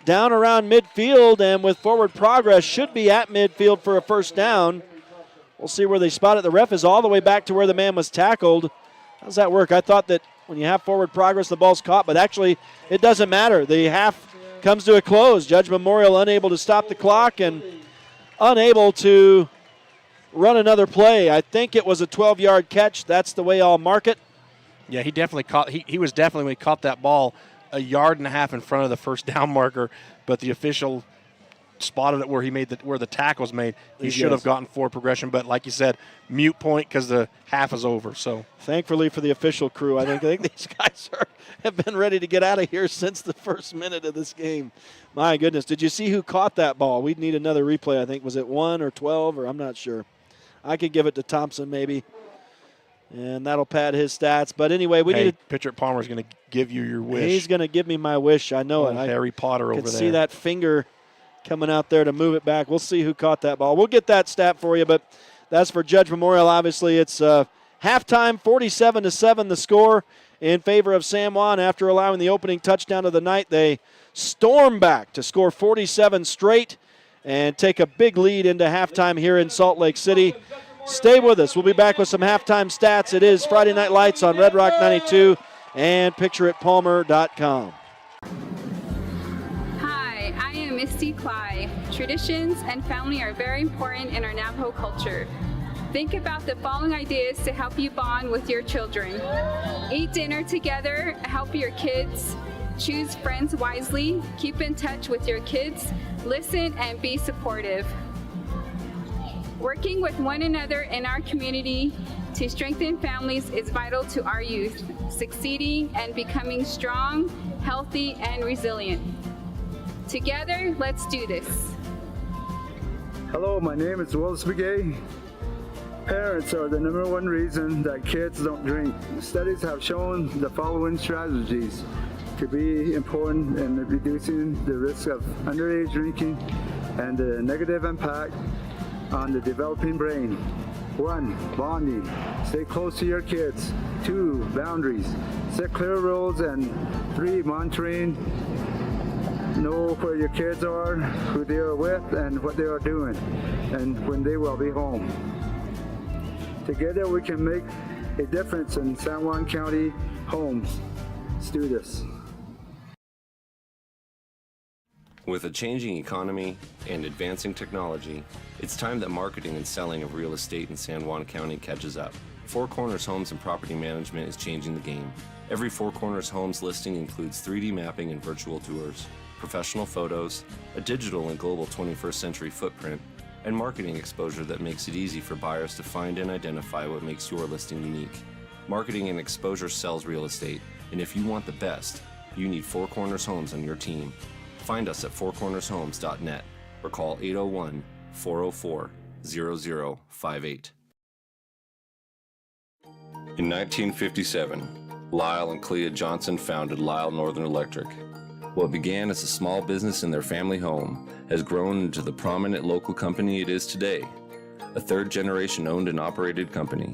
down around midfield, and with forward progress should be at midfield for a first down. We'll see where they spot it. The ref is all the way back to where the man was tackled. How does that work? I thought that when you have forward progress, the ball's caught, but actually it doesn't matter. The half comes to a close. Judge Memorial unable to stop the clock and unable to run another play. I think it was a 12-yard catch. That's the way I'll mark it. Yeah, he definitely caught. He was definitely, when he caught that ball, a yard and a half in front of the first down marker, but the official spotted it where he made where the tackle was made. He should have gotten forward progression, but like you said, mute point because the half is over. So thankfully for the official crew, I think these guys have been ready to get out of here since the first minute of this game. My goodness, did you see who caught that ball? We'd need another replay. I think was it 1 or 12, or I'm not sure. I could give it to Thompson maybe, and that'll pad his stats. But anyway, Pitcher Palmer's going to give you your wish. He's going to give me my wish. I know it. Harry Potter over there. Can see that finger coming out there to move it back. We'll see who caught that ball. We'll get that stat for you, but that's for Judge Memorial. Obviously, it's halftime, 47-7 the score in favor of San Juan. After allowing the opening touchdown of the night, they storm back to score 47 straight and take a big lead into halftime here in Salt Lake City. Stay with us. We'll be back with some halftime stats. It is Friday Night Lights on Red Rock 92 and pictureitpalmer.com. I am Misty Cly. Traditions and family are very important in our Navajo culture. Think about the following ideas to help you bond with your children. Eat dinner together, help your kids, choose friends wisely, keep in touch with your kids, listen and be supportive. Working with one another in our community to strengthen families is vital to our youth, succeeding and becoming strong, healthy, and resilient. Together, let's do this. Hello, my name is Willis Begay. Parents are the #1 reason that kids don't drink. Studies have shown the following strategies to be important in reducing the risk of underage drinking and the negative impact on the developing brain. 1, bonding. Stay close to your kids. 2, boundaries. Set clear rules. And 3, monitoring. Know where your kids are, who they are with, and what they are doing, and when they will be home. Together we can make a difference in San Juan County homes. Let's do this. With a changing economy and advancing technology, it's time that marketing and selling of real estate in San Juan County catches up. Four Corners Homes and Property Management is changing the game. Every Four Corners Homes listing includes 3D mapping and virtual tours, professional photos, a digital and global 21st century footprint, and marketing exposure that makes it easy for buyers to find and identify what makes your listing unique. Marketing and exposure sells real estate, and if you want the best, you need Four Corners Homes on your team. Find us at fourcornershomes.net or call 801-404-0058. In 1957, Lyle and Clea Johnson founded Lyle Northern Electric. What began as a small business in their family home has grown into the prominent local company it is today, a third-generation owned and operated company.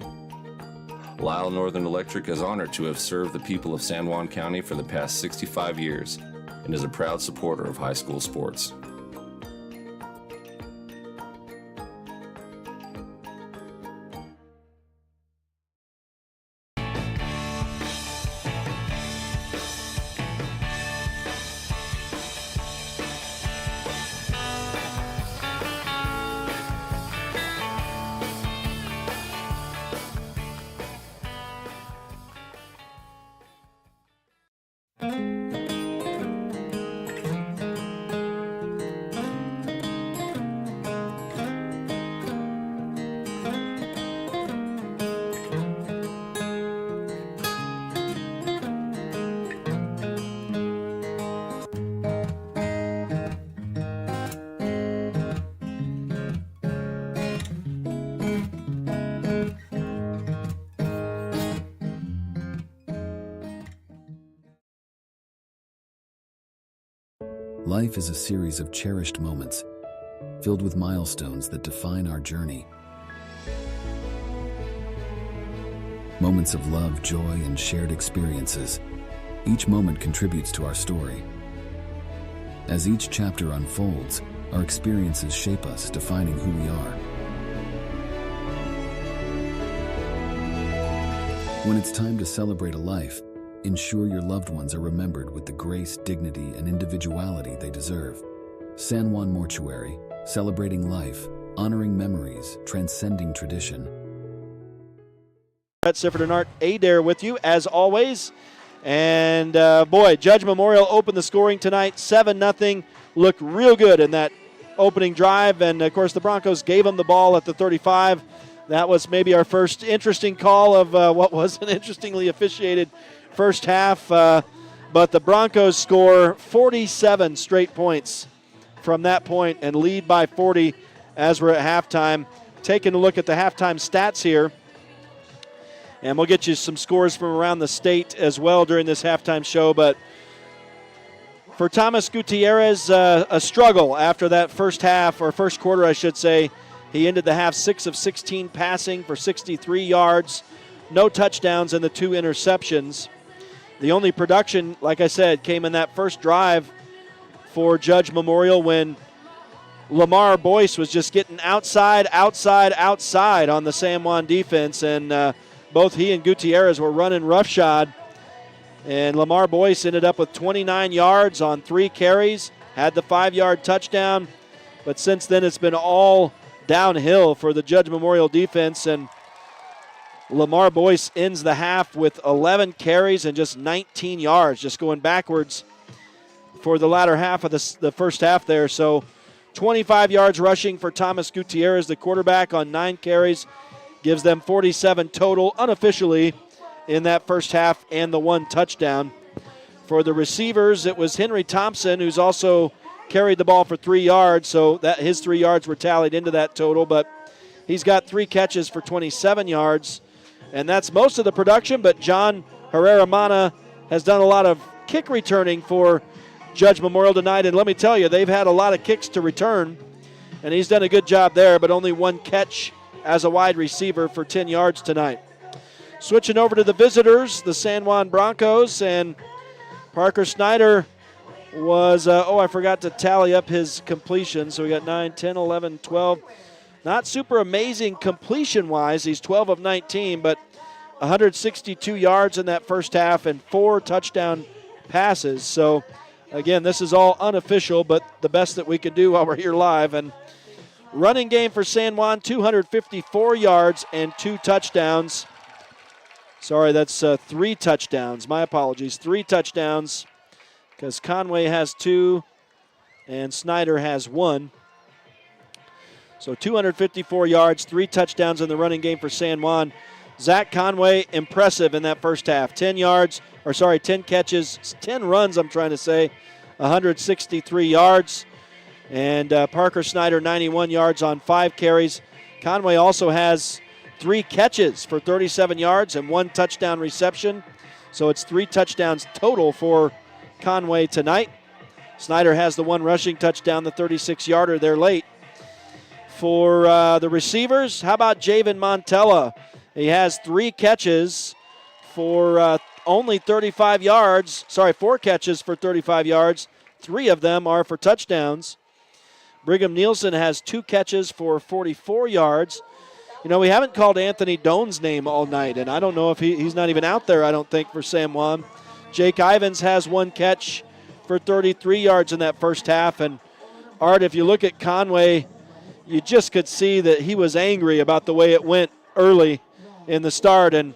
Lyle Northern Electric is honored to have served the people of San Juan County for the past 65 years and is a proud supporter of high school sports. Life is a series of cherished moments, filled with milestones that define our journey. moments of love, joy, and shared experiences. Each moment contributes to our story. As each chapter unfolds, our experiences shape us, defining who we are. When it's time to celebrate a life, ensure your loved ones are remembered with the grace, dignity, and individuality they deserve. San Juan Mortuary, celebrating life, honoring memories, transcending tradition. Brett Sifford and Art Adair with you, as always. And, boy, Judge Memorial opened the scoring tonight, 7-0. Looked real good in that opening drive. And, of course, the Broncos gave them the ball at the 35. That was maybe our first interesting call of what was an interestingly officiated first half. But the Broncos score 47 straight points from that point and lead by 40 as we're at halftime. Taking a look at the halftime stats here. And we'll get you some scores from around the state as well during this halftime show. But for Thomas Gutierrez, a struggle after that first half, or first quarter, I should say. He ended the half 6 of 16 passing for 63 yards, no touchdowns, and the 2 interceptions. The only production, like I said, came in that first drive for Judge Memorial when Lamar Boyce was just getting outside on the San Juan defense, and both he and Gutierrez were running roughshod. And Lamar Boyce ended up with 29 yards on 3 carries, had the 5-yard touchdown. But since then, it's been all downhill for the Judge Memorial defense. And Lamar Boyce ends the half with 11 carries and just 19 yards, just going backwards for the latter half of the first half there. So 25 yards rushing for Thomas Gutierrez, the quarterback, on 9 carries. Gives them 47 total unofficially in that first half and the 1 touchdown. For the receivers, it was Henry Thompson, who's also carried the ball for 3 yards, so that his 3 yards were tallied into that total, but he's got 3 catches for 27 yards, and that's most of the production. But John Herrera-Mana has done a lot of kick returning for Judge Memorial tonight, and let me tell you, they've had a lot of kicks to return, and he's done a good job there, but only 1 catch as a wide receiver for 10 yards tonight. Switching over to the visitors, the San Juan Broncos, and Parker Snyder was, I forgot to tally up his completion. So we got 9, 10, 11, 12. Not super amazing completion-wise. He's 12 of 19, but 162 yards in that first half and 4 touchdown passes. So, again, this is all unofficial, but the best that we could do while we're here live. And running game for San Juan, 254 yards and 2 touchdowns. Sorry, that's 3 touchdowns. My apologies. 3 touchdowns because Conway has 2 and Snyder has 1. So 254 yards, 3 touchdowns in the running game for San Juan. Zach Conway, impressive in that first half. 10 catches, 10 runs, 163 yards. And Parker Snyder, 91 yards on 5 carries. Conway also has 3 catches for 37 yards and 1 touchdown reception. So it's 3 touchdowns total for Conway tonight. Snyder has the 1 rushing touchdown, the 36-yarder there late. For the receivers, how about Javen Montella? He has 3 catches for only 35 yards. 4 catches for 35 yards. 3 of them are for touchdowns. Brigham Nielsen has 2 catches for 44 yards. You know, we haven't called Anthony Doan's name all night, and I don't know if he's not even out there, I don't think, for San Juan. Jake Ivins has 1 catch for 33 yards in that first half. And, Art, if you look at Conway, you just could see that he was angry about the way it went early in the start, and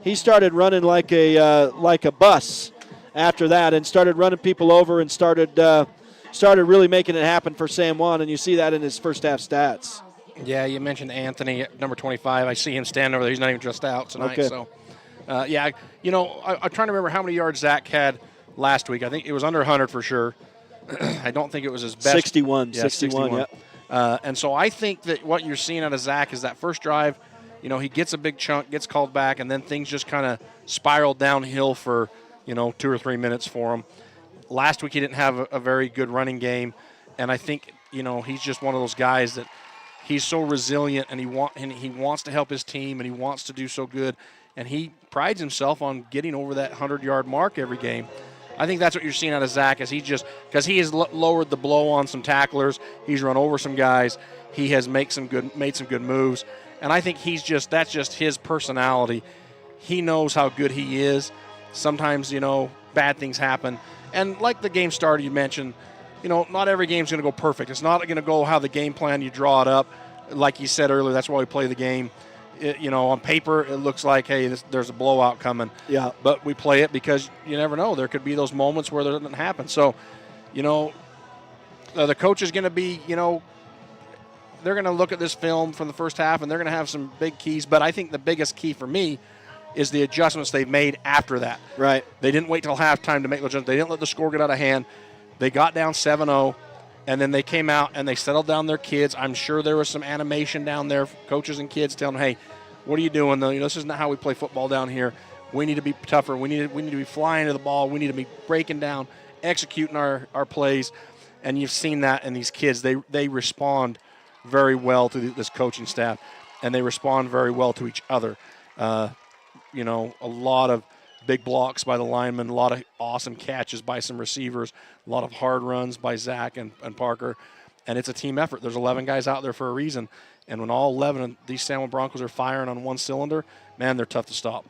he started running like a bus after that and started running people over and started really making it happen for San Juan, and you see that in his first half stats. Yeah, you mentioned Anthony at number 25. I see him standing over there. He's not even dressed out tonight. Okay. So, I'm trying to remember how many yards Zach had last week. I think it was under 100 for sure. I don't think it was his best. 61, yeah, 61, yeah. And so I think that what you're seeing out of Zach is that first drive, he gets a big chunk, gets called back, and then things just kind of spiraled downhill for, 2 or 3 minutes for him. Last week he didn't have a very good running game, and I think, he's just one of those guys that he's so resilient, and he wants to help his team, and he wants to do so good. and he prides himself on getting over that 100-yard mark every game. I think that's what you're seeing out of Zach, is he just, because he has lowered the blow on some tacklers, he's run over some guys, he has made some good moves, and I think that's just his personality. He knows how good he is. Sometimes, bad things happen, and like the game starter you mentioned, not every game's going to go perfect. It's not going to go how the game plan you draw it up. Like you said earlier, that's why we play the game. On paper, it looks like, hey, there's a blowout coming. Yeah. But we play it because you never know. There could be those moments where that doesn't happen. So, the coach is going to be, they're going to look at this film from the first half, and they're going to have some big keys. But I think the biggest key for me is the adjustments they've made after that. Right. They didn't wait till halftime to make those adjustments. They didn't let the score get out of hand. They got down 7-0. And then they came out and they settled down their kids. I'm sure there was some animation down there, coaches and kids telling them, hey, what are you doing? This isn't how we play football down here. We need to be tougher. We need to be flying to the ball. We need to be breaking down, executing our plays. And you've seen that in these kids. They respond very well to this coaching staff, and they respond very well to each other. A lot of big blocks by the linemen, a lot of awesome catches by some receivers, a lot of hard runs by Zach and Parker, and it's a team effort. There's 11 guys out there for a reason, and when all 11 of these San Juan Broncos are firing on one cylinder, man, they're tough to stop.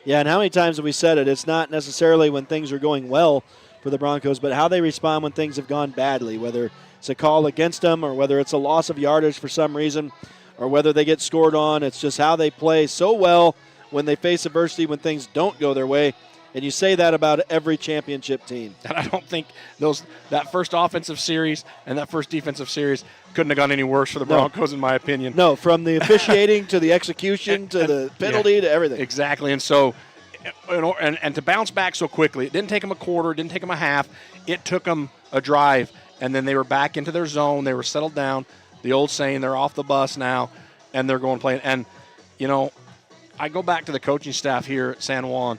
Yeah, and how many times have we said it? It's not necessarily when things are going well for the Broncos, but how they respond when things have gone badly, whether it's a call against them or whether it's a loss of yardage for some reason or whether they get scored on. It's just how they play so well when they face adversity, when things don't go their way. And you say that about every championship team. And I don't think that first offensive series and that first defensive series couldn't have gone any worse for the Broncos, in my opinion. No, from the officiating to the execution to the penalty to everything. Exactly. And so, and to bounce back so quickly, it didn't take them a quarter, it didn't take them a half. It took them a drive, and then they were back into their zone. They were settled down. The old saying, they're off the bus now, and they're going playing. And, I go back to the coaching staff here at San Juan.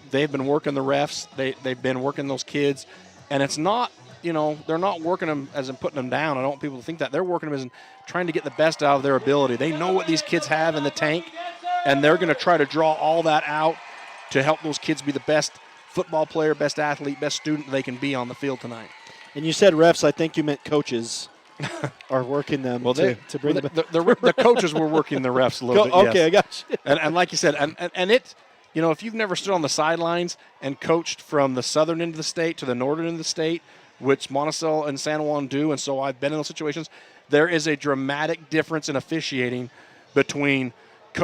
They've been working the refs. They've been working those kids. And it's not, they're not working them as in putting them down. I don't want people to think that. They're working them as in trying to get the best out of their ability. They know what these kids have in the tank, and they're going to try to draw all that out to help those kids be the best football player, best athlete, best student they can be on the field tonight. And you said refs. I think you meant coaches. Are working them to bring them. The coaches were working the refs a little bit. Okay, yes. I got you. And like you said, and it, if you've never stood on the sidelines and coached from the southern end of the state to the northern end of the state, which Monticello and San Juan do, and so I've been in those situations, there is a dramatic difference in officiating between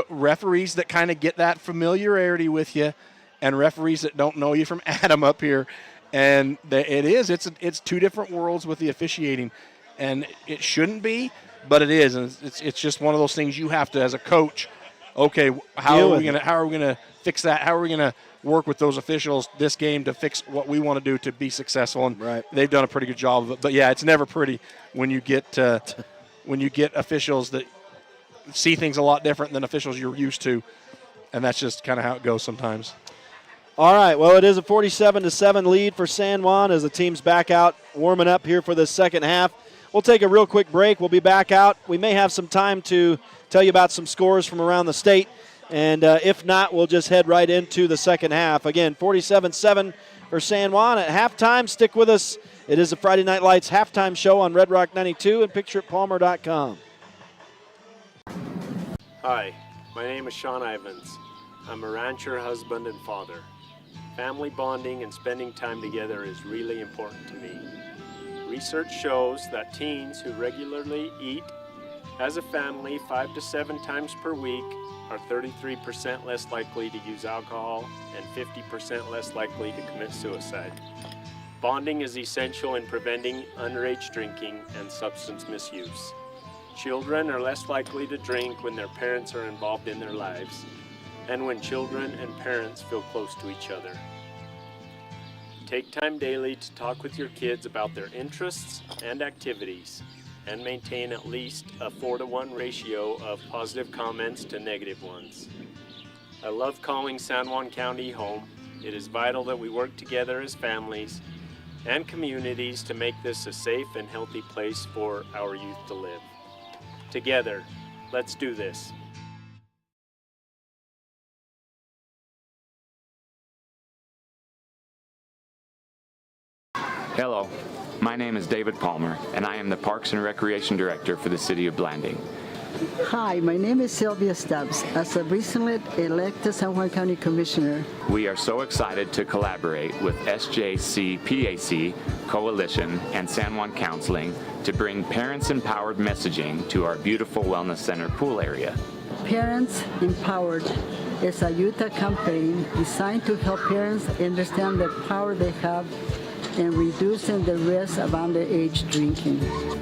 referees that kind of get that familiarity with you and referees that don't know you from Adam up here. And it's two different worlds with the officiating. And it shouldn't be, but it is, and it's just one of those things you have to, as a coach. Okay, how are we gonna fix that? How are we gonna work with those officials this game to fix what we want to do to be successful? And they've done a pretty good job of it. But yeah, it's never pretty when you get officials that see things a lot different than officials you're used to, and that's just kind of how it goes sometimes. All right, well, it is a 47-7 lead for San Juan as the team's back out warming up here for the second half. We'll take a real quick break. We'll be back out. We may have some time to tell you about some scores from around the state. And if not, we'll just head right into the second half. Again, 47-7 for San Juan. At halftime, stick with us. It is a Friday Night Lights halftime show on Red Rock 92 and pictureitpalmer.com. Hi, my name is Sean Ivins. I'm a rancher, husband, and father. Family bonding and spending time together is really important to me. Research shows that teens who regularly eat as a family 5 to 7 times per week are 33% less likely to use alcohol and 50% less likely to commit suicide. Bonding is essential in preventing underage drinking and substance misuse. Children are less likely to drink when their parents are involved in their lives and when children and parents feel close to each other. Take time daily to talk with your kids about their interests and activities and maintain at least a 4-to-1 ratio of positive comments to negative ones. I love calling San Juan County home. It is vital that we work together as families and communities to make this a safe and healthy place for our youth to live. Together, let's do this. Hello, my name is David Palmer, and I am the Parks and Recreation Director for the City of Blanding. Hi, my name is Sylvia Stubbs. As a recently elected San Juan County Commissioner, We are so excited to collaborate with SJC-PAC Coalition and San Juan Counseling to bring parents-empowered messaging to our beautiful Wellness Center pool area. Parents Empowered is a Utah campaign designed to help parents understand the power they have in reducing the risk of underage drinking.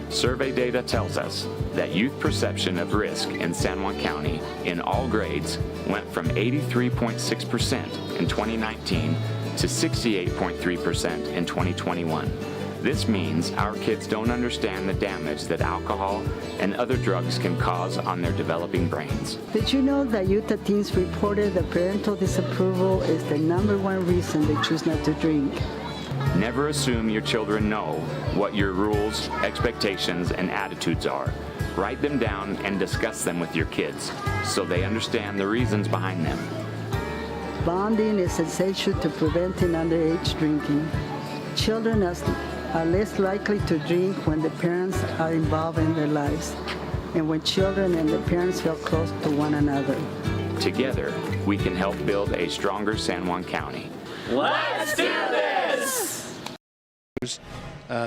Survey data tells us that youth perception of risk in San Juan County in all grades went from 83.6% in 2019 to 68.3% in 2021. This means our kids don't understand the damage that alcohol and other drugs can cause on their developing brains. Did you know that Utah teens reported that parental disapproval is the #1 reason they choose not to drink? Never assume your children know what your rules, expectations, and attitudes are. Write them down and discuss them with your kids so they understand the reasons behind them. Bonding is essential to preventing underage drinking. Children are less likely to drink when the parents are involved in their lives and when children and the parents feel close to one another. Together, we can help build a stronger San Juan County. Let's do this!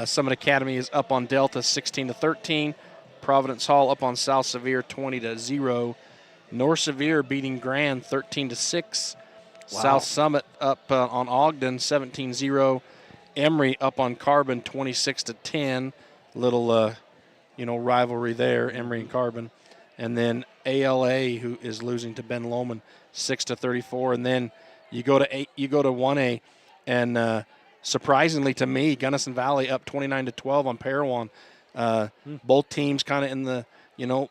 Summit Academy is up on Delta 16-13. Providence Hall up on South Sevier 20-0. North Sevier beating Grand 13-6. Wow. South Summit up on Ogden 17-0. Emory up on Carbon 26-10. Little rivalry there, Emory and Carbon. And then ALA, who is losing to Ben Lomond 6-34. And then you go to 1A, and surprisingly to me, Gunnison Valley up 29-12 on Parowan. Both teams kind of in the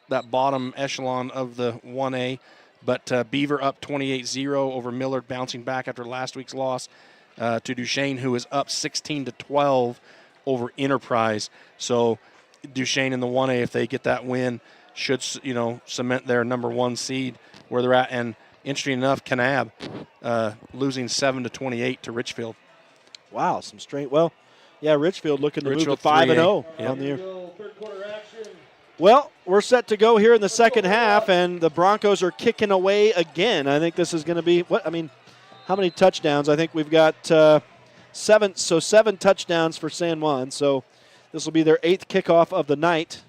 that bottom echelon of the 1A, but Beaver up 28-0 over Millard, bouncing back after last week's loss to Duchesne, who is up 16-12 over Enterprise. So Duchesne in the 1A, if they get that win, should cement their #1 seed where they're at. And interesting enough, Kanab losing 7-28 to Richfield. Wow, some straight. Well, yeah, Richfield looking to move to 5-0 on the year. Well, we're set to go here in the second half, and the Broncos are kicking away again. I think this is going to be how many touchdowns? I think we've got 7. So 7 touchdowns for San Juan. So this will be their 8th kickoff of the night.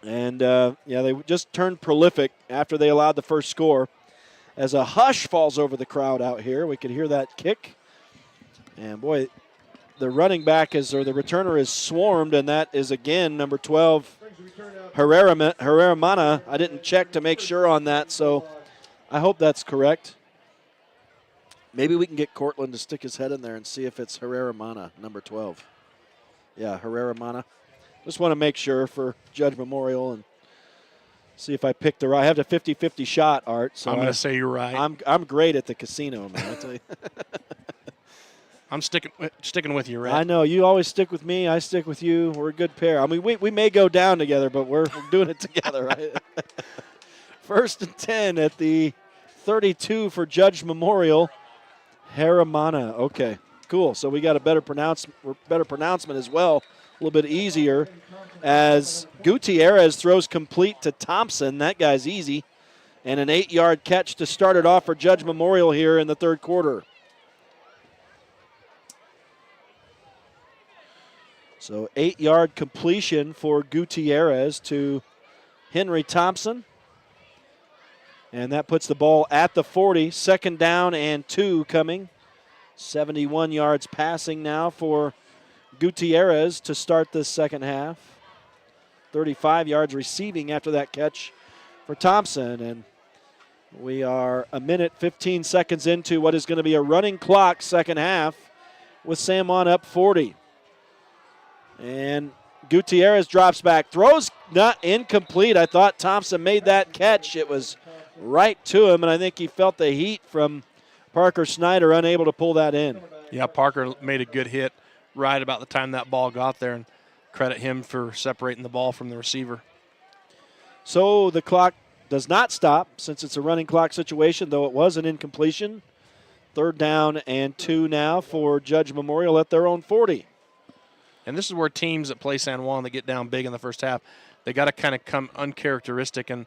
And, they just turned prolific after they allowed the first score. As a hush falls over the crowd out here, we could hear that kick. And, boy, the running back the returner is swarmed, and that is, again, number 12, Herrera Mana. I didn't check to make sure on that, so I hope that's correct. Maybe we can get Cortland to stick his head in there and see if it's Herrera Mana, number 12. Yeah, Herrera Mana. Just want to make sure for Judge Memorial and see if I picked the right. I have the 50-50 shot, Art. So I'm going to say you're right. I'm great at the casino, man. I tell you. I'm sticking with you, Red. I know. You always stick with me. I stick with you. We're a good pair. I mean, we may go down together, but we're doing it together, right? 1st and 10 at the 32 for Judge Memorial. Haramana. Okay, cool. So we got a better pronouncement as well. A little bit easier as Gutierrez throws complete to Thompson. That guy's easy. And an 8-yard catch to start it off for Judge Memorial here in the third quarter. So 8-yard completion for Gutierrez to Henry Thompson. And that puts the ball at the 40. 2nd down and 2 coming. 71 yards passing now for Gutierrez to start this second half. 35 yards receiving after that catch for Thompson. And we are 1:15 seconds into what is going to be a running clock second half with San Juan up 40. And Gutierrez drops back. Throws not incomplete. I thought Thompson made that catch. It was right to him, and I think he felt the heat from Parker Snyder, unable to pull that in. Yeah, Parker made a good hit right about the time that ball got there, and credit him for separating the ball from the receiver. So the clock does not stop since it's a running clock situation, though it was an incompletion. 3rd down and 2 now for Judge Memorial at their own 40. And this is where teams that play San Juan that get down big in the first half, they got to kind of come uncharacteristic and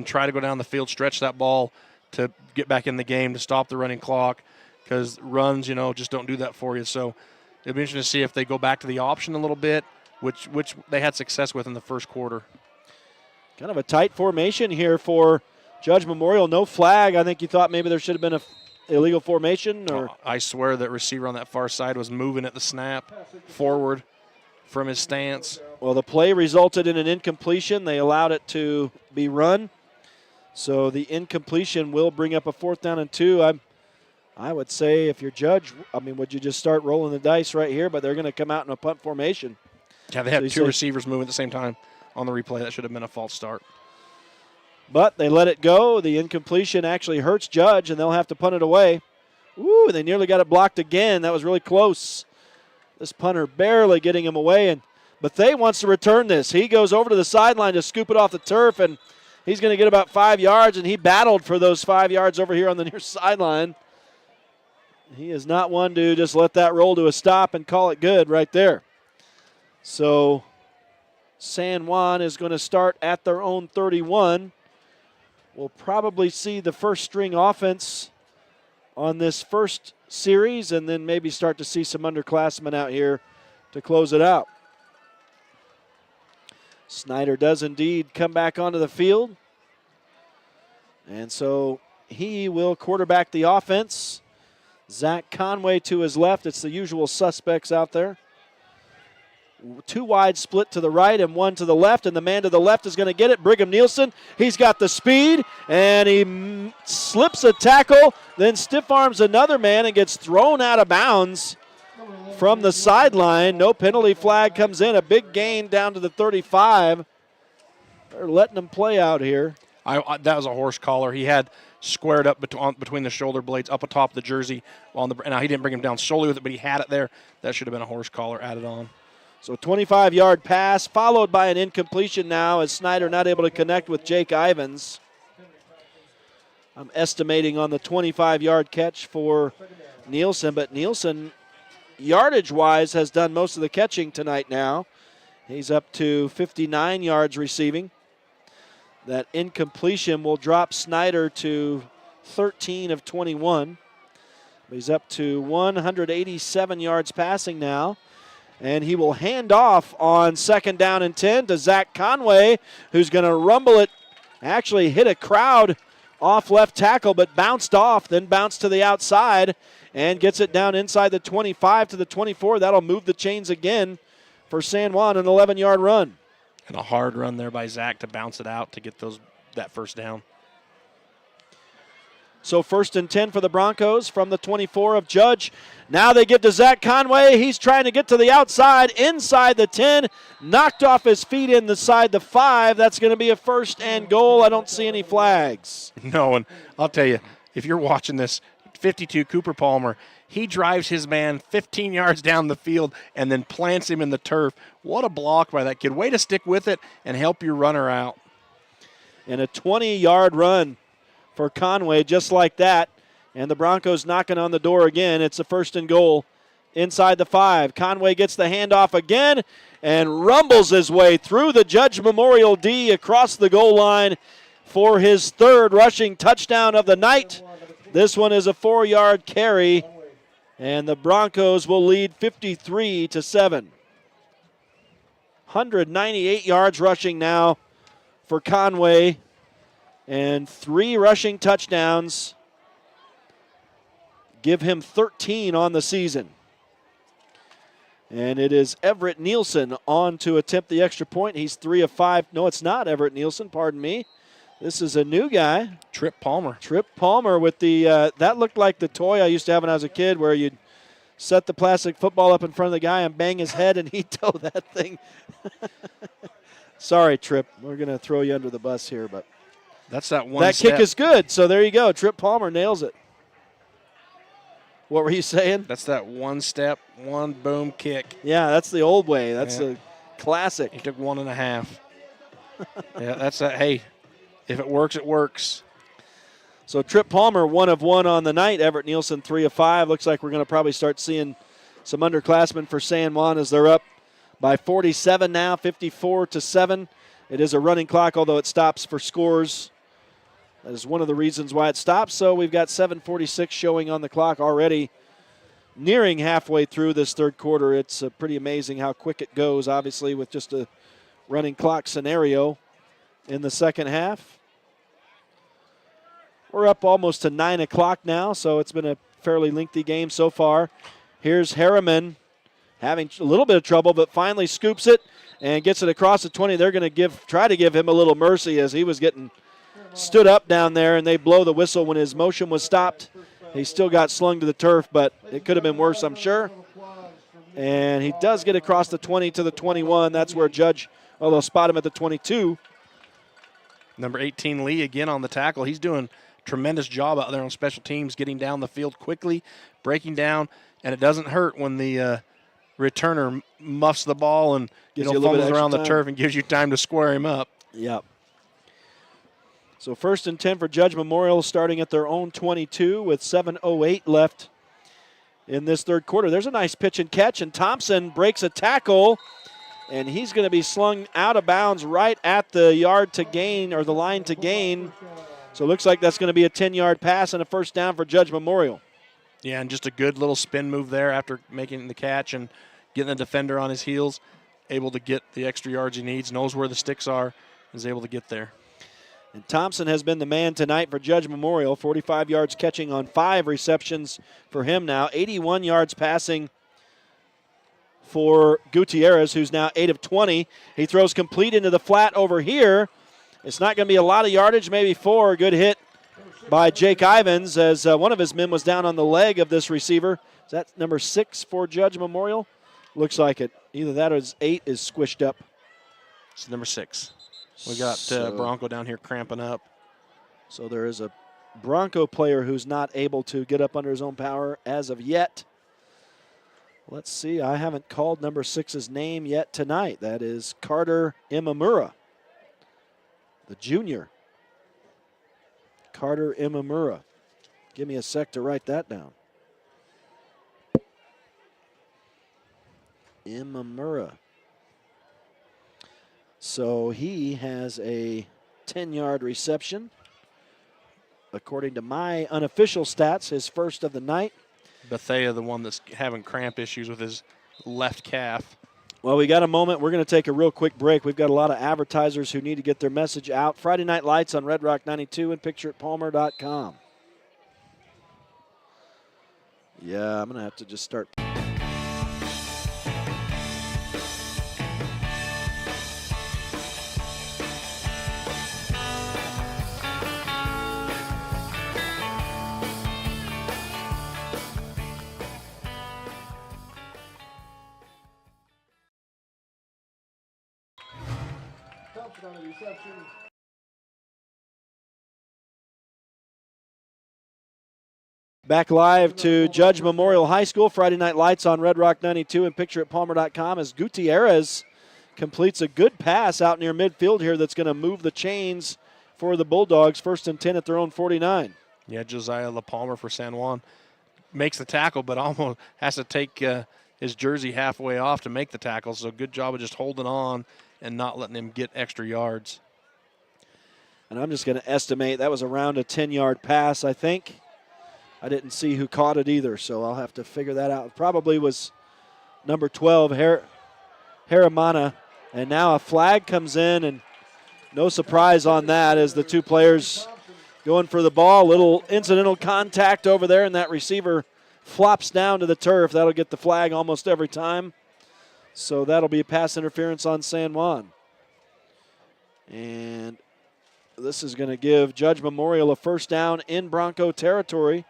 try to go down the field, stretch that ball to get back in the game, to stop the running clock, because runs, just don't do that for you. So it'll be interesting to see if they go back to the option a little bit, which they had success with in the first quarter. Kind of a tight formation here for Judge Memorial. No flag. I think you thought maybe there should have been a illegal formation. Or I swear that receiver on that far side was moving at the snap forward from his stance. Well, the play resulted in an incompletion. They allowed it to be run. So the incompletion will bring up a 4th down and 2. I would say if you're Judge, would you just start rolling the dice right here? But they're going to come out in a punt formation. Yeah, they had 2 receivers moving at the same time on the replay. That should have been a false start. But they let it go. The incompletion actually hurts Judge, and they'll have to punt it away. Ooh, they nearly got it blocked again. That was really close. This punter barely getting him away. But Bethea wants to return this. He goes over to the sideline to scoop it off the turf, and he's going to get about 5 yards, and he battled for those 5 yards over here on the near sideline. He is not one to just let that roll to a stop and call it good right there. So San Juan is going to start at their own 31. We'll probably see the first string offense on this first series and then maybe start to see some underclassmen out here to close it out. Snyder does indeed come back onto the field. And so he will quarterback the offense. Zach Conway to his left. It's the usual suspects out there. 2 wide split to the right and 1 to the left, and the man to the left is going to get it. Brigham Nielsen, he's got the speed, and he slips a tackle, then stiff arms another man and gets thrown out of bounds from the sideline. No penalty flag comes in. A big gain down to the 35. They're letting him play out here. That was a horse collar. He had squared up between the shoulder blades up atop the jersey. Now he didn't bring him down solely with it, but he had it there. That should have been a horse collar added on. So 25-yard pass followed by an incompletion now as Snyder not able to connect with Jake Ivins. I'm estimating on the 25-yard catch for Nielsen, but Nielsen, yardage-wise, has done most of the catching tonight now. He's up to 59 yards receiving. That incompletion will drop Snyder to 13 of 21. He's up to 187 yards passing now. And he will hand off on 2nd down and 10 to Zach Conway, who's going to rumble it. Actually hit a crowd off left tackle, but bounced off, then bounced to the outside and gets it down inside the 25 to the 24. That'll move the chains again for San Juan, an 11-yard run. And a hard run there by Zach to bounce it out to get that first down. So 1st and 10 for the Broncos from the 24 of Judge. Now they get to Zach Conway. He's trying to get to the outside, inside the 10. Knocked off his feet inside the 5. That's going to be a 1st and goal. I don't see any flags. No, and I'll tell you, if you're watching this, 52 Cooper Palmer, he drives his man 15 yards down the field and then plants him in the turf. What a block by that kid. Way to stick with it and help your runner out. And a 20-yard run for Conway just like that. And the Broncos knocking on the door again. It's a 1st and goal inside the 5. Conway gets the handoff again and rumbles his way through the Judge Memorial D across the goal line for his 3rd rushing touchdown of the night. This one is a 4-yard carry, and the Broncos will lead 53-7. 198 yards rushing now for Conway, and 3 rushing touchdowns give him 13 on the season. And it is Everett Nielsen on to attempt the extra point. He's 3 of 5. No, it's not Everett Nielsen, pardon me. This is a new guy. Trip Palmer. Trip Palmer with the, that looked like the toy I used to have when I was a kid where you'd set the plastic football up in front of the guy and bang his head and he'd tow that thing. Sorry, Trip. We're going to throw you under the bus here, but that's that one that step. kick is good, so there you go. Trip Palmer nails it. What were you saying? That's that one step, one boom kick. Yeah, that's the old way. That's a classic. He took 1.5. Yeah, that's that. Hey, if it works, it works. So Trip Palmer, 1 of 1 on the night. Everett Nielsen, 3 of 5. Looks like we're going to probably start seeing some underclassmen for San Juan as they're up by 47 now, 54-7. It is a running clock, although it stops for scores. That is one of the reasons why it stops. So we've got 7:46 showing on the clock already, nearing halfway through this third quarter. It's pretty amazing how quick it goes, obviously, with just a running clock scenario in the second half. We're up almost to 9 o'clock now, so it's been a fairly lengthy game so far. Here's Harriman having a little bit of trouble, but finally scoops it and gets it across the 20. They're going to try to give him a little mercy as he was getting stood up down there, and they blow the whistle when his motion was stopped. He still got slung to the turf, but it could have been worse, I'm sure. And he does get across the 20 to the 21. That's where Judge, they'll spot him at the 22. Number 18, Lee, again on the tackle. He's doing a tremendous job out there on special teams, getting down the field quickly, breaking down, and it doesn't hurt when the returner muffs the ball and fumbles around the turf and gives you time to square him up. Yep. So 1st and 10 for Judge Memorial, starting at their own 22 with 7:08 left in this third quarter. There's a nice pitch and catch, and Thompson breaks a tackle, and he's going to be slung out of bounds right at the yard to gain, or the line to gain. So it looks like that's going to be a 10-yard pass and a first down for Judge Memorial. Yeah, and just a good little spin move there after making the catch and getting the defender on his heels, able to get the extra yards he needs, knows where the sticks are, is able to get there. And Thompson has been the man tonight for Judge Memorial, 45 yards catching on 5 receptions for him now, 81 yards passing for Gutierrez, who's now 8 of 20. He throws complete into the flat over here. It's not going to be a lot of yardage, maybe 4. Good hit by Jake Ivins as one of his men was down on the leg of this receiver. Is that number 6 for Judge Memorial? Looks like it. Either that or his 8 is squished up. It's number 6. We got Bronco down here cramping up. So there is a Bronco player who's not able to get up under his own power as of yet. Let's see. I haven't called number 6's name yet tonight. That is Carter Imamura, the junior. Carter Imamura. Give me a sec to write that down. Imamura. So he has a 10-yard reception. According to my unofficial stats, his first of the night. Bethea, the one that's having cramp issues with his left calf. Well, we got a moment. We're going to take a real quick break. We've got a lot of advertisers who need to get their message out. Friday Night Lights on Red Rock 92 and pictureitpalmer.com. Yeah, I'm going to have to just start. Back live to Judge Memorial High School. Friday Night Lights on Red Rock 92 and pictureitpalmer.com as Gutierrez completes a good pass out near midfield here that's going to move the chains for the Bulldogs. 1st and 10 at their own 49. Yeah, Josiah LaPalmer for San Juan makes the tackle, but almost has to take his jersey halfway off to make the tackle. So good job of just holding on and not letting him get extra yards. And I'm just going to estimate that was around a 10-yard pass, I think. I didn't see who caught it either, so I'll have to figure that out. It probably was number 12, Haramana. And now a flag comes in, and no surprise on that as the two players going for the ball. Little incidental contact over there, and that receiver flops down to the turf. That'll get the flag almost every time. So that'll be a pass interference on San Juan. And this is going to give Judge Memorial a first down in Bronco territory.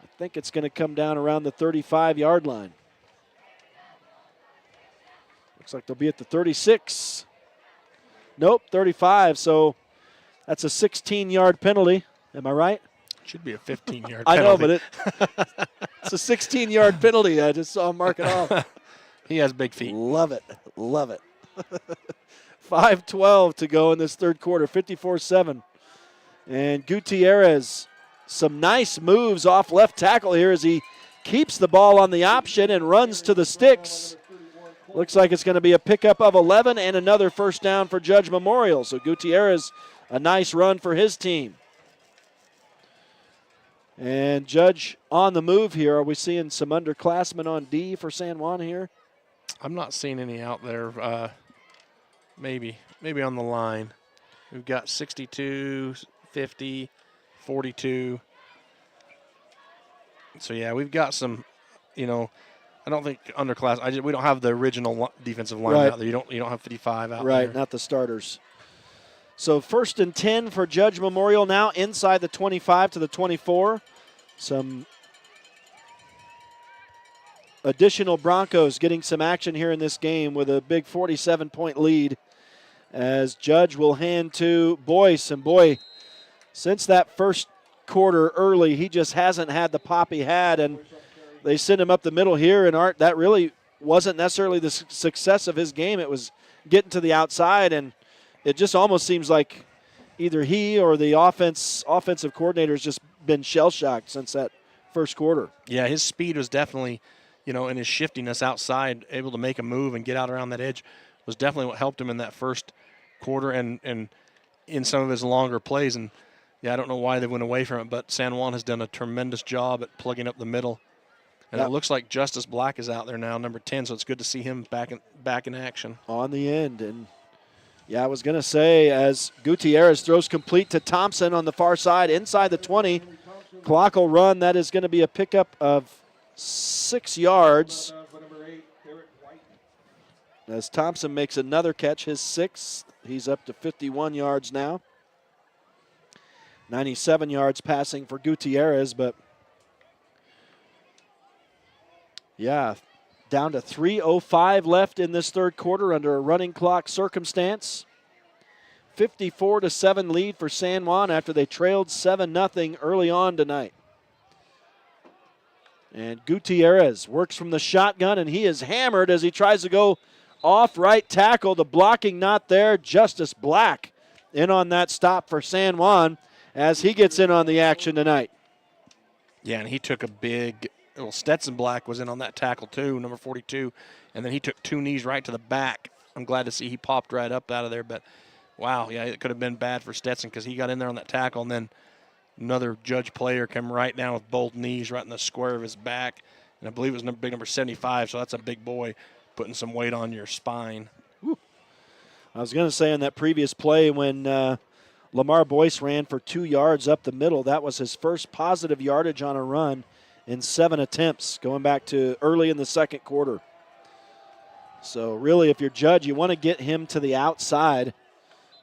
I think it's going to come down around the 35-yard line. Looks like they'll be at the 36. Nope, 35. So that's a 16-yard penalty. Am I right? Should be a 15-yard penalty. I know, but it's a 16-yard penalty. I just saw him mark it off. He has big feet. Love it. Love it. 5:12 to go in this third quarter, 54-7. And Gutierrez, some nice moves off left tackle here as he keeps the ball on the option and runs to the sticks. Looks like it's going to be a pickup of 11 and another first down for Judge Memorial. So Gutierrez, a nice run for his team. And Judge on the move here. Are we seeing some underclassmen on D for San Juan here? I'm not seeing any out there. Maybe on the line. We've got 62, 50, 42. So, yeah, we've got some, I don't think underclass. We don't have the original defensive line out there. You don't have 55 out there. Right, not the starters. So 1st and 10 for Judge Memorial now inside the 25 to the 24. Some additional Broncos getting some action here in this game with a big 47-point lead as Judge will hand to Boyce. And boy, since that first quarter early, he just hasn't had the pop he had, and they send him up the middle here. And Art, that really wasn't necessarily the success of his game. It was getting to the outside, and it just almost seems like either he or the offensive coordinator has just been shell-shocked since that first quarter. Yeah, his speed was definitely, and his shiftiness outside, able to make a move and get out around that edge was definitely what helped him in that first quarter and in some of his longer plays. And, yeah, I don't know why they went away from it, but San Juan has done a tremendous job at plugging up the middle. And it looks like Justice Black is out there now, number 10, so it's good to see him back in action. On the end. And, yeah, I was going to say, as Gutierrez throws complete to Thompson on the far side, inside the 20, clock will run. That is going to be a pickup of 6 yards. As Thompson makes another catch, his 6th. He's up to 51 yards now. 97 yards passing for Gutierrez, but yeah, down to 3:05 left in this third quarter under a running clock circumstance. 54-7 lead for San Juan after they trailed 7-0 early on tonight. And Gutierrez works from the shotgun, and he is hammered as he tries to go off right tackle. The blocking not there. Justice Black in on that stop for San Juan as he gets in on the action tonight. Yeah, and he took a big – Stetson Black was in on that tackle too, number 42, and then he took 2 knees right to the back. I'm glad to see he popped right up out of there, but wow, yeah, it could have been bad for Stetson because he got in there on that tackle, and then another Judge player came right down with both knees right in the square of his back, and I believe it was big number 75, so that's a big boy putting some weight on your spine. Whew. I was going to say on that previous play when Lamar Boyce ran for 2 yards up the middle, that was his first positive yardage on a run in 7 attempts, going back to early in the second quarter. So really, if you're Judge, you want to get him to the outside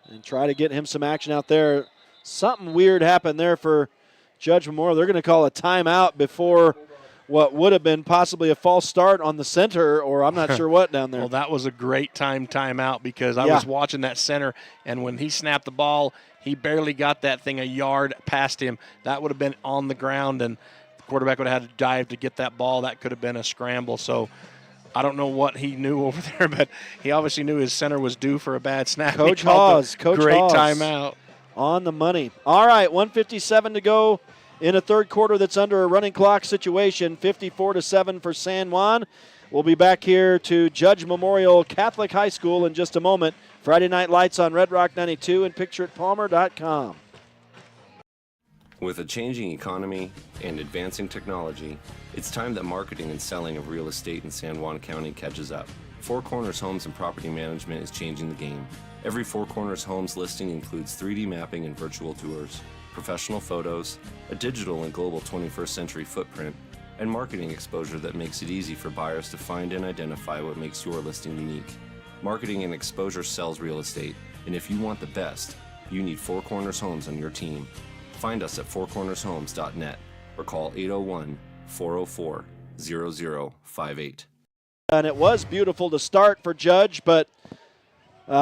and try to get him some action out there. Something weird happened there for Judge Memorial. They're going to call a timeout before what would have been possibly a false start on the center, or I'm not sure what down there. Well, that was a great timeout because I was watching that center, and when he snapped the ball, he barely got that thing a yard past him. That would have been on the ground, and the quarterback would have had to dive to get that ball. That could have been a scramble. So I don't know what he knew over there, but he obviously knew his center was due for a bad snap. Coach Hawes. Great timeout. On the money. All right, 1:57 to go in a third quarter that's under a running clock situation. 54-7 for San Juan. We'll be back here to Judge Memorial Catholic High School in just a moment. Friday Night Lights on Red Rock 92 and pictureitpalmer.com. With a changing economy and advancing technology, it's time that marketing and selling of real estate in San Juan County catches up. Four Corners Homes and Property Management is changing the game. Every Four Corners Homes listing includes 3D mapping and virtual tours, professional photos, a digital and global 21st century footprint, and marketing exposure that makes it easy for buyers to find and identify what makes your listing unique. Marketing and exposure sells real estate, and if you want the best, you need Four Corners Homes on your team. Find us at fourcornershomes.net or call 801-404-0058. And it was beautiful to start for Judge, but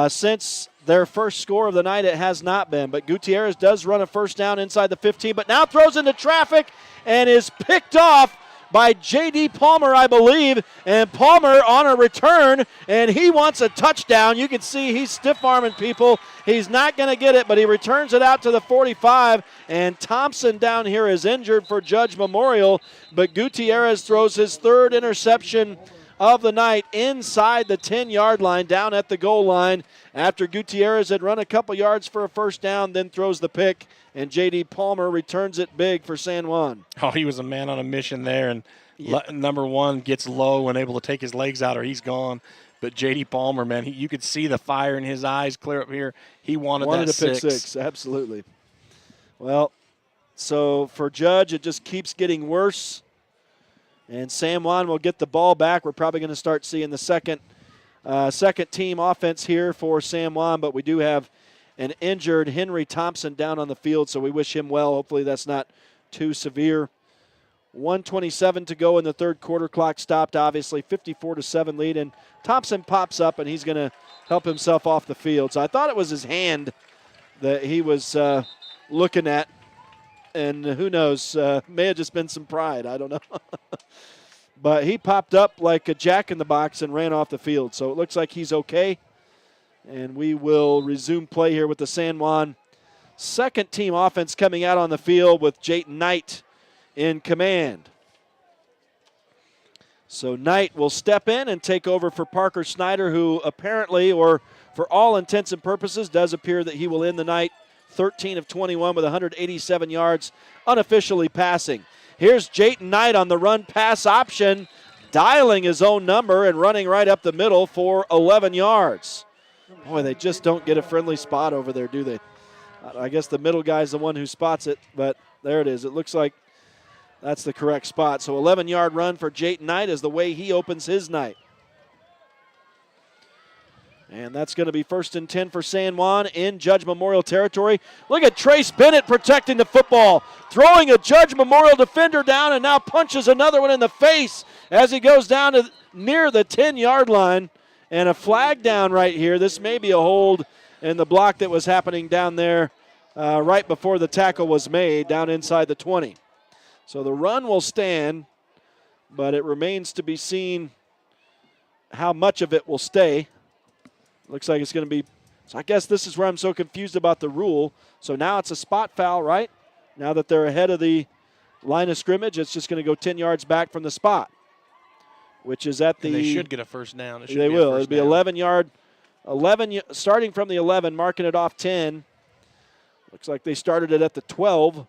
since their first score of the night, it has not been. But Gutierrez does run a first down inside the 15, but now throws into traffic and is picked off by J.D. Palmer, I believe. And Palmer on a return, and he wants a touchdown. You can see he's stiff-arming people. He's not going to get it, but he returns it out to the 45. And Thompson down here is injured for Judge Memorial, but Gutierrez throws his third interception of the night inside the 10-yard line, down at the goal line, after Gutierrez had run a couple yards for a first down, then throws the pick, and J.D. Palmer returns it big for San Juan. Oh, he was a man on a mission there, and number one gets low and able to take his legs out or he's gone. But J.D. Palmer, man, you could see the fire in his eyes clear up here. He wanted that a pick six, absolutely. Well, so for Judge, it just keeps getting worse. And San Juan will get the ball back. We're probably going to start seeing the second team offense here for San Juan, but we do have an injured Henry Thompson down on the field, so we wish him well. Hopefully that's not too severe. 1:27 to go in the third quarter. Clock stopped, obviously. 54-7 lead, and Thompson pops up, and he's going to help himself off the field. So I thought it was his hand that he was looking at. And who knows, may have just been some pride. I don't know. But he popped up like a jack-in-the-box and ran off the field. So it looks like he's okay. And we will resume play here with the San Juan second-team offense coming out on the field with Jayton Knight in command. So Knight will step in and take over for Parker Snyder, who apparently, or for all intents and purposes, does appear that he will end the night 13 of 21 with 187 yards, unofficially passing. Here's Jayton Knight on the run pass option, dialing his own number and running right up the middle for 11 yards. Boy, they just don't get a friendly spot over there, do they? I guess the middle guy's the one who spots it, but there it is. It looks like that's the correct spot. So 11-yard run for Jayton Knight is the way he opens his night. And that's going to be 1st and 10 for San Juan in Judge Memorial territory. Look at Trace Bennett protecting the football, throwing a Judge Memorial defender down, and now punches another one in the face as he goes down to near the 10-yard line. And a flag down right here. This may be a hold in the block that was happening down there right before the tackle was made, down inside the 20. So the run will stand, but it remains to be seen how much of it will stay. Looks like it's going to be, so I guess this is where I'm so confused about the rule. So now it's a spot foul, right? Now that they're ahead of the line of scrimmage, it's just going to go 10 yards back from the spot, which is at the. And they should get a first down. They will. It'll be 11-yard, 11 starting from the 11, marking it off 10. Looks like they started it at the 12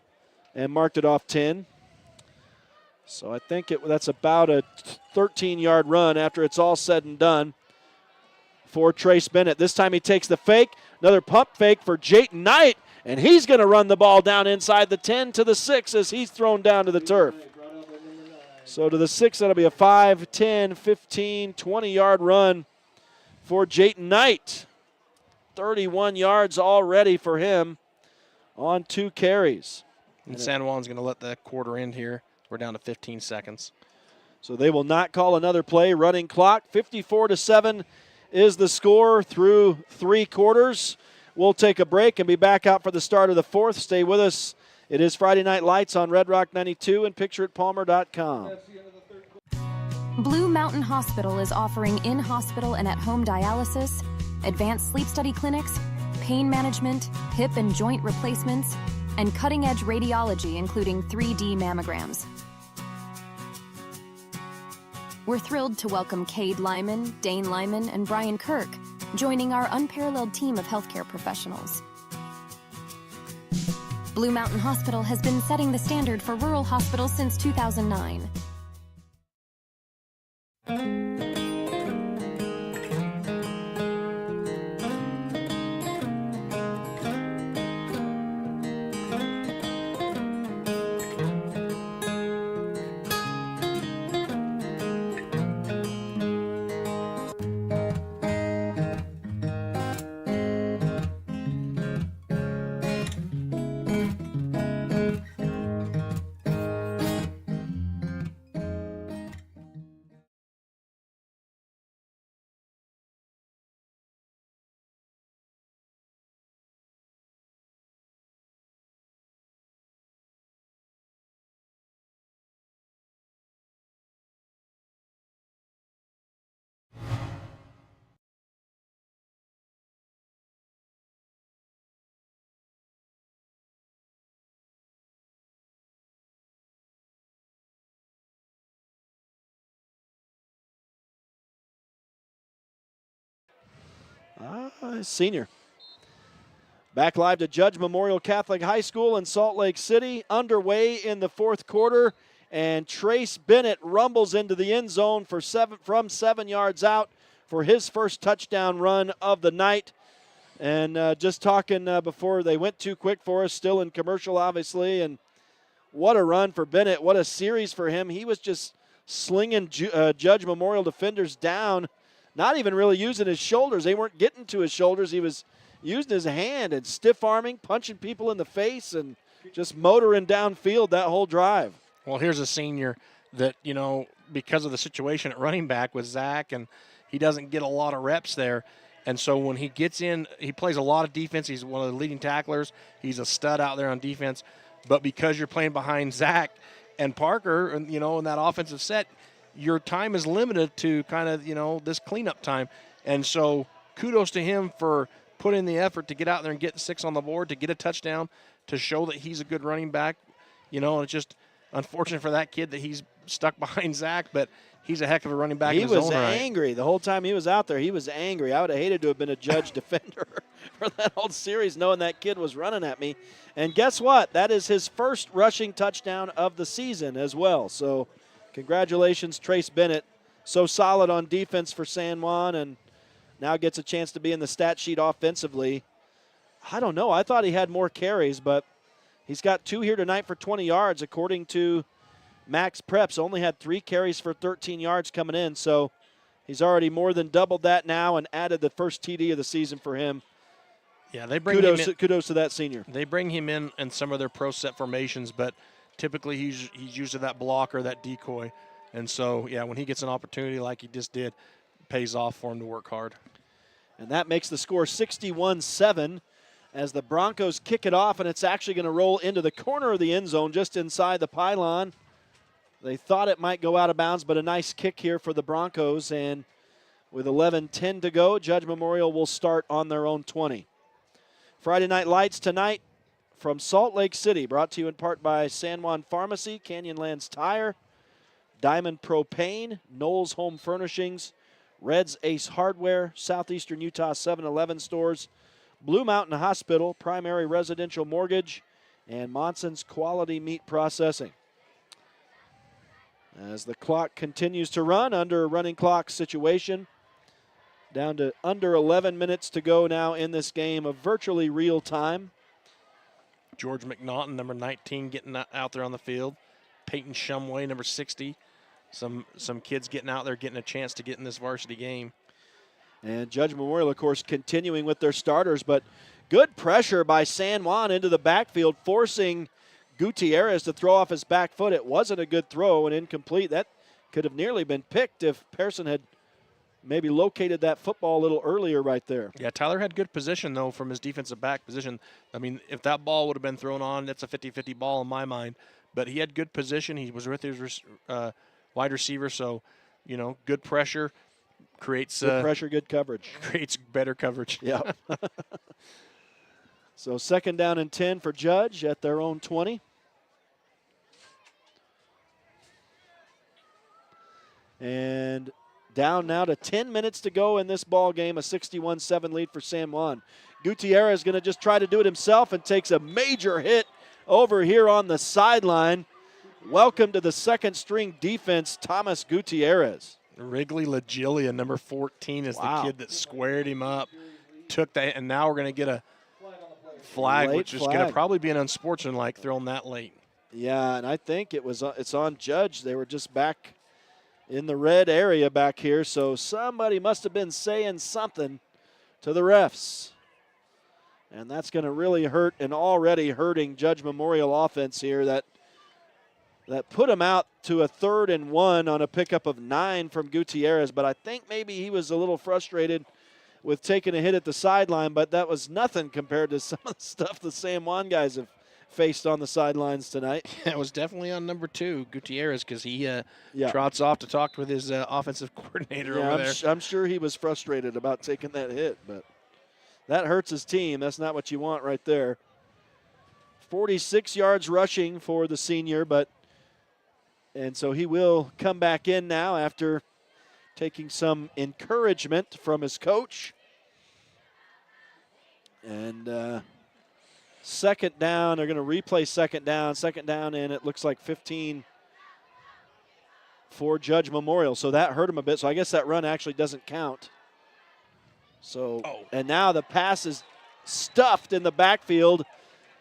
and marked it off 10. So I think that's about a 13-yard run after it's all said and done for Trace Bennett. This time he takes the fake, another pump fake for Jayton Knight, and he's going to run the ball down inside the 10 to the 6 as he's thrown down to the turf. So to the 6, that'll be a 5, 10, 15, 20-yard run for Jayton Knight. 31 yards already for him on 2 carries. And San Juan's going to let the quarter end here. We're down to 15 seconds. So they will not call another play. Running clock, 54-7 is the score through 3 quarters. We'll take a break and be back out for the start of the 4th. Stay with us. It is Friday Night Lights on Red Rock 92 and pictureitpalmer.com. Blue Mountain Hospital is offering in-hospital and at-home dialysis, advanced sleep study clinics, pain management, hip and joint replacements, and cutting-edge radiology, including 3D mammograms. We're thrilled to welcome Cade Lyman, Dane Lyman, and Brian Kirk, joining our unparalleled team of healthcare professionals. Blue Mountain Hospital has been setting the standard for rural hospitals since 2009. Senior. Back live to Judge Memorial Catholic High School in Salt Lake City. Underway in the fourth quarter. And Trace Bennett rumbles into the end zone from 7 yards out for his first touchdown run of the night. And just talking before they went too quick for us, still in commercial, obviously. And what a run for Bennett. What a series for him. He was just slinging Judge Memorial defenders down, not even really using his shoulders. They weren't getting to his shoulders. He was using his hand and stiff-arming, punching people in the face, and just motoring downfield that whole drive. Well, here's a senior that, you know, because of the situation at running back with Zach, and he doesn't get a lot of reps there. And so when he gets in, he plays a lot of defense. He's one of the leading tacklers. He's a stud out there on defense. But because you're playing behind Zach and Parker, and, you know, in that offensive set, your time is limited to kind of, you know, this cleanup time. And so kudos to him for putting the effort to get out there and get 6 on the board, to get a touchdown, to show that he's a good running back. You know, it's just unfortunate for that kid that he's stuck behind Zach, but he's a heck of a running back in his own right. He was angry. The whole time he was out there, he was angry. I would have hated to have been a Judge defender for that whole series, knowing that kid was running at me. And guess what? That is his first rushing touchdown of the season as well. So congratulations, Trace Bennett. So solid on defense for San Juan, and now gets a chance to be in the stat sheet offensively. I don't know. I thought he had more carries, but he's got 2 here tonight for 20 yards, according to Max Preps. Only had 3 carries for 13 yards coming in, so he's already more than doubled that now and added the first TD of the season for him. Yeah, they bring him in. Kudos to that senior. They bring him in some of their pro set formations, but typically he's used to that blocker, that decoy. And so, yeah, when he gets an opportunity like he just did, it pays off for him to work hard. And that makes the score 61-7 as the Broncos kick it off, and it's actually going to roll into the corner of the end zone just inside the pylon. They thought it might go out of bounds, but a nice kick here for the Broncos. And with 11:10 to go, Judge Memorial will start on their own 20. Friday Night Lights tonight from Salt Lake City, brought to you in part by San Juan Pharmacy, Canyonlands Tire, Diamond Propane, Knowles Home Furnishings, Red's Ace Hardware, Southeastern Utah 7-Eleven stores, Blue Mountain Hospital, Primary Residential Mortgage, and Monson's Quality Meat Processing. As the clock continues to run under a running clock situation, down to under 11 minutes to go now in this game of virtually real time. George McNaughton, number 19, getting out there on the field. Peyton Shumway, number 60. Some kids getting out there, getting a chance to get in this varsity game. And Judge Memorial, of course, continuing with their starters, but good pressure by San Juan into the backfield, forcing Gutierrez to throw off his back foot. It wasn't a good throw and incomplete. That could have nearly been picked if Pearson had maybe located that football a little earlier right there. Yeah, Tyler had good position, though, from his defensive back position. I mean, if that ball would have been thrown on, that's a 50-50 ball in my mind. But he had good position. He was with his wide receiver, so, you know, good pressure creates good pressure, good coverage. Creates better coverage. Yeah. So 2nd down and 10 for Judge at their own 20. And down now to 10 minutes to go in this ball game, a 61-7 lead for San Juan. Gutierrez is going to just try to do it himself and takes a major hit over here on the sideline. Welcome to the second string defense, Thomas Gutierrez. Wrigley Lagilia, number 14, is the kid that squared him up, took that, and now we're going to get a flag, which is going to probably be an unsportsmanlike thrown that late. Yeah, and I think it's on Judge. They were just back in the red area back here, so somebody must have been saying something to the refs. And that's going to really hurt an already hurting Judge Memorial offense here that put him out to a 3rd and 1 on a pickup of 9 from Gutierrez. But I think maybe he was a little frustrated with taking a hit at the sideline, but that was nothing compared to some of the stuff the San Juan guys have faced on the sidelines tonight. It was definitely on number 2, Gutierrez, because he trots off to talk with his offensive coordinator over there. I'm sure he was frustrated about taking that hit, but that hurts his team. That's not what you want right there. 46 yards rushing for the senior, and so he will come back in now after taking some encouragement from his coach. And second down, they're going to replay second down. Second down, and it looks like 15 for Judge Memorial. So that hurt him a bit. So I guess that run actually doesn't count. So, and now the pass is stuffed in the backfield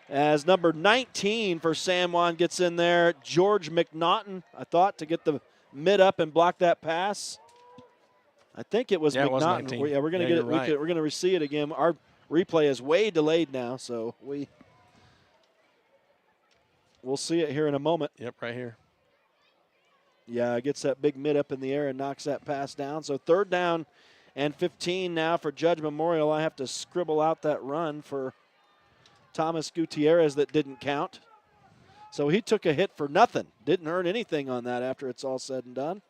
as number 19 for San Juan gets in there. George McNaughton, I thought, to get the mid up and block that pass. I think it was McNaughton. It was 19. We're going to get it. We're going to see it again. Our replay is way delayed now, so we'll see it here in a moment. Yep, right here. Yeah, gets that big mid up in the air and knocks that pass down. So third down and 15 now for Judge Memorial. I have to scribble out that run for Thomas Gutierrez that didn't count. So he took a hit for nothing. Didn't earn anything on that after it's all said and done.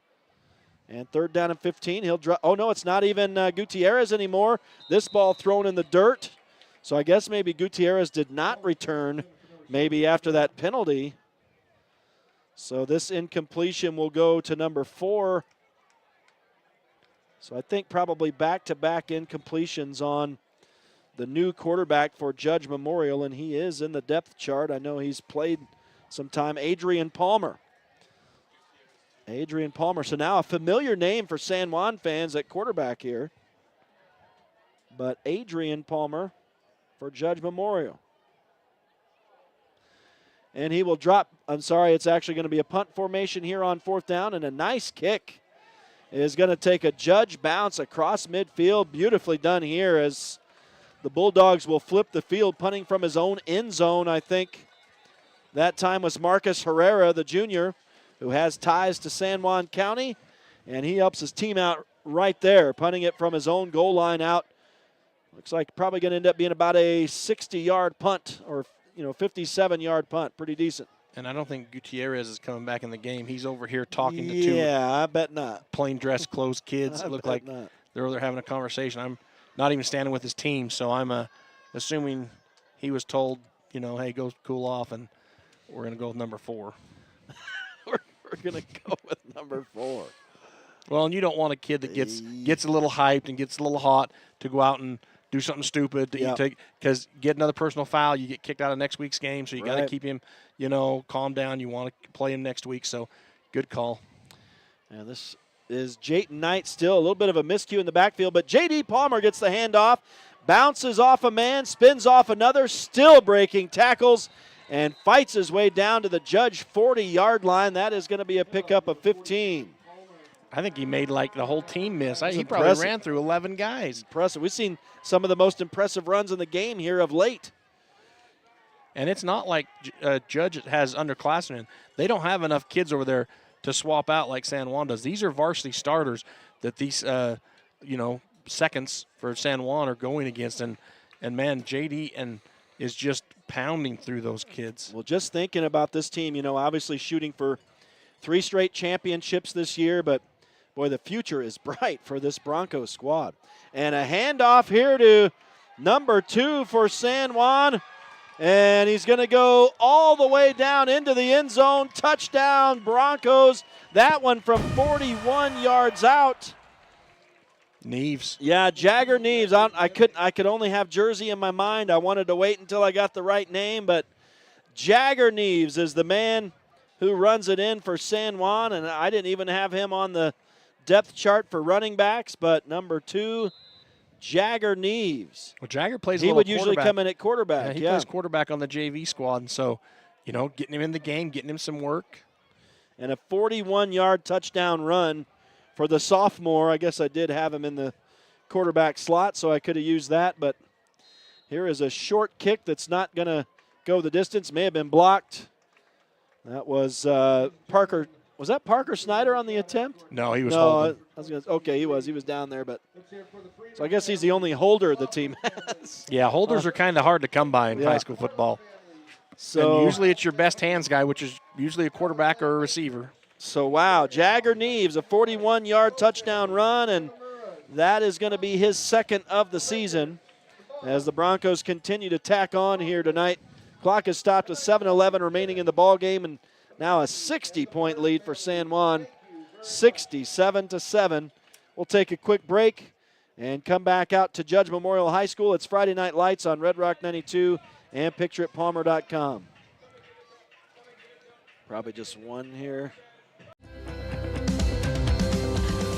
And third down and 15. He'll drop. Oh, no, it's not even Gutierrez anymore. This ball thrown in the dirt. So I guess maybe Gutierrez did not return maybe after that penalty. So this incompletion will go to number 4. So I think probably back-to-back incompletions on the new quarterback for Judge Memorial, and he is in the depth chart. I know he's played some time. Adrian Palmer. Adrian Palmer. So now a familiar name for San Juan fans at quarterback here. But Adrian Palmer for Judge Memorial. And he will drop. I'm sorry, it's actually going to be a punt formation here on fourth down, and a nice kick is going to take a Judge bounce across midfield. Beautifully done here as the Bulldogs will flip the field, punting from his own end zone, I think. That time was Marcus Herrera, the junior, who has ties to San Juan County, and he helps his team out right there, punting it from his own goal line out. Looks like probably going to end up being about a 60-yard punt or 57-yard punt. Pretty decent. And I don't think Gutierrez is coming back in the game. He's over here talking to two. Yeah, I bet not. Plain dress clothes kids. It look like they're having a conversation. I'm not even standing with his team, so I'm assuming he was told, hey, go cool off, and we're going to go with number 4. We're going to go with number 4. Well, and you don't want a kid that gets a little hyped and gets a little hot to go out and do something stupid because get another personal foul, you get kicked out of next week's game. So you got to keep him, calm down. You want to play him next week. So good call. And this is Jayton Knight still. A little bit of a miscue in the backfield, but J.D. Palmer gets the handoff, bounces off a man, spins off another, still breaking tackles, and fights his way down to the Judge 40-yard line. That is going to be a pickup of 15. I think he made the whole team miss. He probably ran through 11 guys. Impressive. We've seen some of the most impressive runs in the game here of late. And it's not like Judge has underclassmen. They don't have enough kids over there to swap out like San Juan does. These are varsity starters that these, seconds for San Juan are going against. And man, JD is just pounding through those kids. Well, just thinking about this team, obviously shooting for 3 straight championships this year, but boy, the future is bright for this Broncos squad. And a handoff here to number 2 for San Juan. And he's going to go all the way down into the end zone. Touchdown, Broncos. That one from 41 yards out. Neves. Yeah, Jagger Neves. I could only have jersey in my mind. I wanted to wait until I got the right name, but Jagger Neves is the man who runs it in for San Juan, and I didn't even have him on the depth chart for running backs, but number 2, Jagger Neves. Well, Jagger plays He would usually come in at quarterback. He plays quarterback on the JV squad, and so, getting him in the game, getting him some work. And a 41-yard touchdown run for the sophomore. I guess I did have him in the quarterback slot, so I could have used that, but here is a short kick that's not going to go the distance. May have been blocked. That was Parker. Was that Parker Snyder on the attempt? No, he was holding. He was. He was down there, but so I guess he's the only holder the team has. Yeah, holders are kind of hard to come by in high school football. So and usually it's your best hands guy, which is usually a quarterback or a receiver. So, wow, Jagger Neves, a 41-yard touchdown run, and that is going to be his second of the season as the Broncos continue to tack on here tonight. Clock is stopped with 7:11 remaining in the ball game, and now a 60-point lead for San Juan, 67-7. We'll take a quick break, And come back out to Judge Memorial High School. It's Friday Night Lights on Red Rock 92 and pictureitpalmer.com. Probably just one here.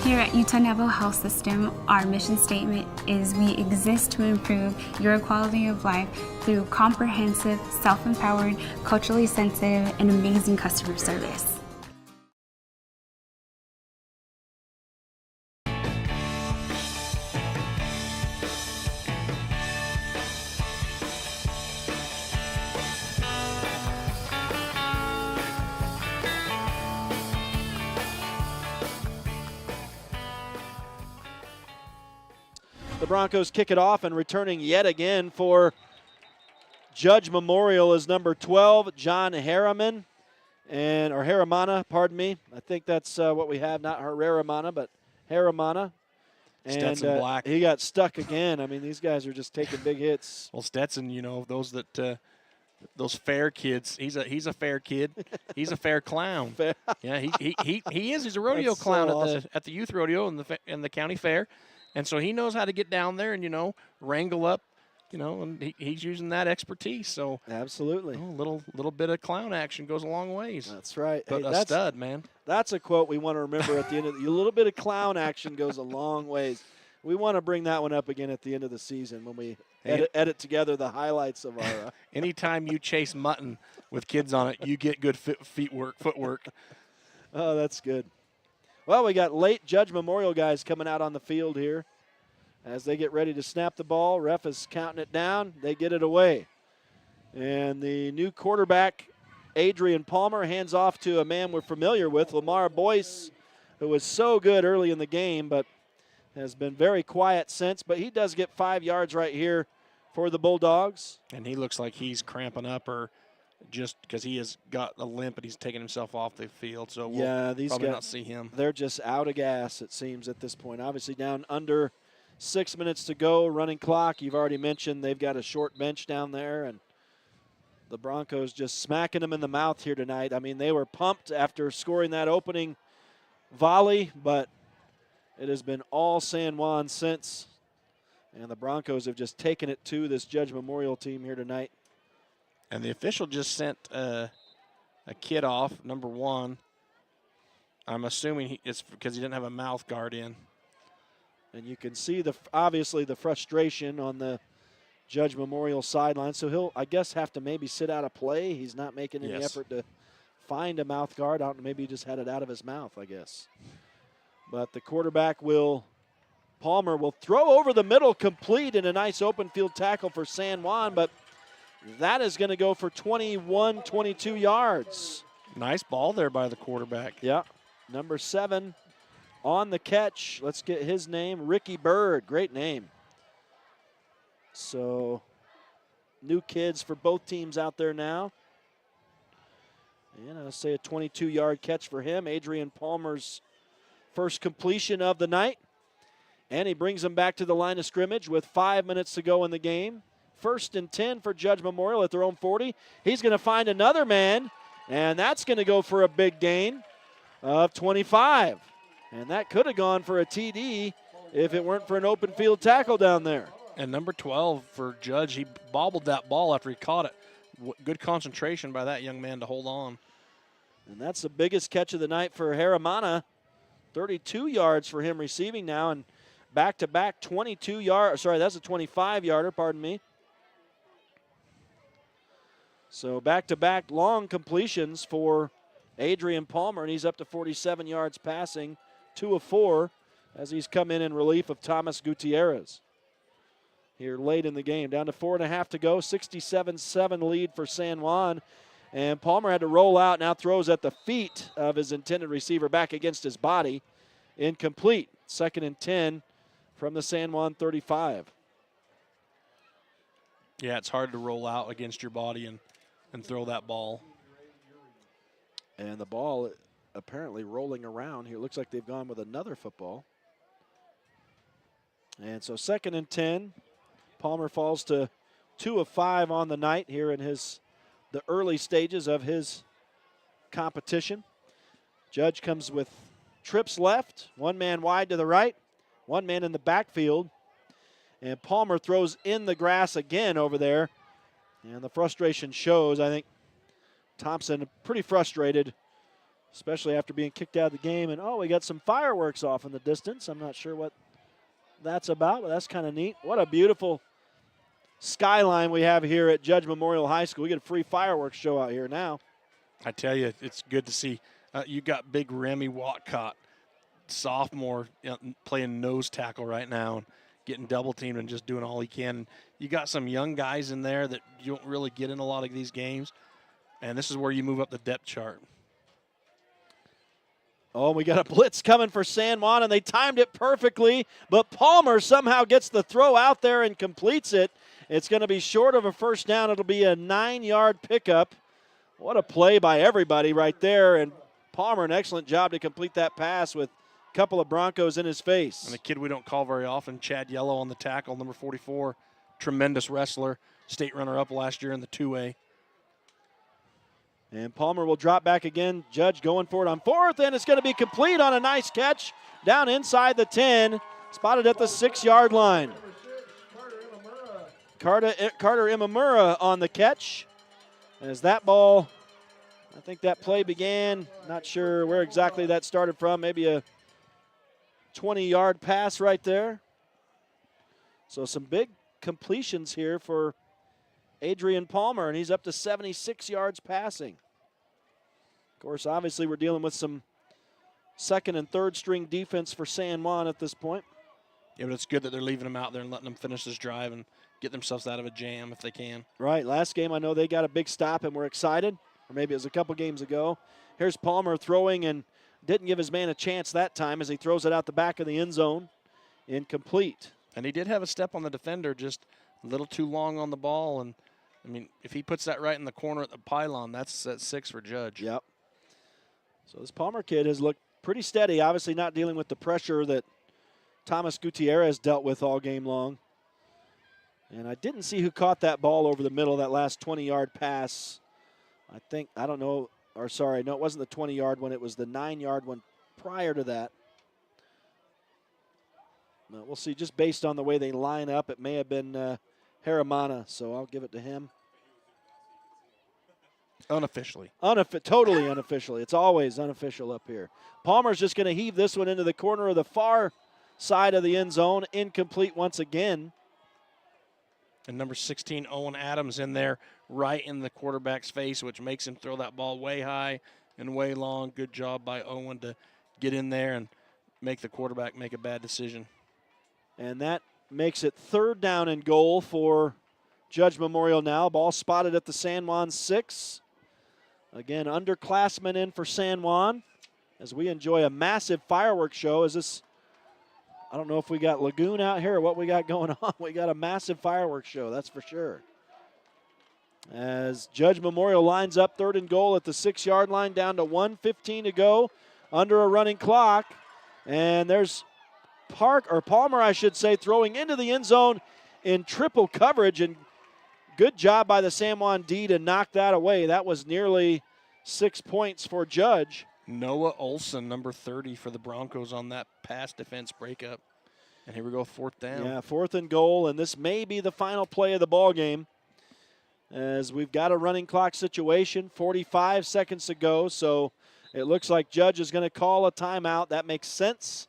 Here at Utah Navajo Health System, our mission statement is we exist to improve your quality of life through comprehensive, self-empowered, culturally sensitive, and amazing customer service. The Broncos kick it off, and returning yet again for Judge Memorial is number 12, John Harriman, or Haramana, pardon me. I think that's what we have, not Haramana, but Haramana. And Stetson Black. He got stuck again. I mean, these guys are just taking big hits. Well, Stetson, those fair kids. He's a fair kid. He's a fair clown. Fair. Yeah, he is. He's a rodeo clown so awesome. at the youth rodeo and the county fair, and so he knows how to get down there and wrangle up, and he's using that expertise. So absolutely, a little bit of clown action goes a long ways. That's right. But hey, a stud, man. That's a quote we want to remember at the end of a little bit of clown action goes a long ways. We want to bring that one up again at the end of the season when we edit together the highlights of our. Anytime you chase mutton with kids on it, you get good footwork. Oh, that's good. Well, we got late Judge Memorial guys coming out on the field here as they get ready to snap the ball. Ref is counting it down. They get it away. And the new quarterback, Adrian Palmer, hands off to a man we're familiar with, Lamar Boyce, who was so good early in the game, but has been very quiet since. But he does get 5 yards right here for the Bulldogs. And he looks like he's cramping up or just because he has got a limp and he's taking himself off the field. So we'll these probably guys, not see him. They're just out of gas, it seems, at this point. Obviously down under 6 minutes to go, running clock. You've already mentioned they've got a short bench down there, and the Broncos just smacking them in the mouth here tonight. I mean, they were pumped after scoring that opening volley, but it has been all San Juan since, and the Broncos have just taken it to this Judge Memorial team here tonight. And the official just sent a kid off, number 1. I'm assuming it's because he didn't have a mouth guard in. And you can see obviously the frustration on the Judge Memorial sideline. So he'll, I guess, have to maybe sit out of play. He's not making any effort to find a mouth guard. Maybe he just had it out of his mouth, I guess. But the quarterback Palmer will throw over the middle, complete, in a nice open field tackle for San Juan. But that is going to go for 21, 22 yards. Nice ball there by the quarterback. Yeah, number 7 on the catch. Let's get his name, Ricky Bird. Great name. So, new kids for both teams out there now. And I'll say a 22-yard catch for him. Adrian Palmer's first completion of the night. And he brings them back to the line of scrimmage with 5 minutes to go in the game. 1st and 10 for Judge Memorial at their own 40. He's going to find another man, and that's going to go for a big gain of 25. And that could have gone for a TD if it weren't for an open field tackle down there. And number 12 for Judge, he bobbled that ball after he caught it. Good concentration by that young man to hold on. And that's the biggest catch of the night for Haramana. 32 yards for him receiving now, and back-to-back 22 yards. Sorry, that's a 25-yarder, pardon me. So back-to-back long completions for Adrian Palmer, and he's up to 47 yards passing, 2 of 4, as he's come in relief of Thomas Gutierrez. Here late in the game, down to 4.5 to go, 67-7 lead for San Juan. And Palmer had to roll out, now throws at the feet of his intended receiver back against his body. Incomplete. 2nd and 10 from the San Juan 35. Yeah, it's hard to roll out against your body and throw that ball. And the ball apparently rolling around here. Looks like they've gone with another football. And so 2nd and 10. Palmer falls to 2 of 5 on the night here in the early stages of his competition. Judge comes with trips left, 1 man wide to the right, One man in the backfield. And Palmer throws in the grass again over there. And the frustration shows. I think Thompson pretty frustrated, especially after being kicked out of the game. And, we got some fireworks off in the distance. I'm not sure what that's about, but that's kind of neat. What a beautiful skyline we have here at Judge Memorial High School. We get a free fireworks show out here now. I tell you, it's good to see. You got big Remy Watcott, sophomore, playing nose tackle right now and getting double teamed and just doing all he can. You got some young guys in there that you don't really get in a lot of these games, and this is where you move up the depth chart. Oh, we got a blitz coming for San Juan, and they timed it perfectly, but Palmer somehow gets the throw out there and completes it. It's going to be short of a first down. It'll be a 9-yard pickup. What a play by everybody right there, and Palmer, an excellent job to complete that pass with a couple of Broncos in his face. And a kid we don't call very often, Chad Yellow on the tackle, number 44, tremendous wrestler, state runner-up last year in the 2A. And Palmer will drop back again. Judge going for it on fourth, and it's going to be complete on a nice catch down inside the 10, spotted at the 6-yard line. Carter Imamura on the catch. As that ball, I think that play began, not sure where exactly that started from, maybe a 20-yard pass right there. So some big completions here for Adrian Palmer, and he's up to 76 yards passing. Of course, obviously we're dealing with some second and third string defense for San Juan at this point. Yeah, but it's good that they're leaving him out there and letting them finish this drive and get themselves out of a jam if they can. Right, last game I know they got a big stop and were excited, or maybe it was a couple games ago. Here's Palmer throwing and didn't give his man a chance that time as he throws it out the back of the end zone. Incomplete. And he did have a step on the defender, just a little too long on the ball. And, I mean, if he puts that right in the corner at the pylon, that's at 6 for Judge. Yep. So this Palmer kid has looked pretty steady, obviously not dealing with the pressure that Thomas Gutierrez dealt with all game long. And I didn't see who caught that ball over the middle, that last 20-yard pass. I don't know, or sorry, no, it wasn't the 20-yard one. It was the 9-yard one prior to that. Well, we'll see. Just based on the way they line up, it may have been Haramana, so I'll give it to him. Unofficially. Totally unofficially. It's always unofficial up here. Palmer's just going to heave this one into the corner of the far side of the end zone. Incomplete once again. And number 16, Owen Adams, in there right in the quarterback's face, which makes him throw that ball way high and way long. Good job by Owen to get in there and make the quarterback make a bad decision. And that makes it 3rd down and goal for Judge Memorial now. Ball spotted at the San Juan 6. Again, underclassmen in for San Juan as we enjoy a massive fireworks show. I don't know if we got Lagoon out here or what we got going on. We got a massive fireworks show, that's for sure. As Judge Memorial lines up 3rd and goal at the 6-yard line, down to 1:15 to go, under a running clock. And there's Palmer, I should say, throwing into the end zone in triple coverage. And good job by the San Juan D to knock that away. That was nearly 6 points for Judge. Noah Olson, number 30 for the Broncos on that pass defense breakup. And here we go, 4th down. Yeah, 4th and goal, and this may be the final play of the ball game as we've got a running clock situation, 45 seconds to go, so it looks like Judge is going to call a timeout. That makes sense.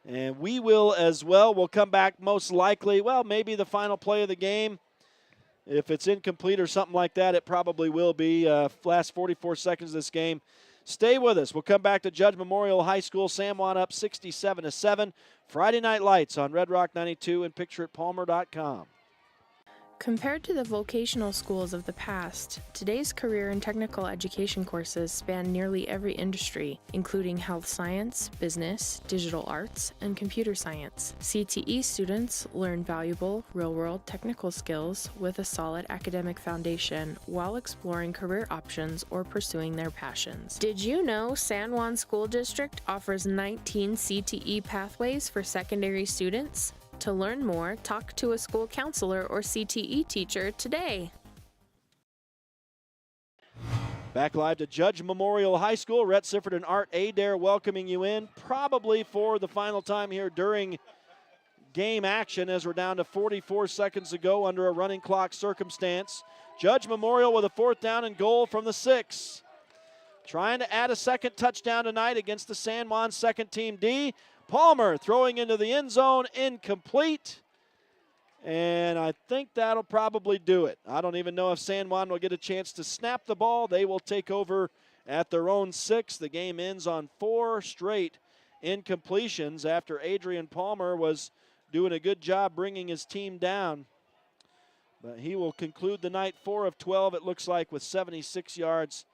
And we will as well. We'll come back most likely, maybe the final play of the game. If it's incomplete or something like that, it probably will be. Last 44 seconds of this game. Stay with us. We'll come back to Judge Memorial High School. San Juan up 67-7. Friday Night Lights on Red Rock 92 and pictureitpalmer.com. Compared to the vocational schools of the past, today's career and technical education courses span nearly every industry, including health science, business, digital arts, and computer science. CTE students learn valuable, real-world technical skills with a solid academic foundation while exploring career options or pursuing their passions. Did you know San Juan School District offers 19 CTE pathways for secondary students? To learn more, talk to a school counselor or CTE teacher today. Back live to Judge Memorial High School. Rhett Sifford and Art Adair welcoming you in, probably for the final time here during game action as we're down to 44 seconds to go under a running clock circumstance. Judge Memorial with a 4th down and goal from the 6. Trying to add a second touchdown tonight against the San Juan second team D. Palmer throwing into the end zone, incomplete. And I think that'll probably do it. I don't even know if San Juan will get a chance to snap the ball. They will take over at their own 6. The game ends on 4 straight incompletions after Adrian Palmer was doing a good job bringing his team down. But he will conclude the night 4 of 12, it looks like, with 76 yards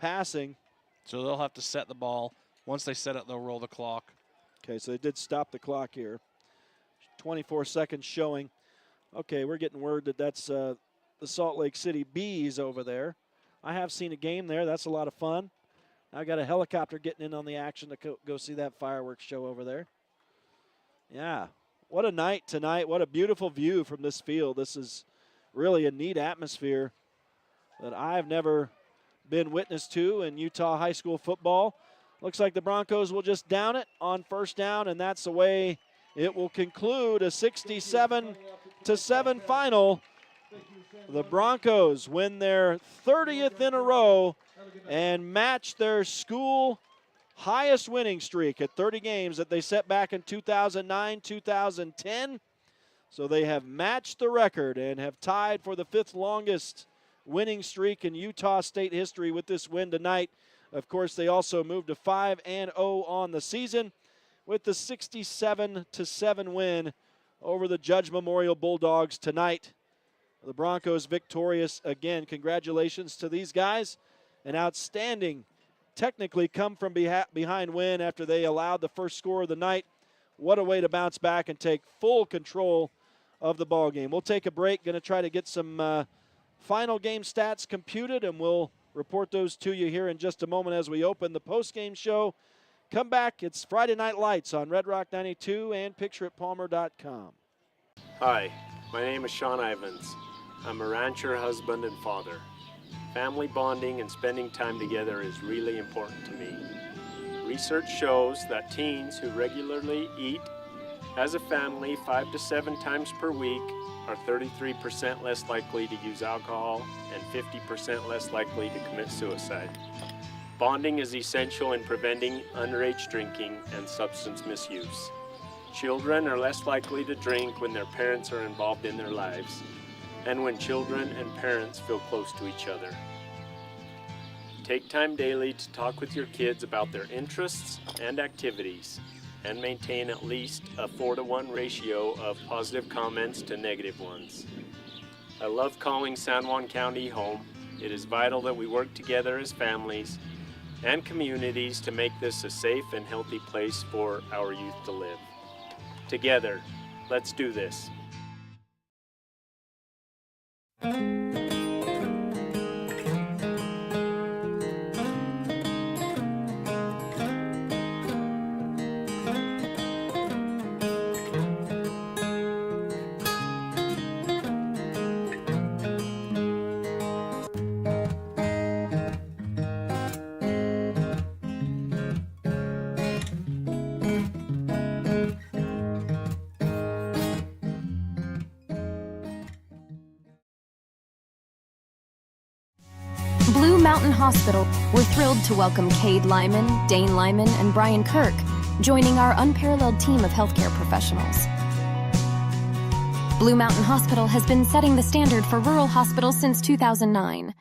passing. So they'll have to set the ball. Once they set it, they'll roll the clock. Okay, so they did stop the clock here. 24 seconds showing. Okay, we're getting word that that's the Salt Lake City Bees over there. I have seen a game there. That's a lot of fun. I got a helicopter getting in on the action to go see that fireworks show over there. Yeah, what a night tonight. What a beautiful view from this field. This is really a neat atmosphere that I've never been witness to in Utah high school football. Looks like the Broncos will just down it on 1st down, and that's the way it will conclude, a 67-7 final. The Broncos win their 30th in a row and match their school highest winning streak at 30 games that they set back in 2009-2010. So they have matched the record and have tied for the 5th longest winning streak in Utah State history with this win tonight. Of course, they also moved to 5-0 on the season with the 67-7 win over the Judge Memorial Bulldogs tonight. The Broncos victorious again. Congratulations to these guys. An outstanding, technically come from behind win after they allowed the first score of the night. What a way to bounce back and take full control of the ball game. We'll take a break. Going to try to get some final game stats computed, and we'll report those to you here in just a moment as we open the post-game show. Come back. It's Friday Night Lights on Red Rock 92 and pictureitpalmer.com. Hi, my name is Sean Ivins. I'm a rancher, husband, and father. Family bonding and spending time together is really important to me. Research shows that teens who regularly eat as a family 5 to 7 times per week are 33% less likely to use alcohol and 50% less likely to commit suicide. Bonding is essential in preventing underage drinking and substance misuse. Children are less likely to drink when their parents are involved in their lives, and when children and parents feel close to each other. Take time daily to talk with your kids about their interests and activities, and maintain at least a 4-to-1 ratio of positive comments to negative ones. I love calling San Juan County home. It is vital that we work together as families and communities to make this a safe and healthy place for our youth to live. Together, let's do this. Blue Mountain Hospital, we're thrilled to welcome Cade Lyman, Dane Lyman, and Brian Kirk, joining our unparalleled team of healthcare professionals. Blue Mountain Hospital has been setting the standard for rural hospitals since 2009.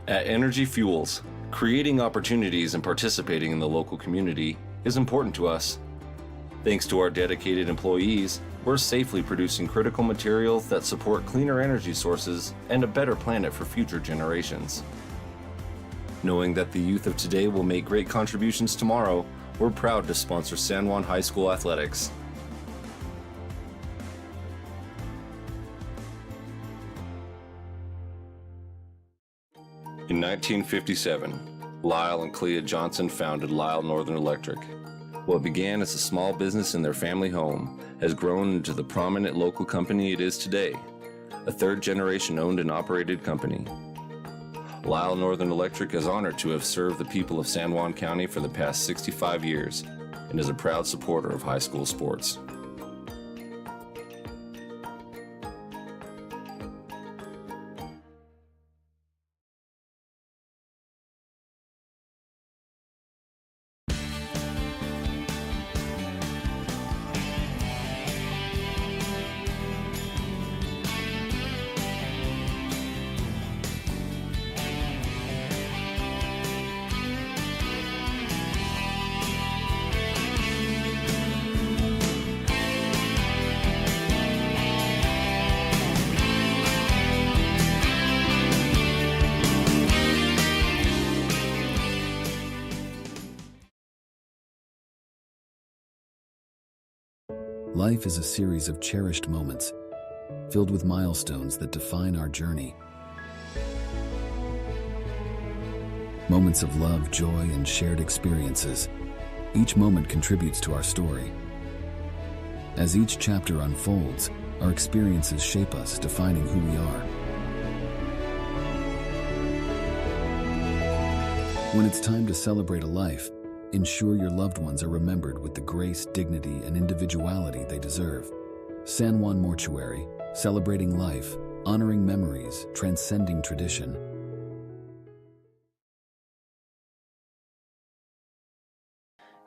At Energy Fuels, creating opportunities and participating in the local community is important to us. Thanks to our dedicated employees, we're safely producing critical materials that support cleaner energy sources and a better planet for future generations. Knowing that the youth of today will make great contributions tomorrow, we're proud to sponsor San Juan High School athletics. In 1957, Lyle and Clea Johnson founded Lyle Northern Electric. What began as a small business in their family home has grown into the prominent local company it is today, a third-generation owned and operated company. Lyle Northern Electric is honored to have served the people of San Juan County for the past 65 years and is a proud supporter of high school sports. Life is a series of cherished moments, filled with milestones that define our journey. Moments of love, joy, and shared experiences. Each moment contributes to our story. As each chapter unfolds, our experiences shape us, defining who we are. When it's time to celebrate a life, ensure your loved ones are remembered with the grace, dignity, and individuality they deserve. San Juan Mortuary, celebrating life, honoring memories, transcending tradition.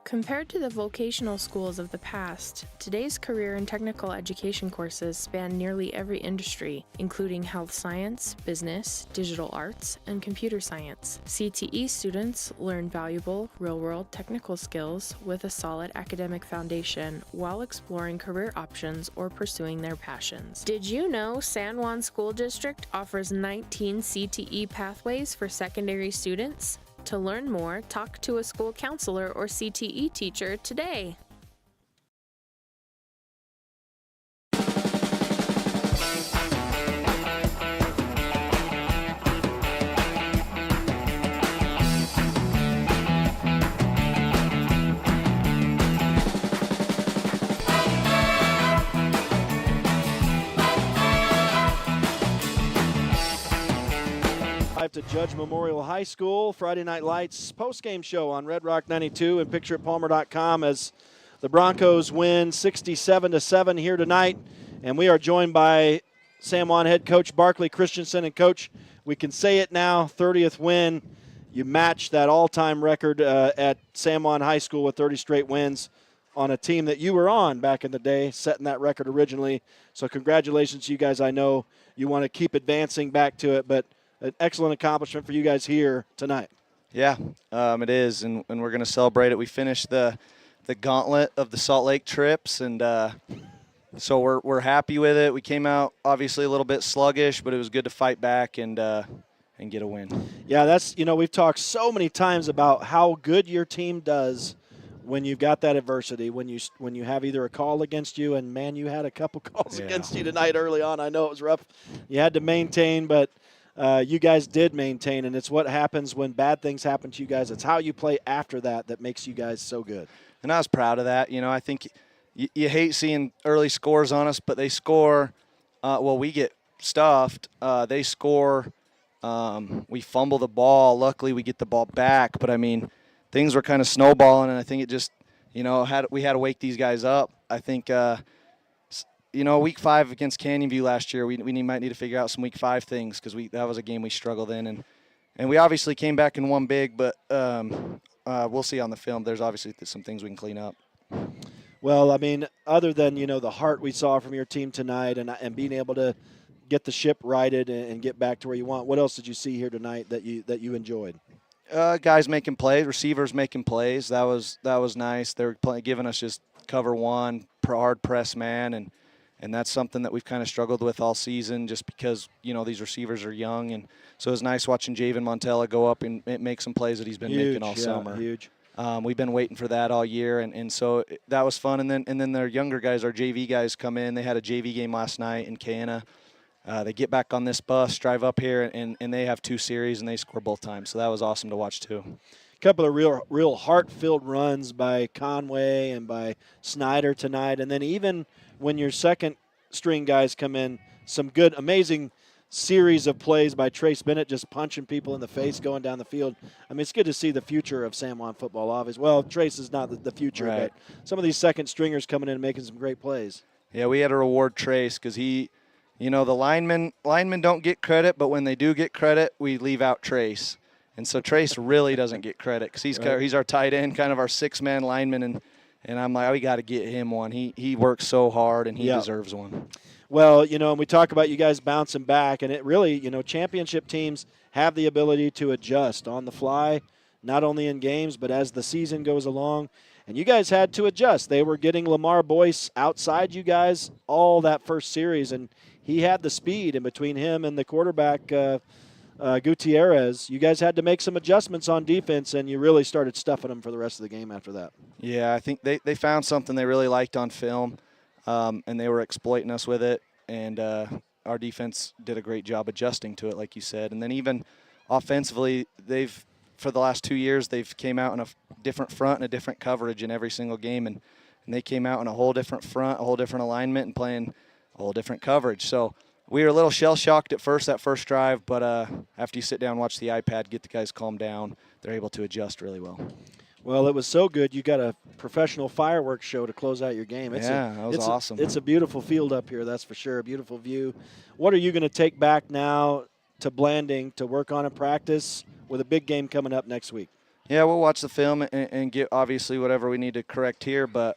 Compared to the vocational schools of the past, today's career and technical education courses span nearly every industry, including health science, business, digital arts, and computer science. CTE students learn valuable, real-world technical skills with a solid academic foundation while exploring career options or pursuing their passions. Did you know San Juan School District offers 19 CTE pathways for secondary students? To learn more, talk to a school counselor or CTE teacher today. To Judge Memorial High School, Friday Night Lights post-game show on Red Rock 92 and pictureitpalmer.com as the Broncos win 67-7 here tonight. And we are joined by San Juan head coach Barkley Christensen. And coach, we can say it now, 30th win. You matched that all-time record at San Juan High School with 30 straight wins on a team that you were on back in the day, setting that record originally. So congratulations to you guys. I know you want to keep advancing back to it, but an excellent accomplishment for you guys here tonight. Yeah, it is, and we're going to celebrate it. We finished the gauntlet of the Salt Lake trips, and so we're happy with it. We came out obviously a little bit sluggish, but it was good to fight back and get a win. Yeah, that's, we've talked so many times about how good your team does when you've got that adversity, when you have either a call against you, and man, you had a couple calls against you tonight early on. I know it was rough. You had to maintain, but you guys did maintain, and it's what happens when bad things happen to you guys. It's how you play after that makes you guys so good. And I was proud of that. I think you hate seeing early scores on us, but they score. We get stuffed. They score. We fumble the ball. Luckily, we get the ball back. But, things were kind of snowballing, and I think it just, we had to wake these guys up. I think week 5 against Canyon View last year, we might need to figure out some week 5 things because that was a game we struggled in. And we obviously came back and won big, but we'll see on the film. There's obviously some things we can clean up. Well, other than, the heart we saw from your team tonight and being able to get the ship righted and get back to where you want, what else did you see here tonight that you enjoyed? Guys making plays, receivers making plays. That was nice. They were giving us just cover one, hard press man, and that's something that we've kind of struggled with all season just because, you know, these receivers are young. And so it's nice watching Javen Montella go up and make some plays that he's been making all summer. Huge. We've been waiting for that all year, and so that was fun. And then their younger guys, our JV guys, come in. They had a JV game last night in Cana. They get back on this bus, drive up here, and they have 2 series, and they score both times. So that was awesome to watch, too. A couple of real heart-filled runs by Conway and by Snyder tonight. And then even when your second-string guys come in, some good, amazing series of plays by Trace Bennett, just punching people in the face going down the field. I mean, it's good to see the future of San Juan football, obviously. Well, Trace is not the future, right, but some of these second-stringers coming in and making some great plays. Yeah, we had to reward Trace because he – you know, the linemen don't get credit, but when they do get credit, we leave out Trace. And so Trace really doesn't get credit because he's our tight end, kind of our 6-man lineman, and I'm like, we got to get him one. He works so hard, and he deserves one. Well, you know, and we talk about you guys bouncing back, and it really, you know, championship teams have the ability to adjust on the fly, not only in games, but as the season goes along. And you guys had to adjust. They were getting Lamar Boyce outside you guys all that first series, and he had the speed, and between him and the quarterback, Gutierrez, you guys had to make some adjustments on defense, and you really started stuffing them for the rest of the game after that. Yeah, I think they found something they really liked on film, and they were exploiting us with it, and our defense did a great job adjusting to it, like you said. And then even offensively, for the last 2 years, they've came out in a different front and a different coverage in every single game, and they came out in a whole different front, a whole different alignment, and playing a whole different coverage. So we were a little shell-shocked at first, that first drive, but after you sit down and watch the iPad, get the guys calmed down, they're able to adjust really well. Well, it was so good you got a professional fireworks show to close out your game. That was awesome. It's a beautiful field up here, that's for sure, a beautiful view. What are you going to take back now to Blanding to work on in practice with a big game coming up next week? Yeah, we'll watch the film and get obviously whatever we need to correct here, but,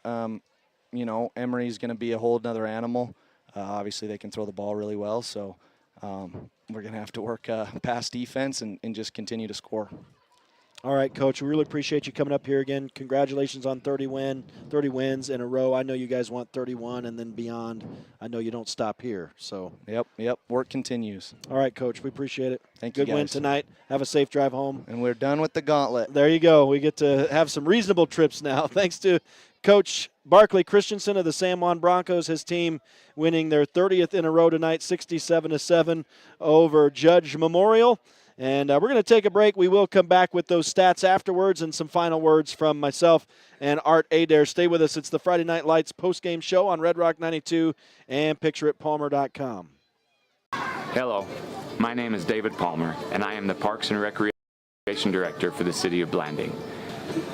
you know, Emory's going to be a whole other animal. Obviously, they can throw the ball really well, so we're going to have to work pass defense and just continue to score. All right, Coach, we really appreciate you coming up here again. Congratulations on 30 wins in a row. I know you guys want 31 and then beyond. I know you don't stop here. So. Yep, work continues. All right, Coach, we appreciate it. Thank you, Good win tonight. Have a safe drive home. And we're done with the gauntlet. There you go. We get to have some reasonable trips now. Thanks to Coach Barkley Christensen of the San Juan Broncos, his team winning their 30th in a row tonight, 67-7 over Judge Memorial. And we're going to take a break. We will come back with those stats afterwards and some final words from myself and Art Adair. Stay with us. It's the Friday Night Lights postgame show on Red Rock 92 and pictureitpalmer.com. Hello, my name is David Palmer, and I am the Parks and Recreation Director for the City of Blanding.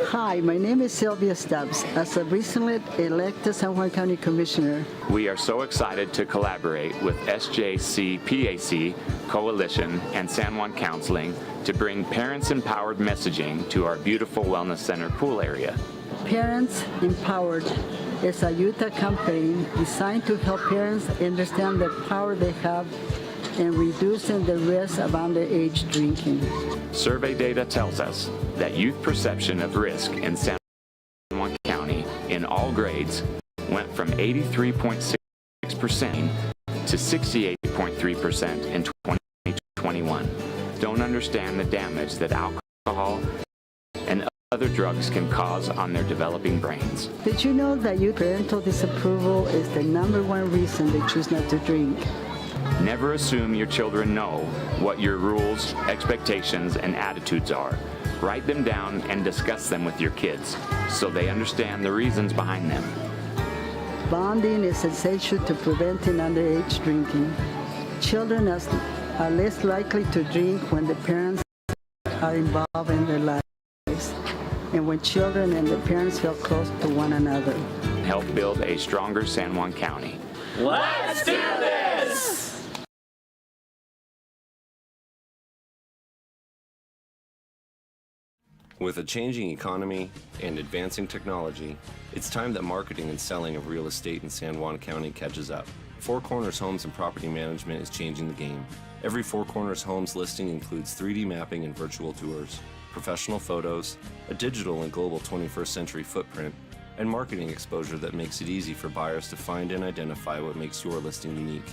Hi, my name is Sylvia Stubbs. As a recently elected San Juan County Commissioner, we are so excited to collaborate with SJC-PAC Coalition and San Juan Counseling to bring parents-empowered messaging to our beautiful Wellness Center pool area. Parents Empowered is a Utah campaign designed to help parents understand the power they have in reducing the risk of underage drinking. Survey data tells us that youth perception of risk in San Juan County in all grades went from 83.6% to 68.3% in 2021. Don't understand the damage that alcohol and other drugs can cause on their developing brains. Did you know that youth parental disapproval is the #1 reason they choose not to drink? Never assume your children know what your rules, expectations, and attitudes are. Write them down and discuss them with your kids so they understand the reasons behind them. Bonding is essential to preventing underage drinking. Children are less likely to drink when the parents are involved in their lives and when children and the parents feel close to one another. Help build a stronger San Juan County. Let's do this! With a changing economy and advancing technology, it's time that marketing and selling of real estate in San Juan County catches up. Four Corners Homes and Property Management is changing the game. Every Four Corners Homes listing includes 3D mapping and virtual tours, professional photos, a digital and global 21st century footprint, and marketing exposure that makes it easy for buyers to find and identify what makes your listing unique.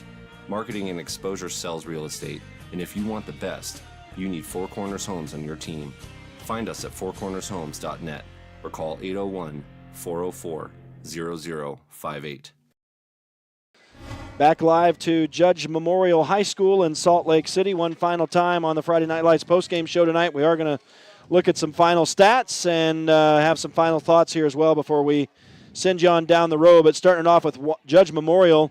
Marketing and exposure sells real estate, and if you want the best, you need Four Corners Homes on your team. Find us at fourcornershomes.net or call 801-404-0058. Back live to Judge Memorial High School in Salt Lake City. One final time on the Friday Night Lights postgame show tonight. We are going to look at some final stats and have some final thoughts here as well before we send you on down the road. But starting off with Judge Memorial,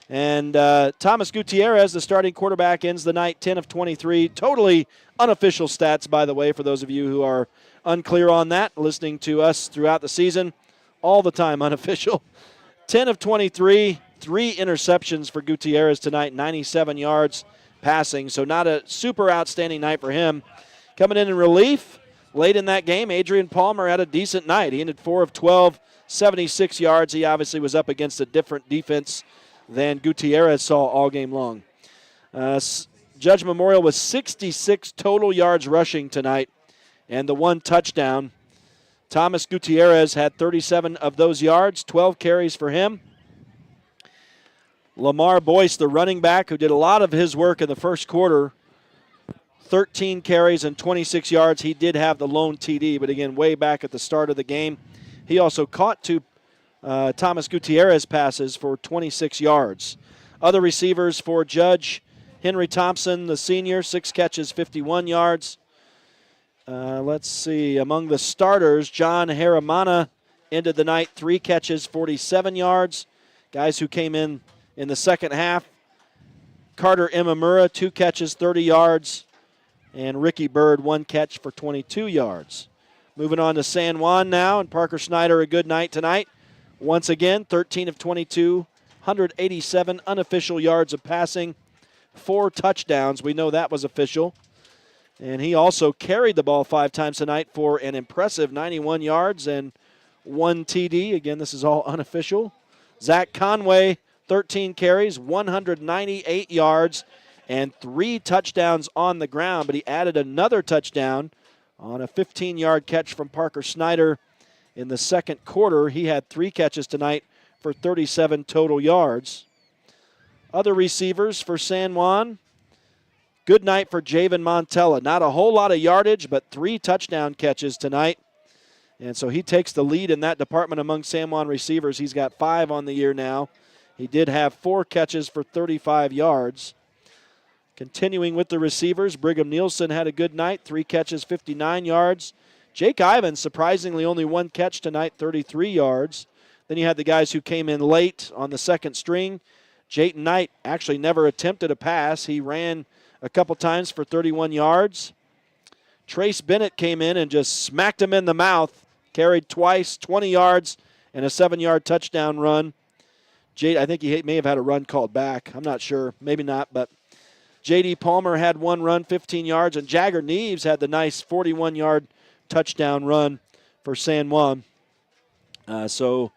and Thomas Gutierrez, the starting quarterback, ends the night 10 of 23. Totally unofficial stats, by the way, for those of you who are unclear on that, listening to us throughout the season. All the time unofficial. 10 of 23, 3 interceptions for Gutierrez tonight, 97 yards passing. So not a super outstanding night for him. Coming in relief late in that game, Adrian Palmer had a decent night. He ended 4 of 12, 76 yards. He obviously was up against a different defense than Gutierrez saw all game long. Judge Memorial was 66 total yards rushing tonight and the 1 touchdown. Thomas Gutierrez had 37 of those yards, 12 carries for him. Lamar Boyce, the running back, who did a lot of his work in the first quarter, 13 carries and 26 yards. He did have the lone TD, but again, way back at the start of the game. He also caught 2 Thomas Gutierrez passes for 26 yards. Other receivers for Judge: Henry Thompson, the senior, 6 catches, 51 yards. Let's see. Among the starters, John Haramana ended the night 3 catches, 47 yards. Guys who came in the second half: Carter Imamura, 2 catches, 30 yards. And Ricky Bird, 1 catch for 22 yards. Moving on to San Juan now, and Parker Snyder, a good night tonight. Once again, 13 of 22, 187 unofficial yards of passing, 4 touchdowns. We know that was official. And he also carried the ball 5 times tonight for an impressive 91 yards and 1 TD. Again, this is all unofficial. Zach Conway, 13 carries, 198 yards, and 3 touchdowns on the ground. But he added another touchdown on a 15-yard catch from Parker Snyder in the second quarter. He had 3 catches tonight for 37 total yards. Other receivers for San Juan: good night for Javen Montella. Not a whole lot of yardage, but 3 touchdown catches tonight. And so he takes the lead in that department among San Juan receivers. He's got 5 on the year now. He did have 4 catches for 35 yards. Continuing with the receivers, Brigham Nielsen had a good night, 3 catches, 59 yards. Jake Ivins, surprisingly, only 1 catch tonight, 33 yards. Then you had the guys who came in late on the second string. Jayton Knight actually never attempted a pass. He ran a couple times for 31 yards. Trace Bennett came in and just smacked him in the mouth, carried twice, 20 yards, and a 7-yard touchdown run. I think he may have had a run called back. I'm not sure. Maybe not, but J.D. Palmer had 1 run, 15 yards, and Jagger Neves had the nice 41-yard touchdown run for San Juan. So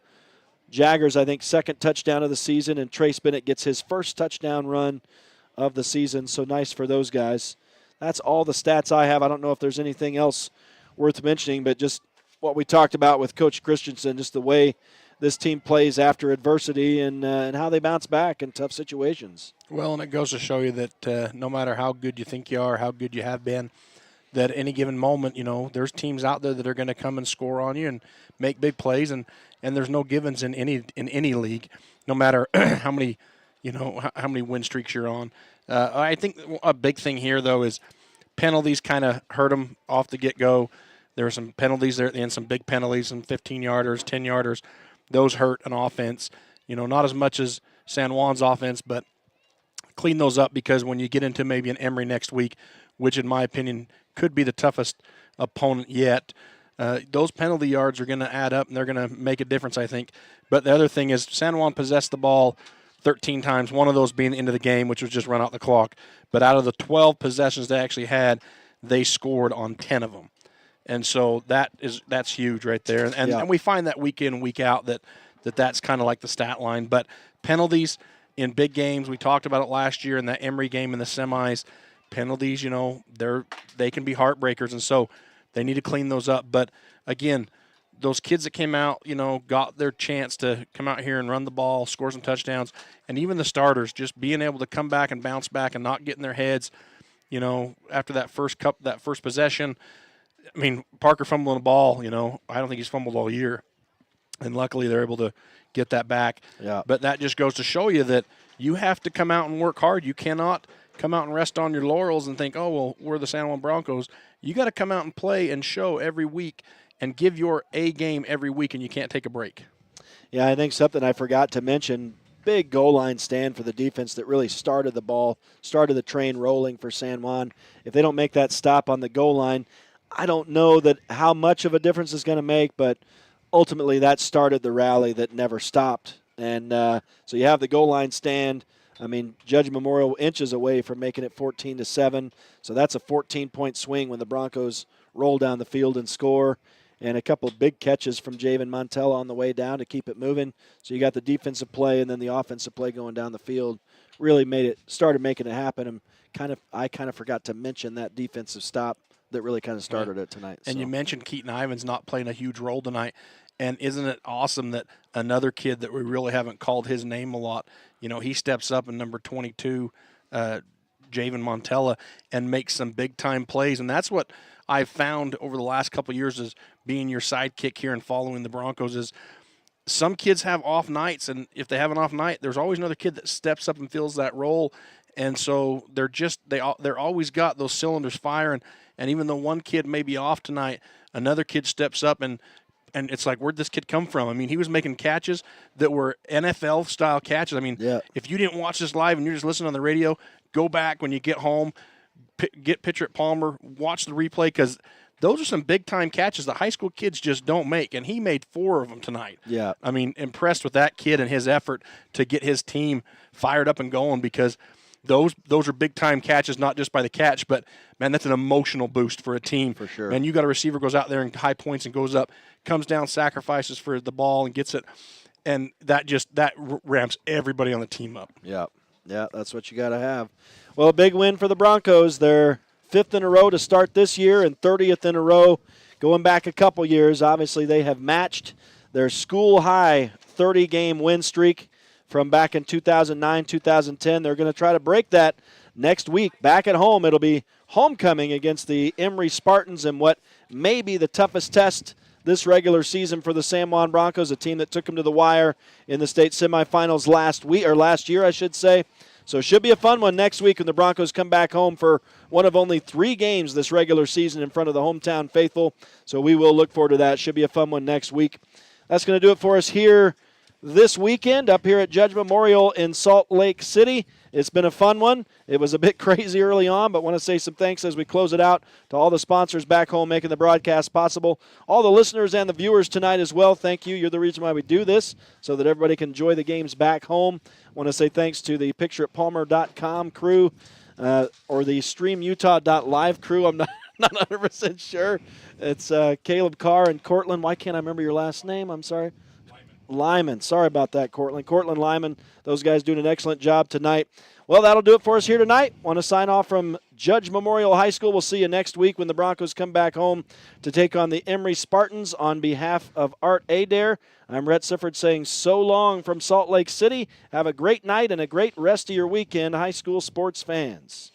Jaggers, I think, 2nd touchdown of the season, and Trace Bennett gets his 1st touchdown run of the season. So nice for those guys. That's all the stats I have. I don't know if there's anything else worth mentioning, but just what we talked about with Coach Christensen, just the way this team plays after adversity and how they bounce back in tough situations. Well, and it goes to show you that no matter how good you think you are, how good you have been, that any given moment, there's teams out there that are going to come and score on you and make big plays, and there's no givens in any league, no matter how many win streaks you're on. I think a big thing here, though, is penalties kind of hurt them off the get-go. There were some penalties there at the end, some big penalties, some 15-yarders, 10-yarders. Those hurt an offense. Not as much as San Juan's offense, but clean those up, because when you get into maybe an Emory next week, which in my opinion could be the toughest opponent yet, those penalty yards are going to add up, and they're going to make a difference, I think. But the other thing is San Juan possessed the ball 13 times, one of those being the end of the game, which was just run out the clock. But out of the 12 possessions they actually had, they scored on 10 of them. And so that's huge right there. And we find that week in, week out that's kind of like the stat line. But penalties in big games, we talked about it last year in that Emory game in the semis. Penalties, they can be heartbreakers, and so they need to clean those up. But again, those kids that came out, got their chance to come out here and run the ball, score some touchdowns, and even the starters just being able to come back and bounce back and not get in their heads, after that first possession. I mean, Parker fumbling the ball, I don't think he's fumbled all year. And luckily they're able to get that back. Yeah. But that just goes to show you that you have to come out and work hard. You cannot come out and rest on your laurels and think, oh, well, we're the San Juan Broncos. You got to come out and play and show every week and give your A game every week, and you can't take a break. Yeah, I think something I forgot to mention, big goal line stand for the defense that really started the train rolling for San Juan. If they don't make that stop on the goal line, I don't know that how much of a difference it's going to make, but ultimately that started the rally that never stopped. And so you have the goal line stand. I mean, Judge Memorial inches away from making it 14-7. So that's a 14-point swing when the Broncos roll down the field and score. And a couple of big catches from Javen Montella on the way down to keep it moving. So you got the defensive play and then the offensive play going down the field. Really started making it happen. And I kind of forgot to mention that defensive stop that really kind of started it tonight. And you mentioned Keaton Ivins not playing a huge role tonight. And isn't it awesome that another kid that we really haven't called his name a lot, he steps up in number 22, Javen Montella, and makes some big-time plays. And that's what I've found over the last couple of years as being your sidekick here and following the Broncos is some kids have off nights, and if they have an off night, there's always another kid that steps up and fills that role. And so they're always got those cylinders firing. And even though one kid may be off tonight, another kid steps up and it's like, where'd this kid come from? I mean, he was making catches that were NFL-style catches. I mean, If you didn't watch this live and you're just listening on the radio, go back when you get home, get picture at Palmer, watch the replay, because those are some big-time catches that high school kids just don't make, and he made 4 of them tonight. Yeah. I mean, impressed with that kid and his effort to get his team fired up and going, because those are big-time catches, not just by the catch, but, man, that's an emotional boost for a team. For sure. And you got a receiver goes out there and high points and goes up, comes down, sacrifices for the ball and gets it, and that ramps everybody on the team up. Yeah, that's what you got to have. Well, a big win for the Broncos. They're 5th in a row to start this year and 30th in a row going back a couple years. Obviously, they have matched their school-high 30-game win streak from back in 2009, 2010. They're going to try to break that next week. Back at home, it'll be homecoming against the Emory Spartans in what may be the toughest test this regular season for the San Juan Broncos, a team that took them to the wire in the state semifinals last year, I should say. So it should be a fun one next week when the Broncos come back home for one of only 3 games this regular season in front of the hometown faithful. So we will look forward to that. Should be a fun one next week. That's going to do it for us here this weekend up here at Judge Memorial in Salt Lake City. It's been a fun one. It was a bit crazy early on, but want to say some thanks as we close it out to all the sponsors back home making the broadcast possible. All the listeners and the viewers tonight as well, thank you. You're the reason why we do this, so that everybody can enjoy the games back home. Want to say thanks to the pictureatpalmer.com crew or the StreamUtah.Live crew. I'm not 100% sure. It's Caleb Carr and Cortland. Why can't I remember your last name? I'm sorry. Lyman. Sorry about that, Cortland. Cortland Lyman, those guys doing an excellent job tonight. Well, that'll do it for us here tonight. Want to sign off from Judge Memorial High School. We'll see you next week when the Broncos come back home to take on the Emory Spartans. On behalf of Art Adair, I'm Rhett Sifford saying so long from Salt Lake City. Have a great night and a great rest of your weekend, high school sports fans.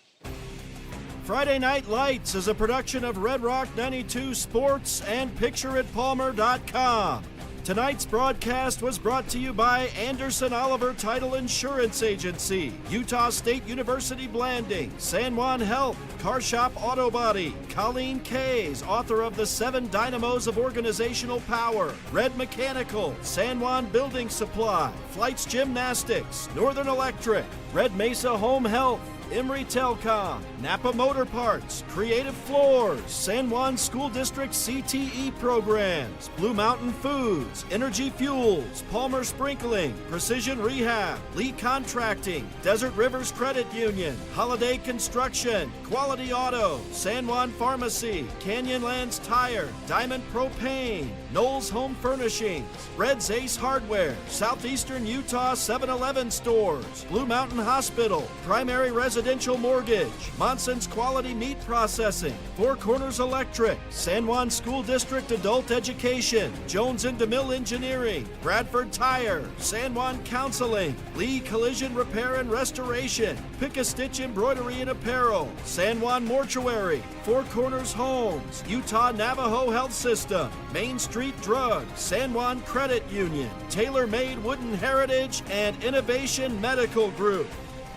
Friday Night Lights is a production of Red Rock 92 Sports and PictureItPalmer.com. Tonight's broadcast was brought to you by Anderson Oliver Title Insurance Agency, Utah State University Blanding, San Juan Health, Car Shop Auto Body, Colleen Kays, author of The 7 Dynamos of Organizational Power, Red Mechanical, San Juan Building Supply, Flights Gymnastics, Northern Electric, Red Mesa Home Health, Emory Telcom, Napa Motor Parts, Creative Floors, San Juan School District CTE programs, Blue Mountain Foods, Energy Fuels, Palmer Sprinkling, Precision Rehab, Lee Contracting, Desert Rivers Credit Union, Holiday Construction, Quality Auto, San Juan Pharmacy, Canyonlands Tire, Diamond Propane, Knowles Home Furnishings, Red's Ace Hardware, Southeastern Utah 7-Eleven Stores, Blue Mountain Hospital, Primary Residence Residential Mortgage, Monson's Quality Meat Processing, Four Corners Electric, San Juan School District Adult Education, Jones and DeMille Engineering, Bradford Tire, San Juan Counseling, Lee Collision Repair and Restoration, Pick-a-Stitch Embroidery and Apparel, San Juan Mortuary, Four Corners Homes, Utah Navajo Health System, Main Street Drug, San Juan Credit Union, Tailor-Made Wooden Heritage, and Innovation Medical Group.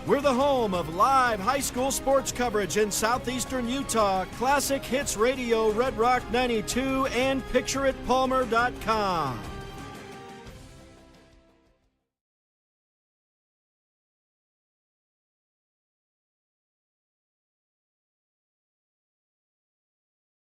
We're the home of live high school sports coverage in southeastern Utah, Classic Hits Radio, Red Rock 92, and PictureItPalmer.com.